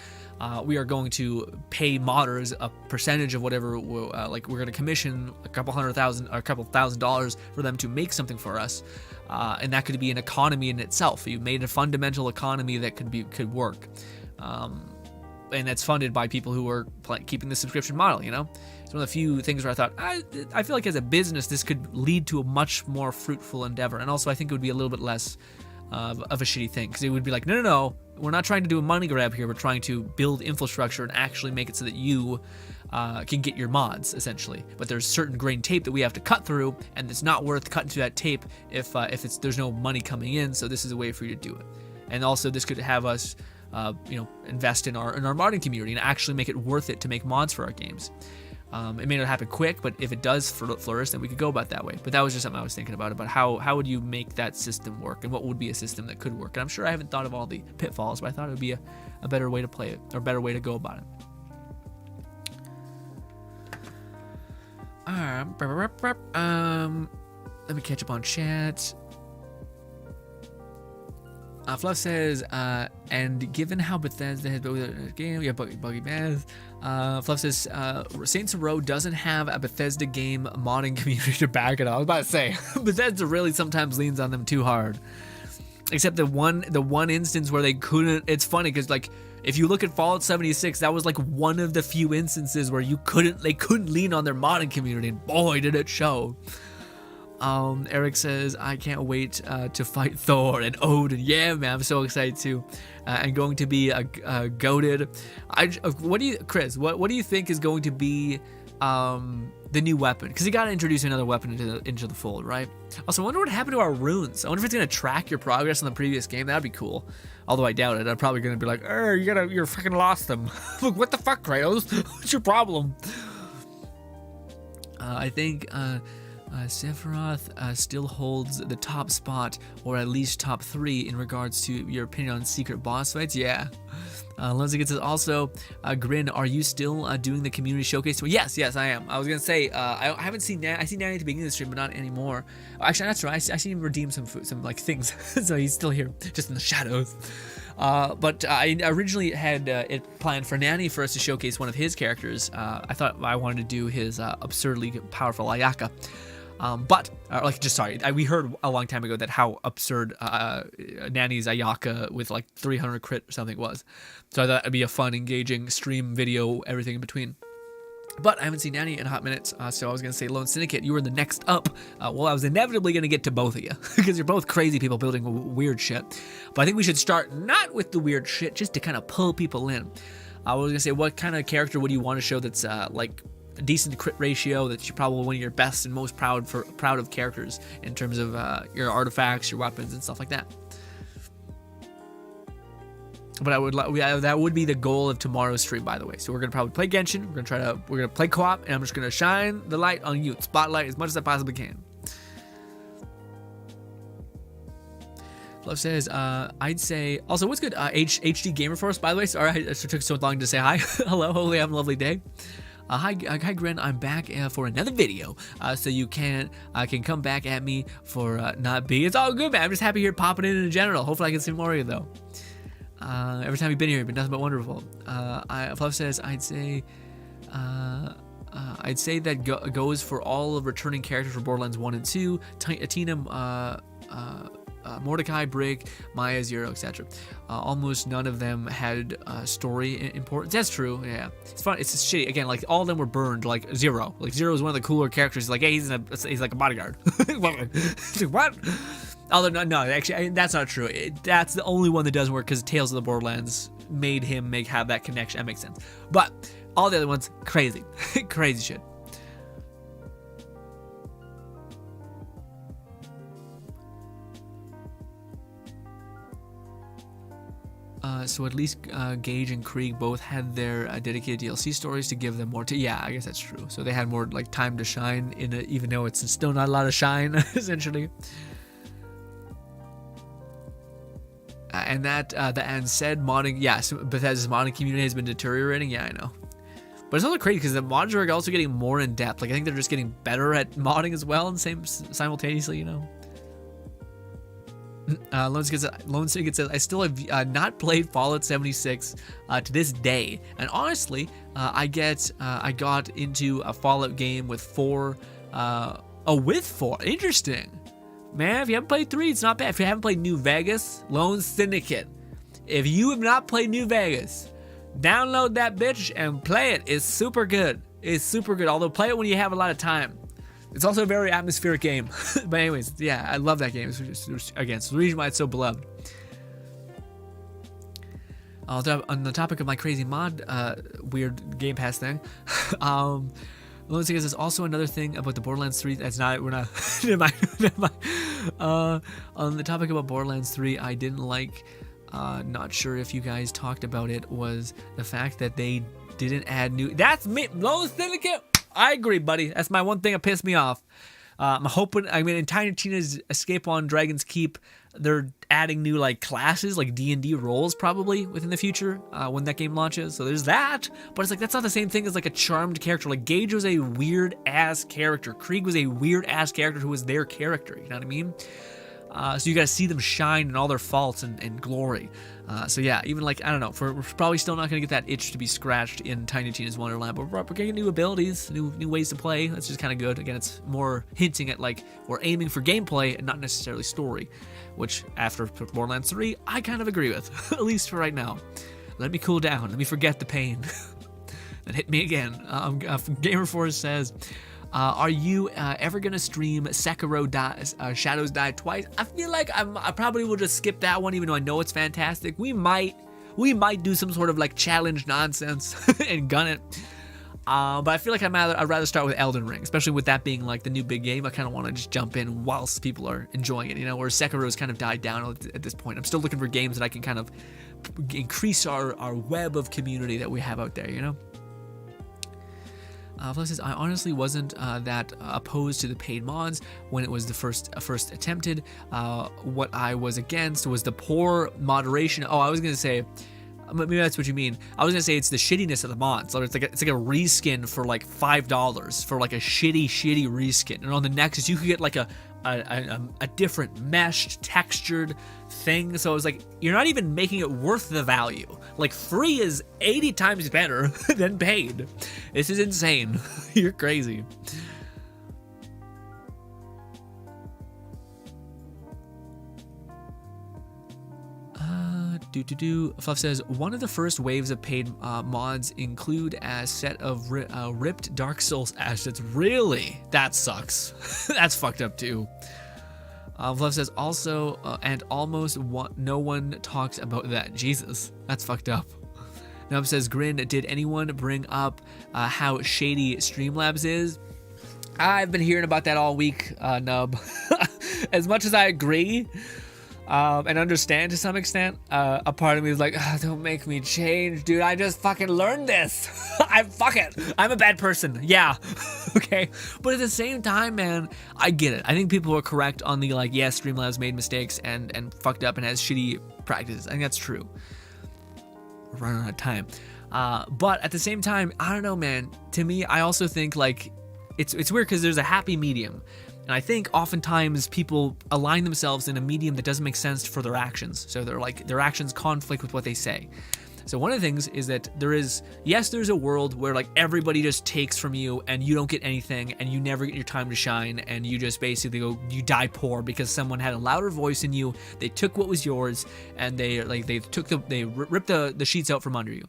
A: we are going to pay modders a percentage of whatever, like we're going to commission a couple $1,000 for them to make something for us, and that could be an economy in itself. You made a fundamental economy that could work, and that's funded by people who are keeping the subscription model. It's one of the few things where I thought I feel like as a business this could lead to a much more fruitful endeavor, and also I think it would be a little bit less of a shitty thing, because it would be like, no, we're not trying to do a money grab here. We're trying to build infrastructure and actually make it so that you can get your mods, essentially. But there's certain grain tape that we have to cut through, and it's not worth cutting through that tape if there's no money coming in. So this is a way for you to do it. And also, this could have us, invest in our modding community and actually make it worth it to make mods for our games. It may not happen quick, but if it does flourish, then we could go about that way. But that was just something I was thinking about how would you make that system work, and what would be a system that could work. And I'm sure I haven't thought of all the pitfalls, but I thought it would be a better way to play it, or a better way to go about it. Let me catch up on chat. Fluff says, and given how Bethesda has built a game, yeah, Buggy Bass. Fluff says, Saints Row doesn't have a Bethesda game modding community to back it up. I was about to say, Bethesda really sometimes leans on them too hard. Except the one instance where they couldn't. It's funny because like if you look at Fallout 76, that was like one of the few instances where they couldn't lean on their modding community, and boy did it show. Eric says, I can't wait to fight Thor and Odin. Yeah, man, I'm so excited too. And going to be goated. Chris, what do you think is going to be the new weapon? Because you got to introduce another weapon into the fold, right? Also, I wonder what happened to our runes. I wonder if it's going to track your progress in the previous game. That'd be cool. Although I doubt it. I'm probably going to be like, you're fucking lost them. Look, what the fuck, Kratos? What's your problem? I think Sephiroth still holds the top spot, or at least top 3 in regards to your opinion on secret boss fights. Yeah. Lindsay gets it also. Grin, are you still doing the community showcase? Yes, I am. I was gonna say I haven't seen Nanny. I see Nanny at the beginning of the stream, but not anymore. Actually, that's right. I seen him redeem some like things, so he's still here, just in the shadows. But I originally had it planned for Nanny for us to showcase one of his characters. I thought I wanted to do his absurdly powerful Ayaka. We heard a long time ago that how absurd Nanny's Ayaka with like 300 crit or something was. So I thought it'd be a fun, engaging stream, video, everything in between. But I haven't seen Nanny in a hot minute, so I was going to say, Lone Syndicate, you were the next up. Well, I was inevitably going to get to both of you, because you're both crazy people building weird shit. But I think we should start not with the weird shit, just to kind of pull people in. I was going to say, what kind of character would you want to show that's like a decent crit ratio, that you're probably one of your best and most proud of characters in terms of your artifacts, your weapons, and stuff like that. But that would be the goal of tomorrow's stream, by the way. So we're gonna probably play Genshin. We're gonna play co-op, and I'm just gonna shine the light on you, spotlight as much as I possibly can. Love says, I'd say also what's good. HD Gamer Force, by the way. Sorry, it took so long to say hi. Hello, hopefully have a lovely day. Hi, Gren. I'm back for another video. So you can come back at me for not being. It's all good, man. I'm just happy here popping in general. Hopefully I can see more of you though. Every time you've been here, you've been nothing but wonderful. Fluff says, I'd say that goes for all of returning characters for Borderlands 1 and 2. Tina, Mordecai, Brig, Maya, Zero, etc. Almost none of them had story importance. That's true. Yeah, it's fun. It's just shitty. Again, like all of them were burned. Like Zero. Like Zero is one of the cooler characters. Like, hey, he's like a bodyguard. What? Although no, actually that's not true. That's the only one that doesn't work because Tales of the Borderlands made him have that connection. That makes sense. But all the other ones, crazy, crazy shit. So at least Gage and Krieg both had their dedicated DLC stories to give them more. Yeah, I guess that's true. So they had more like time to shine in it, even though it's still not a lot of shine, essentially. And said modding, yeah, so Bethesda's modding community has been deteriorating. Yeah, I know. But it's also crazy because the mods are also getting more in depth. Like I think they're just getting better at modding as well, and simultaneously, you know. Lone City says, I still have not played Fallout 76 to this day, and honestly, I got into a Fallout game with 4. With 4. Interesting, man. If you haven't played 3, it's not bad. If you haven't played New Vegas, Lone Syndicate. If you have not played New Vegas, download that bitch and play it. It's super good. It's super good. Although play it when you have a lot of time. It's also a very atmospheric game. But anyways, yeah, I love that game. Again, it's the reason why it's so beloved. On the topic of my crazy mod, weird Game Pass thing, Lone Singers, there's also another thing about the Borderlands 3. That's not, we're not, never mind. On the topic about Borderlands 3, I didn't like, not sure if you guys talked about it, was the fact that they didn't add new, that's me, Lone Syndicate. I agree, buddy. That's my one thing that pissed me off. I'm hoping, in Tiny Tina's Escape on Dragon's Keep, they're adding new like classes, like D&D roles probably within the future when that game launches. So there's that. But it's like, that's not the same thing as like a charmed character. Like Gage was a weird ass character. Krieg was a weird ass character who was their character. You know what I mean? So you got to see them shine in all their faults and glory. So yeah, even like, I don't know, we're probably still not going to get that itch to be scratched in Tiny Tina's Wonderland, but we're getting new abilities, new ways to play. That's just kind of good. Again, it's more hinting at like, we're aiming for gameplay and not necessarily story, which after Borderlands 3, I kind of agree with, at least for right now. Let me cool down. Let me forget the pain that hit me again. Gamerforce says, are you ever gonna stream Sekiro Shadows Die Twice? I feel like I probably will just skip that one, even though I know it's fantastic. We might do some sort of like challenge nonsense and gun it. But I feel like I'd rather start with Elden Ring, especially with that being like the new big game. I kind of want to just jump in whilst people are enjoying it, you know, where Sekiro's kind of died down at this point. I'm still looking for games that I can kind of increase our web of community that we have out there, you know. Flex says, I honestly wasn't that opposed to the paid mods when it was the first attempted. What I was against was the poor moderation. Oh, I was gonna say, maybe that's what you mean. I was gonna say it's the shittiness of the mods. So it's like a reskin for like $5 for like a shitty reskin, and on the Nexus you could get like a different meshed textured thing. So it was like, you're not even making it worth the value. Like free is 80 times better than paid. This is insane. You're crazy. Fluff says, one of the first waves of paid mods include a set of ripped Dark Souls assets. Really? That sucks. That's fucked up too. Fluff says, also, and almost no one talks about that. Jesus, that's fucked up. Nub says, Grin, did anyone bring up how shady Streamlabs is? I've been hearing about that all week, Nub. As much as I agree and understand to some extent, a part of me is like, oh, don't make me change, dude. I just fucking learned this. I'm a bad person. Yeah. Okay. But at the same time, man, I get it. I think people are correct on the like, yes, Streamlabs made mistakes and fucked up and has shitty practices. I think that's true. We're running out of time. But at the same time, I don't know, man. To me, I also think like it's weird because there's a happy medium. And I think oftentimes people align themselves in a medium that doesn't make sense for their actions. So they're like their actions conflict with what they say. So one of the things is that there's a world where like everybody just takes from you and you don't get anything and you never get your time to shine and you just basically you die poor because someone had a louder voice than you. They took what was yours and they ripped the sheets out from under you.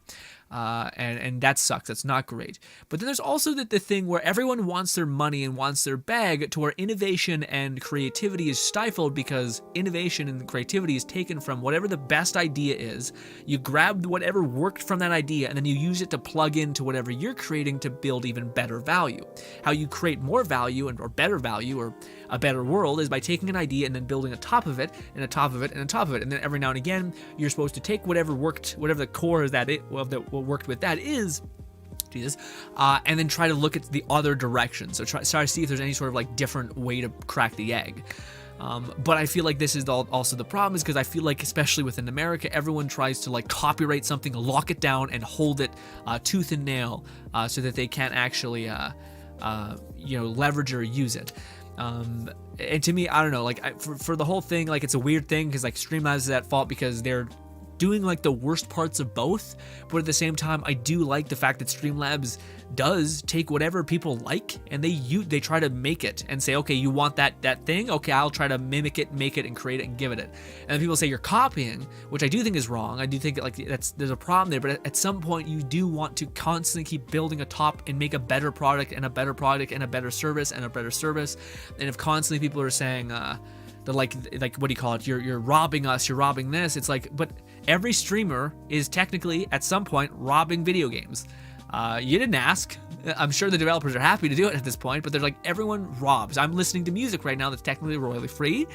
A: And that sucks. That's not great. But then there's also the thing where everyone wants their money and wants their bag, to where innovation and creativity is stifled because innovation and creativity is taken from whatever the best idea is. You grab whatever worked from that idea and then you use it to plug into whatever you're creating to build even better value. How you create more value or better value or a better world is by taking an idea and then building on top of it and on top of it and on top of it. And then every now and again, you're supposed to take whatever worked, whatever the core is that what worked with that is, and then try to look at the other direction. So try to see if there's any sort of like different way to crack the egg. But I feel like this is also the problem, is because I feel like, especially within America, everyone tries to like copyright something, lock it down, and hold it tooth and nail so that they can't actually leverage or use it. And to me, I don't know, like for the whole thing, like it's a weird thing because like Streamlabs is at fault because they're doing like the worst parts of both, but at the same time I do like the fact that Streamlabs does take whatever people like and they try to make it and say, okay, you want that thing, okay, I'll try to mimic it, make it, and create it and give it. And then people say you're copying, which I do think is wrong. I do think that like there's a problem there, but at some point you do want to constantly keep building a top and make a better product and a better product and a better service and a better service. And if constantly people are saying they're like what do you call it, you're robbing us, you're robbing this, it's like, but every streamer is technically at some point robbing video games. You didn't ask. I'm sure the developers are happy to do it at this point, but they're like, everyone robs. I'm listening to music right now that's technically royalty free,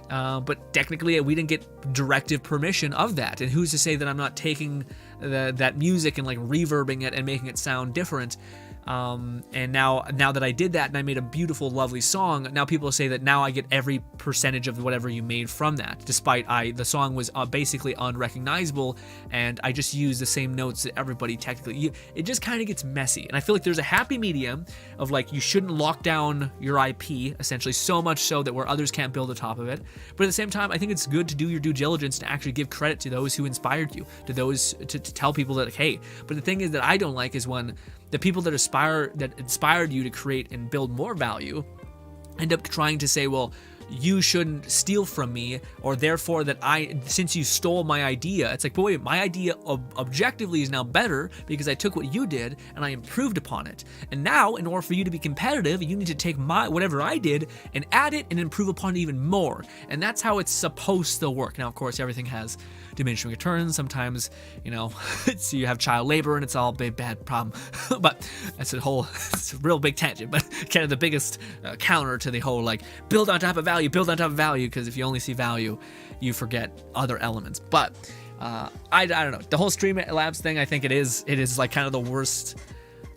A: but technically we didn't get directive permission of that. And who's to say that I'm not taking that music and like reverbing it and making it sound different? And now that I did that and I made a beautiful, lovely song, now people say that now I get every percentage of whatever you made from that, despite the song was basically unrecognizable and I just used the same notes that everybody technically. It just kind of gets messy, and I feel like there's a happy medium of like you shouldn't lock down your IP essentially so much so that where others can't build on top of it. But at the same time, I think it's good to do your due diligence to actually give credit to those who inspired you, to those to tell people that, hey. But the thing is that I don't like is when the people that inspired you to create and build more value end up trying to say, well, you shouldn't steal from me, or therefore that since you stole my idea. It's like, but wait, my idea objectively is now better because I took what you did and I improved upon it. And now, in order for you to be competitive, you need to take whatever I did and add it and improve upon it even more. And that's how it's supposed to work. Now, of course, everything has diminishing returns. Sometimes, so you have child labor and it's all a bad problem. But it's a real big tangent, but kind of the biggest counter to the whole like build on top of value, because if you only see value, you forget other elements. But I don't know, the whole Streamlabs thing, I think it is like kind of the worst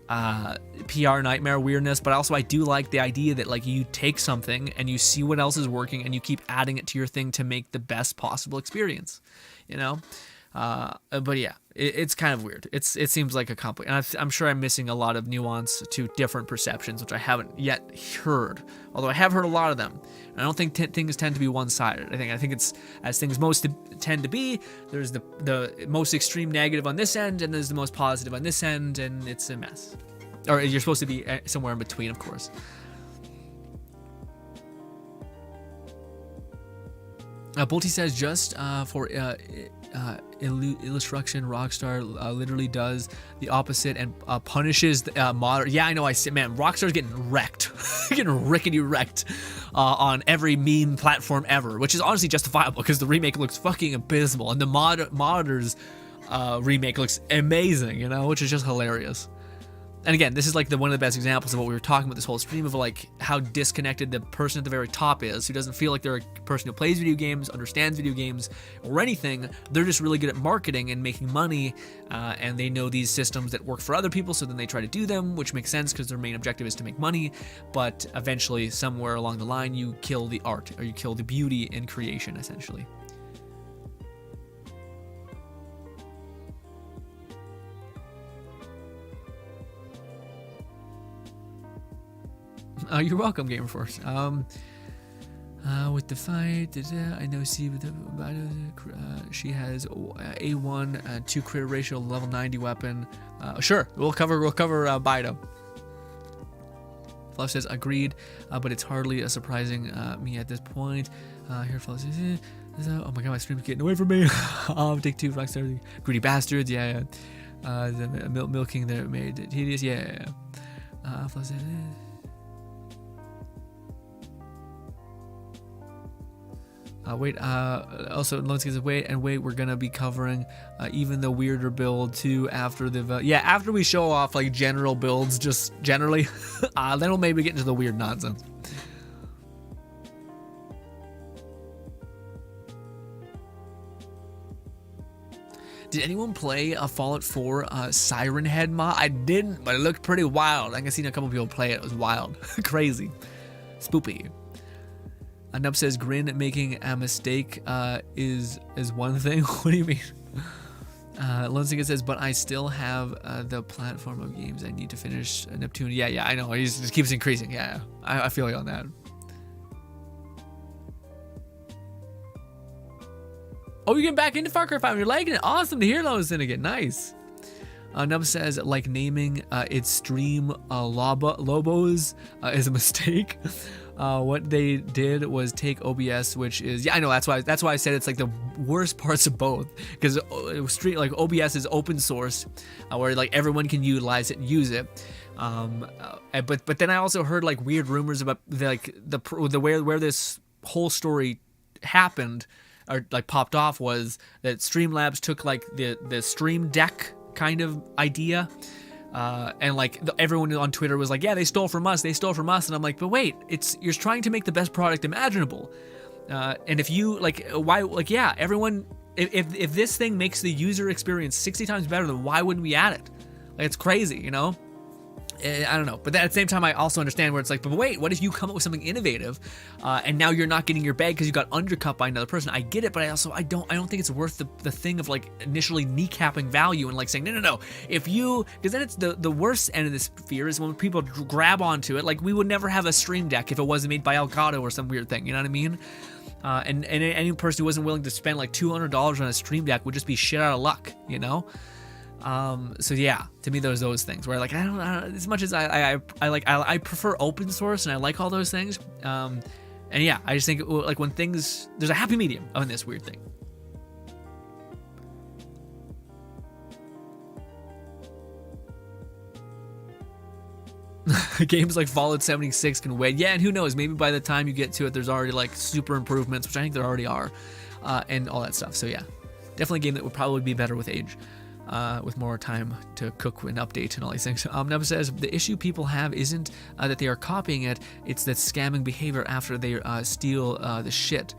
A: PR nightmare weirdness. But also I do like the idea that like you take something and you see what else is working and you keep adding it to your thing to make the best possible experience, but yeah, it's kind of weird. It seems like a complex, and I'm sure I'm missing a lot of nuance to different perceptions, which I haven't yet heard, although I have heard a lot of them. And I don't think things tend to be one-sided. I think it's, as things most tend to be, there's the most extreme negative on this end, and there's the most positive on this end, and it's a mess. Or you're supposed to be somewhere in between, of course. Bolty says, just for illustration, Rockstar literally does the opposite and punishes modern. Yeah, I know. Man, Rockstar's getting wrecked, getting rickety wrecked on every meme platform ever, which is honestly justifiable because the remake looks fucking abysmal and the modders remake looks amazing, which is just hilarious. And again, this is like one of the best examples of what we were talking about this whole stream of like how disconnected the person at the very top is, who doesn't feel like they're a person who plays video games, understands video games, or anything. They're just really good at marketing and making money, and they know these systems that work for other people, so then they try to do them, which makes sense because their main objective is to make money. But eventually, somewhere along the line, you kill the art, or you kill the beauty in creation, essentially. You're welcome, Gamer Force. With the fight, I know. See, with the she has A1, 2 crit ratio, level 90 weapon. Sure, we'll cover Bido. Fluff says agreed, but it's hardly a surprising me at this point. Here, Fluff says, oh my god, my stream's getting away from me. Take 2, Rockstar, greedy bastards. Yeah. The milking that made it tedious. Yeah. Fluff says. Also, Lunsky says, wait, we're gonna be covering even the weirder build too after the, after we show off like general builds, just generally, then we'll maybe get into the weird nonsense. Did anyone play a Fallout 4 Siren Head mod? I didn't, but it looked pretty wild. I think I've seen a couple people play it. It was wild. Crazy. Spoopy. Nub says, Grin making a mistake is one thing. What do you mean? Lunsinger says, but I still have the platform of games I need to finish Neptune. Yeah, I know. It just keeps increasing. Yeah, I feel you on that. Oh, you're getting back into Far Cry 5. You're liking it. Awesome to hear those in again. Nice. Nub says, like naming its stream Lobos is a mistake. What they did was take OBS, which is, I know, that's why I said it's like the worst parts of both, because like OBS is open source, where like everyone can utilize it and use it. But then I also heard like weird rumors about the where this whole story happened or like popped off was that Streamlabs took like the Stream Deck kind of idea. And like everyone on Twitter was like, yeah, they stole from us. And I'm like, but wait, you're trying to make the best product imaginable. And if you everyone, if this thing makes the user experience 60 times better, then why wouldn't we add it? Like, it's crazy, you know? I don't know, but then at the same time, I also understand where it's like, but wait, what if you come up with something innovative, and now you're not getting your bag because you got undercut by another person? I get it, but I don't think it's worth the thing of like initially kneecapping value and like saying no. If you, because then it's the worst end of this fear is when people grab onto it. Like, we would never have a Stream Deck if it wasn't made by Elgato or some weird thing. You know what I mean? And any person who wasn't willing to spend like $200 on a Stream Deck would just be shit out of luck. You know? So yeah, to me there's those things where like I don't as much as I prefer open source and I like all those things, and yeah, I just think like when things, there's a happy medium on this weird thing. Games like Fallout 76 can wait, and who knows, maybe by the time you get to it there's already like super improvements, which I think there already are, and all that stuff. So yeah, definitely a game that would probably be better with age. With more time to cook and update and all these things. Nub says, the issue people have isn't that they are copying it, it's that scamming behavior after they steal the shit.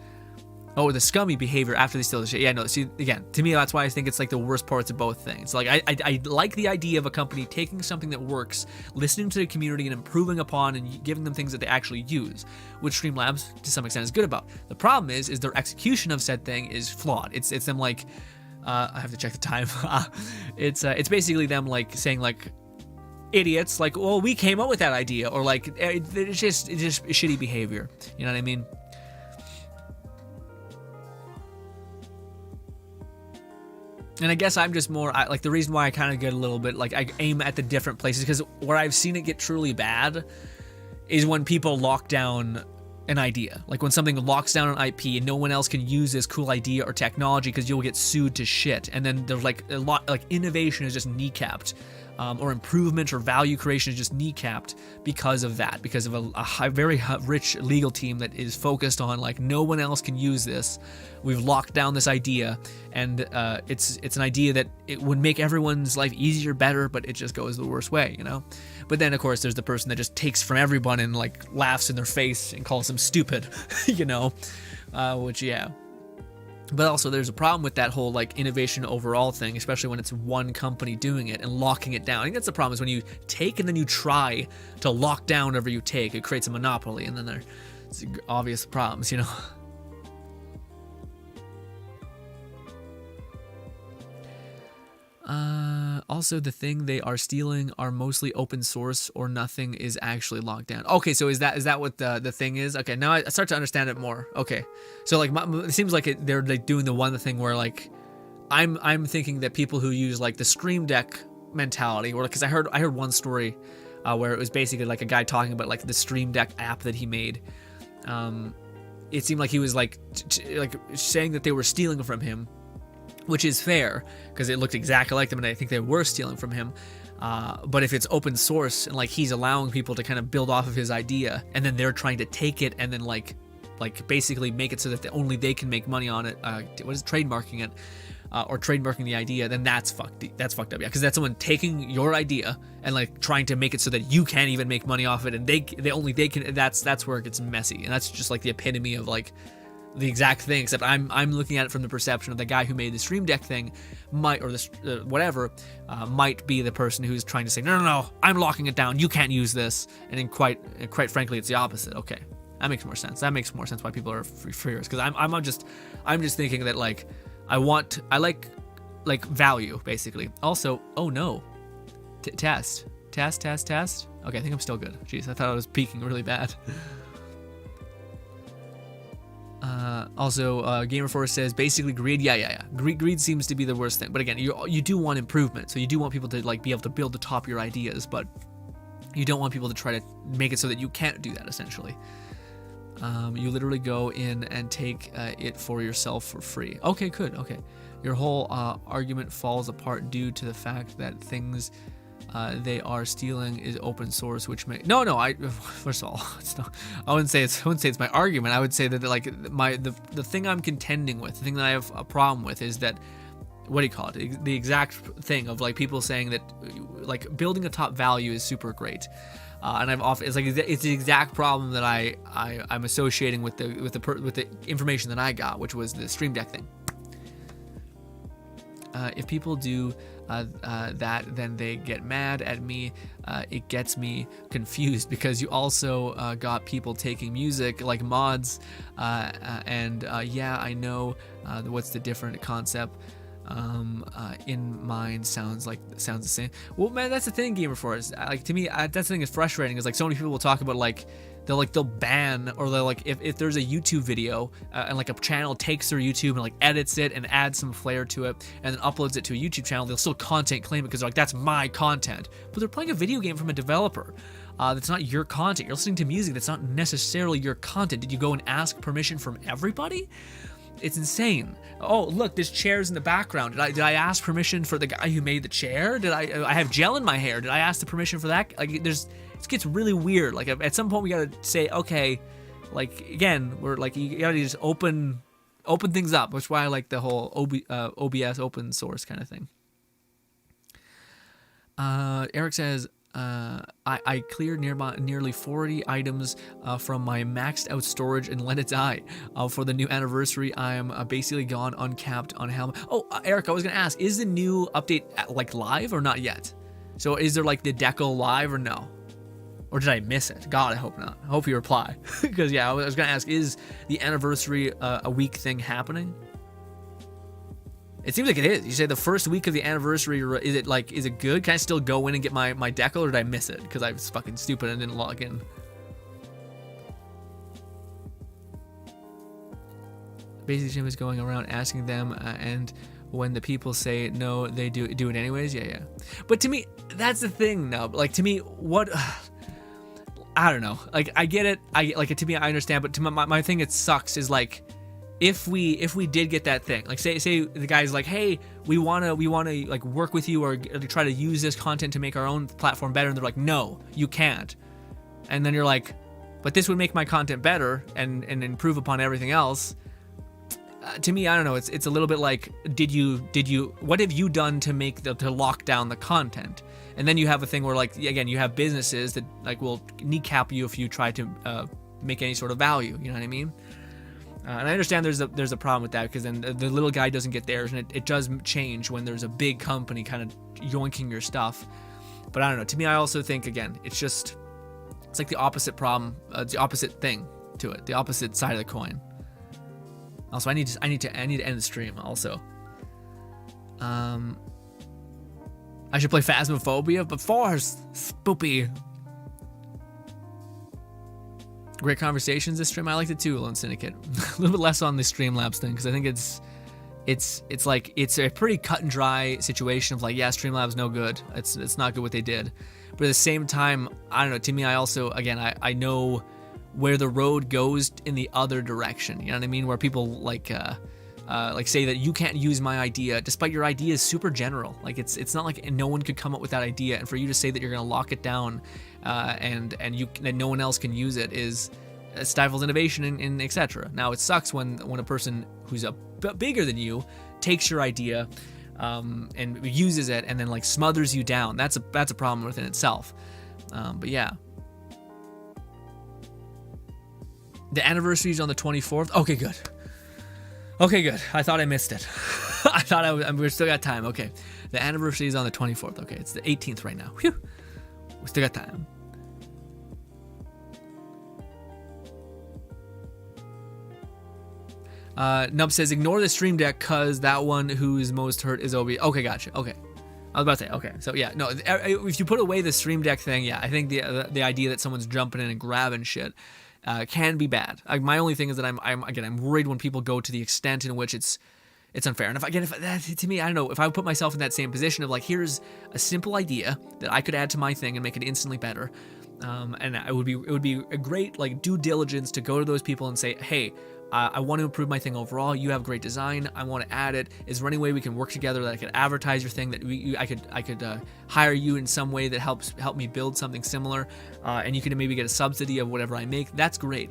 A: Oh, the scummy behavior after they steal the shit. Yeah, no, see, again, to me, that's why I think it's like the worst parts of both things. Like, I like the idea of a company taking something that works, listening to the community and improving upon and giving them things that they actually use, which Streamlabs, to some extent, is good about. The problem is their execution of said thing is flawed. It's them like, I have to check the time. It's basically them like saying like idiots, like, well, we came up with that idea, or like it's just shitty behavior. You know what I mean? And I guess I'm just more like the reason why I kind of get a little bit like I aim at the different places, because where I've seen it get truly bad is when people lock down an idea, like when something locks down an IP and no one else can use this cool idea or technology because you'll get sued to shit, and then there's like a lot, like innovation is just kneecapped, or improvement or value creation is just kneecapped because of that, because of a very rich legal team that is focused on like no one else can use this. We've locked down this idea, and it's an idea that it would make everyone's life easier, better, but it just goes the worst way, you know? But then, of course, there's the person that just takes from everyone and like laughs in their face and calls them stupid, you know? Which, yeah. But also there's a problem with that whole like innovation overall thing, especially when it's one company doing it and locking it down. I think that's the problem, is when you take and then you try to lock down whatever you take, it creates a monopoly, and then there's obvious problems, you know? Also, the thing they are stealing are mostly open source or nothing is actually locked down. Okay, so is that what the thing is? Okay, now I start to understand it more. Okay, so like it seems like they're like doing the one thing where like I'm thinking that people who use like the Stream Deck mentality, or because I heard one story where it was basically like a guy talking about like the Stream Deck app that he made. It seemed like he was like saying that they were stealing from him, which is fair because it looked exactly like them, and I think they were stealing from him. But if it's open source and like he's allowing people to kind of build off of his idea, and then they're trying to take it and then like basically make it so that only they can make money on it. What is trademarking it? Or trademarking the idea, then that's fucked up. Yeah, because that's someone taking your idea and like trying to make it so that you can't even make money off it, and they can. That's where it gets messy, and that's just like the epitome of like the exact thing. Except I'm looking at it from the perception of the guy who made the Stream Deck thing, might be the person who's trying to say no, I'm locking it down. You can't use this, and then quite frankly, it's the opposite. Okay, that makes more sense. That makes more sense why people are furious, because I'm just thinking that like. I like value, basically. Also, oh no. Test. Okay, I think I'm still good. Jeez, I thought I was peaking really bad. Also, Gamer4 says, basically greed. Yeah. Greed seems to be the worst thing. But again, you do want improvement. So you do want people to like be able to build the top of your ideas, but you don't want people to try to make it so that you can't do that, essentially. You literally go in and take it for yourself for free. Okay, good. Okay. Your whole argument falls apart due to the fact that things they are stealing is open source, which may first of all, it's not, I wouldn't say it's my argument. I would say that like the thing I'm contending with, the thing that I have a problem with is that, what do you call it? The exact thing of like people saying that like building a top value is super great. And it's the exact problem that I'm associating with the information that I got, which was the Stream Deck thing. If people do that, then they get mad at me. It gets me confused because you also got people taking music like mods, and yeah, I know what's the different concept. In mind sounds the same. Well, man, that's the thing, Gamer4 is like, to me, that's the thing that's frustrating is like so many people will talk about like they'll ban, or they'll like if there's a YouTube video and like a channel takes their YouTube and like edits it and adds some flair to it and then uploads it to a YouTube channel, they'll still content claim it because they're like, that's my content, but they're playing a video game from a developer. That's not your content. You're listening to music that's not necessarily your content. Did you go and ask permission from everybody? It's insane. Oh, look, there's chairs in the background. Did I ask permission for the guy who made the chair? Did I have gel in my hair? Did I ask the permission for that? Like, it gets really weird. Like, at some point we gotta say, okay, like, again, we're like, you gotta just open things up, which is why I like the whole OBS open source kind of thing. Eric says, I cleared nearly 40 items from my maxed out storage and let it die. For the new anniversary, I am basically gone uncapped on Helm. Oh, Eric, I was gonna ask, is the new update like live or not yet? So is there like the deco live or no? Or did I miss it? God, I hope not. I hope you reply. Because yeah, I was gonna ask, is the anniversary a week thing happening? It seems like it is. You say the first week of the anniversary, is it good? Can I still go in and get my decal, or did I miss it? Because I was fucking stupid and didn't log in. Basically, Jim is going around asking them, and when the people say no, they do it anyways. Yeah. But to me, that's the thing, no. Like, to me, what... I don't know. Like, I get it. To me, I understand. But to my thing, it sucks, is like... If we did get that thing, like say the guy's like, hey, we wanna like work with you or try to use this content to make our own platform better, and they're like, no, you can't. And then you're like, but this would make my content better and improve upon everything else. To me, I don't know. It's a little bit like, what have you done to lock down the content? And then you have a thing where, like, again, you have businesses that like will kneecap you if you try to make any sort of value. You know what I mean? And I understand there's a problem with that, because then the little guy doesn't get theirs, and it does change when there's a big company kind of yoinking your stuff. But I don't know. To me, I also think, again, it's like the opposite problem, the opposite thing to it, the opposite side of the coin. Also, I need to end the stream also. I should play Phasmophobia, but 4's spoopy. Great conversations this stream. I liked it too, Lone Syndicate. A little bit less on the Streamlabs thing, because I think it's like it's a pretty cut and dry situation of like, yeah, Streamlabs no good. It's not good what they did. But at the same time, I don't know, to me, I also, again, I know where the road goes in the other direction. You know what I mean? Where people like say that you can't use my idea, despite your idea is super general. Like it's not like no one could come up with that idea, and for you to say that you're gonna lock it down, and no one else can use it is stifles innovation and etc. Now it sucks when a person who's a bit bigger than you takes your idea, and uses it and then like smothers you down. That's a problem within itself. But yeah. The anniversary is on the 24th. Okay, good. Okay, good. I thought I missed it. I thought we still got time. Okay. The anniversary is on the 24th. Okay, it's the 18th right now. Whew. We still got time. Nub says, ignore the Stream Deck because that one who's most hurt is OB. Okay, gotcha. Okay. I was about to say, okay. So, yeah, no, if you put away the Stream Deck thing, yeah, I think the idea that someone's jumping in and grabbing shit can be bad. My only thing is that I'm worried when people go to the extent in which it's unfair. And to me, I don't know, if I would put myself in that same position of like, here's a simple idea that I could add to my thing and make it instantly better. And it would be a great like due diligence to go to those people and say, hey, I want to improve my thing overall. You have great design. I want to add it. Is there any way we can work together that I could advertise your thing? That I could hire you in some way that help me build something similar, and you can maybe get a subsidy of whatever I make. That's great.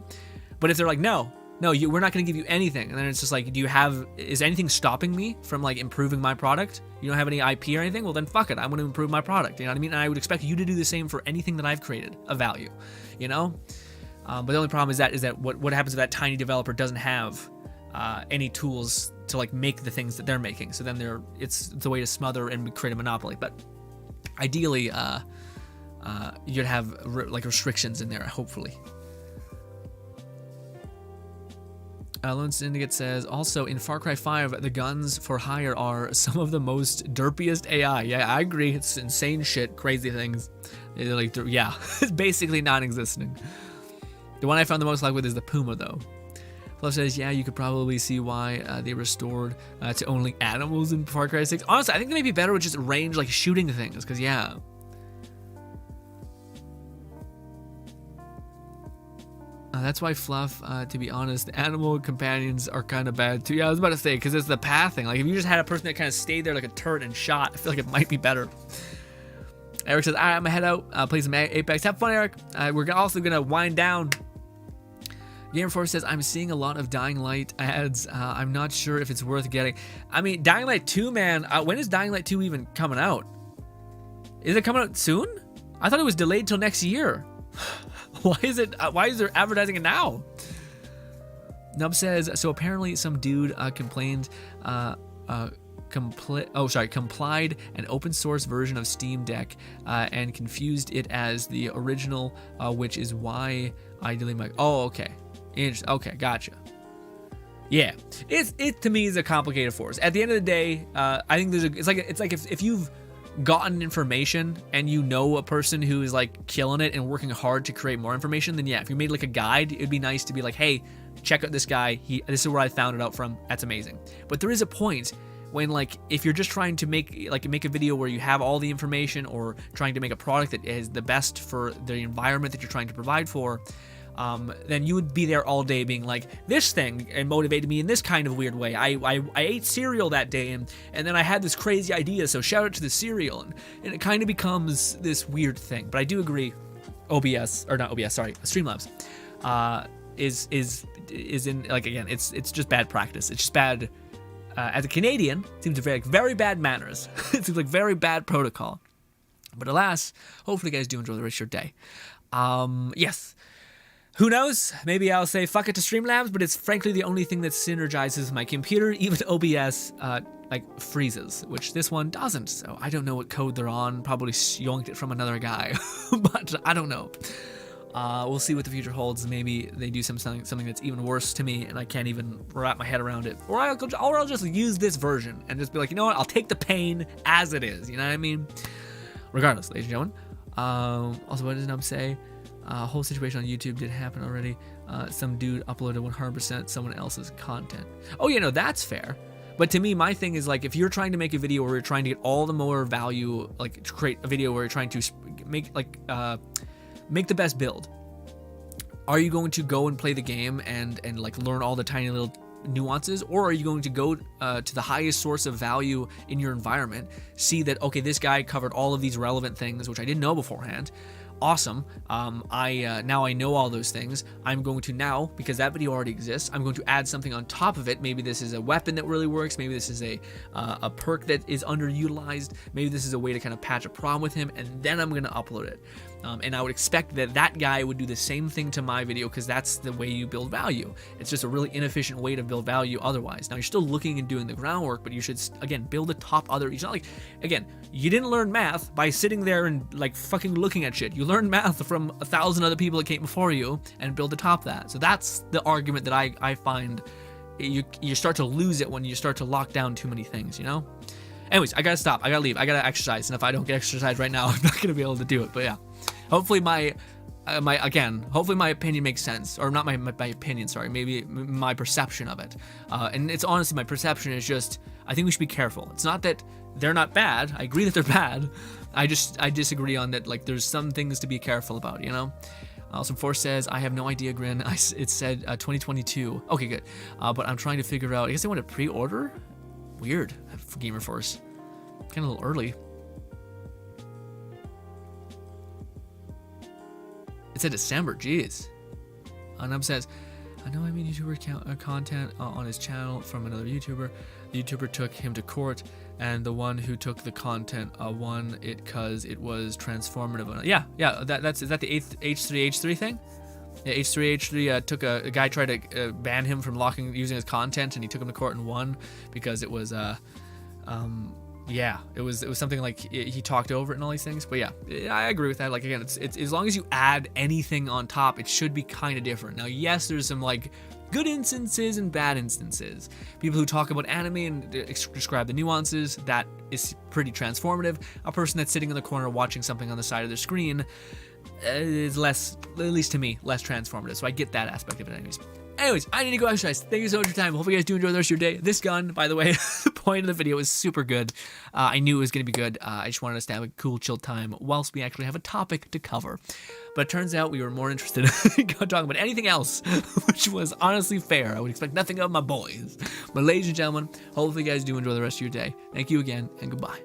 A: But if they're like, no, we're not going to give you anything, and then it's just like, is anything stopping me from like improving my product? You don't have any IP or anything? Well, then fuck it. I want to improve my product. You know what I mean? And I would expect you to do the same for anything that I've created of value. You know. But the only problem is that what happens if that tiny developer doesn't have any tools to like make the things that they're making. So then it's a way to smother and create a monopoly. But ideally, you'd have like restrictions in there, hopefully. Lone Syndicate says, also in Far Cry 5, the guns for hire are some of the most derpiest AI. Yeah, I agree. It's insane shit, crazy things. They're like, yeah, it's basically non-existent. The one I found the most luck with is the Puma, though. Fluff says, yeah, you could probably see why they restored to only animals in Far Cry 6. Honestly, I think they may be better with just range, like shooting things, because, yeah. That's why Fluff, to be honest, the animal companions are kind of bad, too. Yeah, I was about to say, because it's the path thing. Like, if you just had a person that kind of stayed there like a turret and shot, I feel like it might be better. Eric says, all right, I'm going to head out, play some Apex. Have fun, Eric. We're also going to wind down. Gamer4 says, I'm seeing a lot of Dying Light ads. I'm not sure if it's worth getting. I mean, Dying Light 2, man. When is Dying Light 2 even coming out? Is it coming out soon? I thought it was delayed till next year. Why is there advertising it now? Nub says, so apparently some dude complained, complied an open source version of Steam Deck and confused it as the original, which is why I deleted my. Oh, okay. Okay, gotcha. Yeah, it to me is a complicated force. At the end of the day, I think it's like if you've gotten information and you know a person who is like killing it and working hard to create more information, then yeah, if you made like a guide, it'd be nice to be like, hey, check out this guy. This is where I found it out from. That's amazing. But there is a point when like if you're just trying to make a video where you have all the information or trying to make a product that is the best for the environment that you're trying to provide for, then you would be there all day being like, this thing and motivated me in this kind of weird way. I ate cereal that day and then I had this crazy idea, so shout out to the cereal, and it kind of becomes this weird thing. But I do agree, Streamlabs is in, like, again, it's just bad practice. It's just bad. As a Canadian, it seems very, very bad manners. It seems like very bad protocol. But alas, hopefully you guys do enjoy the rest of your day. Yes. Who knows? Maybe I'll say fuck it to Streamlabs, but it's frankly the only thing that synergizes my computer. Even OBS like freezes, which this one doesn't. So I don't know what code they're on. Probably yoinked it from another guy, but I don't know. We'll see what the future holds. Maybe they do something that's even worse to me, and I can't even wrap my head around it. Or I'll just use this version and just be like, you know what? I'll take the pain as it is. You know what I mean? Regardless, ladies and gentlemen. Also, what does Nub say? Whole situation on YouTube did happen already. Some dude uploaded 100% someone else's content. Oh, yeah, no, that's fair. But to me, my thing is like, if you're trying to make a video where you're trying to get all the more value, like to create a video where you're trying to make the best build, are you going to go and play the game and like learn all the tiny little nuances, or are you going to go to the highest source of value in your environment, see that, okay, this guy covered all of these relevant things, which I didn't know beforehand. Awesome. Now I know all those things. I'm going to now, because that video already exists, I'm going to add something on top of it. Maybe this is a weapon that really works. Maybe this is a perk that is underutilized. Maybe this is a way to kind of patch a problem with him, and then I'm going to upload it. And I would expect that guy would do the same thing to my video, because that's the way you build value. It's just a really inefficient way to build value otherwise. Now, you're still looking and doing the groundwork, but you should, again, build a top other. It's not like, again, you didn't learn math by sitting there and like fucking looking at shit. You learned math from 1,000 other people that came before you and build atop that. So that's the argument that I find you start to lose it when you start to lock down too many things, you know? Anyways, I gotta stop. I gotta leave. I gotta exercise. And if I don't get exercise right now, I'm not gonna be able to do it. But yeah, hopefully my opinion makes sense, or not my opinion. Sorry, maybe my perception of it. And it's honestly, my perception is just, I think we should be careful. It's not that they're not bad. I agree that they're bad. I disagree on that. Like, there's some things to be careful about, you know. Also, Force says, I have no idea, Grin. It said 2022. Okay, good. But I'm trying to figure out. I guess they want to pre-order. Weird for Gamer Force. Kind of a little early. It said December. Jeez. Nub says, I know I made YouTuber content on his channel from another YouTuber. The YouTuber took him to court, and the one who took the content won it because it was transformative. Yeah. Is that the H3H3 thing? Yeah, H3H3 took a guy tried to ban him from using his content, and he took him to court and won because it was it was something like he talked over it and all these things. But yeah, I agree with that. Like, again, it's as long as you add anything on top, it should be kind of different. Now, yes, there's some like good instances and bad instances. People who talk about anime and describe the nuances, that is pretty transformative. A person that's sitting in the corner watching something on the side of their screen is less, at least to me, less transformative. So I get that aspect of it anyways, I need to go exercise. Thank you so much for your time. Hope you guys do enjoy the rest of your day. This gun, by the way, the point of the video is super good. I knew it was going to be good. I just wanted us to have a cool, chill time whilst we actually have a topic to cover. But it turns out we were more interested in talking about anything else, which was honestly fair. I would expect nothing of my boys. But ladies and gentlemen, hopefully you guys do enjoy the rest of your day. Thank you again, and goodbye.